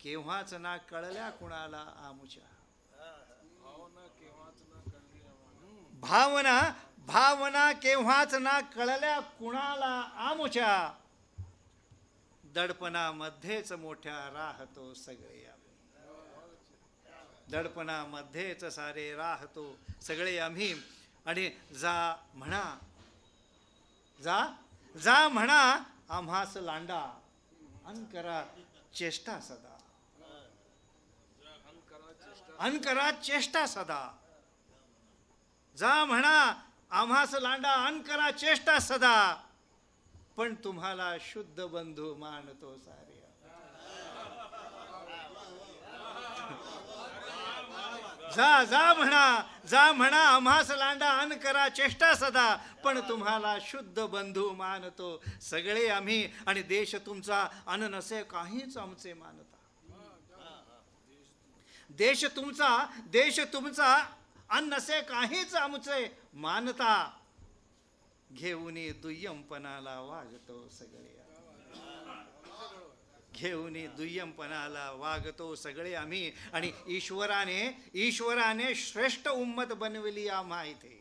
केव्हाच ना कळल्या कुणाला आमुच्या, भावना केव्हाच ना कळल्या कुणाला आमुच्या. दडपणामध्येच मोठ्या राहतो सगळे आम्ही, दडपणामध्येच सारे राहतो सगळे आम्ही. आणि जा म्हणा आम्हास लांडा, अन करा चेष्टा सदा, अन करा चेष्टा सदा. जा म्हणा आम्हास लांडा, अन करा चेष्टा सदा. पण तुम्हाला शुद्ध बंधू मानतो सारे. जा म्हणा आम्हास लांडा, अन करा चेष्टा सदा. पण तुम्हाला शुद्ध बंधू मानतो सगळे आम्ही. आणि देश तुमचा अन नसे काहीच आमचे मानता, देश तुमचा अन नसे काहीच आमचे मानता. घेऊनी दुय्यमपणाला वागतो सगळे, घेऊनी दुय्यमपणाला वागतो सगळे आम्ही. आणि ईश्वराने श्रेष्ठ उम्मत बनविली आम्हा इथे,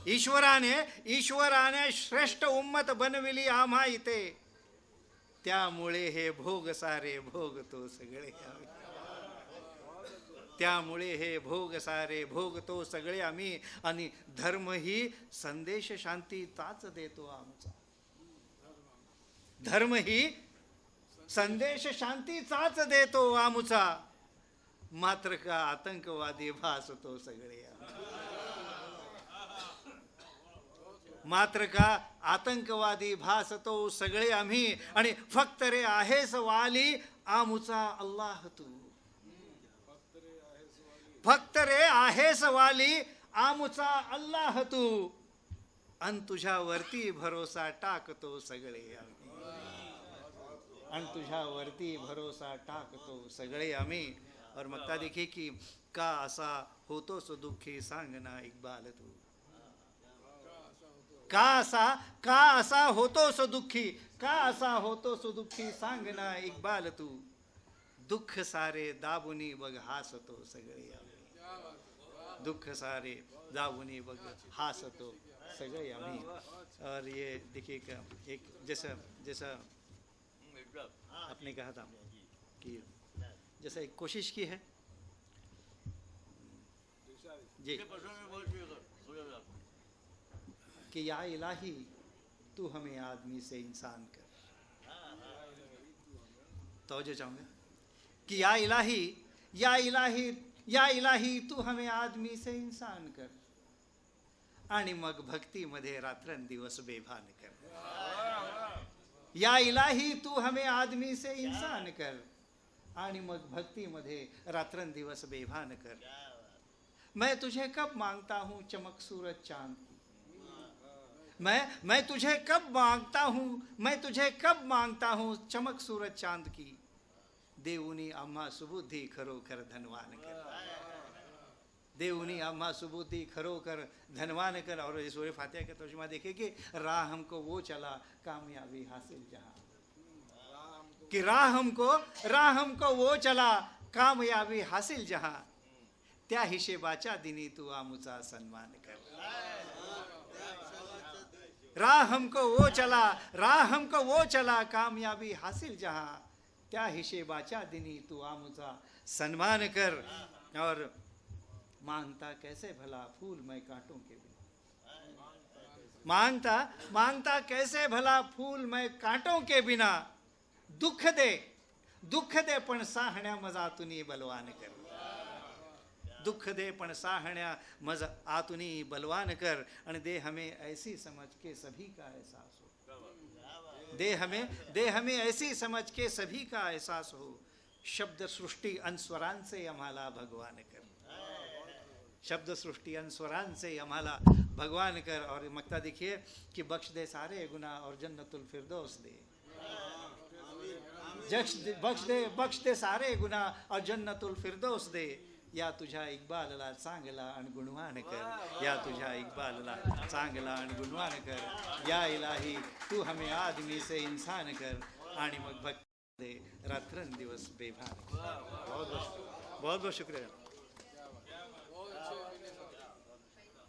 ईश्वराने श्रेष्ठ उम्मत बनविली आम्हा इथे. त्यामुळे हे भोग सारे भोगतो सगळे आम्ही, त्यामुळे हे भोग सारे भोगतो सगळे आम्ही. आणि धर्म ही संदेश शांतीचाच देतो आमचा, धर्म ही संदेश शांतीचाच देतो आमचा. मात्र का आतंकवादी भासतो सगळे आम्ही, मात्र का आतंकवादी भासतो सगळे आम्ही, आणि फक्त रे आहेस वाली आमुचा अल्लाह तू. फक्त रे आहेस वाली आमुचा अल्लाह तू, अन तुझ्यावरती भरोसा टाकतो सगळे आम्ही. अन तुझ्यावरती भरोसा टाकतो सगळे आम्ही. और मक्ता देखिए कि का असा होतो सो दुःखी सांग ना इक्बाल तू. का असा होतो सो दुःखी, का असा होतो सो दुःखी सांग ना इक्बाल तू. दुःख सारे दाबुनी बघ हासतो सगळे आम्ही. दुःख सारे दाबुनी बघ हासतो सगळे आम्ही. और ये देखिए एक जैसा आपने कहा था कि जैसा एक कोशिश की है जी कि या इलाही तू हमें आदमी से इंसान कर. तो जो चाहूँगा कि या इलाही तू हमें आदमी से इंसान कर, आणि मग भक्तीमध्ये रात्रंदिवस बेभान कर. या इलाही तू हमें आदमी से इंसान कर, आणि मग भक्तीमध्ये रात्रंदिवस बेभान कर. मैं तुझे कब मांगता हूँ चमक सूरज चांद की. मैं तुझे कब मांगता हूँ चमक सूरज चांद की. देऊनी आम्हा सुबुद्धी खरोखर धनवान कर. देऊनी आम्हा सुबुद्धि खरोकर धनवान कर. और ये सूरह फातिहा का तर्जुमा देखिए कि राह हमको वो चला कामयाबी हासिल जहां. कि राह हमको वो चला कामयाबी हासिल जहां. त्या हिशेबाच्या दिनी तू आमुचा सन्मान कर. राह हमको वो चला कामयाबी हासिल जहां. त्या हिशेबाच्या दिनी तू आमुचा सन्मान कर. और मांगता कैसे भला फूल मैं कांटों के बिना. मांगता कैसे भला फूल मैं कांटों के बिना. दुःख दे पण साहण्या मजा आतुनी बलवान कर. दुःख दे पण साहण्या मज आतुनी बलवान कर. आणि दे हमें ऐसी समझ के सभी का एहसास हो. दे हमें ऐसी समझ के सभी का एहसास हो. शब्द सृष्टी अनस्वरांचे आम्हाला भगवान कर. शब्द सृष्टि अनुस्वरांचे आम्हाला भगवान कर. और मक्ता देखिए कि बख्श दे सारे गुनाह और जन्नतुल फिरदौस दे. बख्श दे सारे गुनाह और जन्नतुल फिरदौस दे. या तुझ्या इक्बालला चांगला आणि गुणवान कर. या तुझ्या इक्बालला चांगला आणि गुणवान कर. या इलाही तू हमें आदमी से इंसान कर, आणि मग भक्ती दे रात्रंदिवस बेभान. बहुत बहुत शुक्रिया.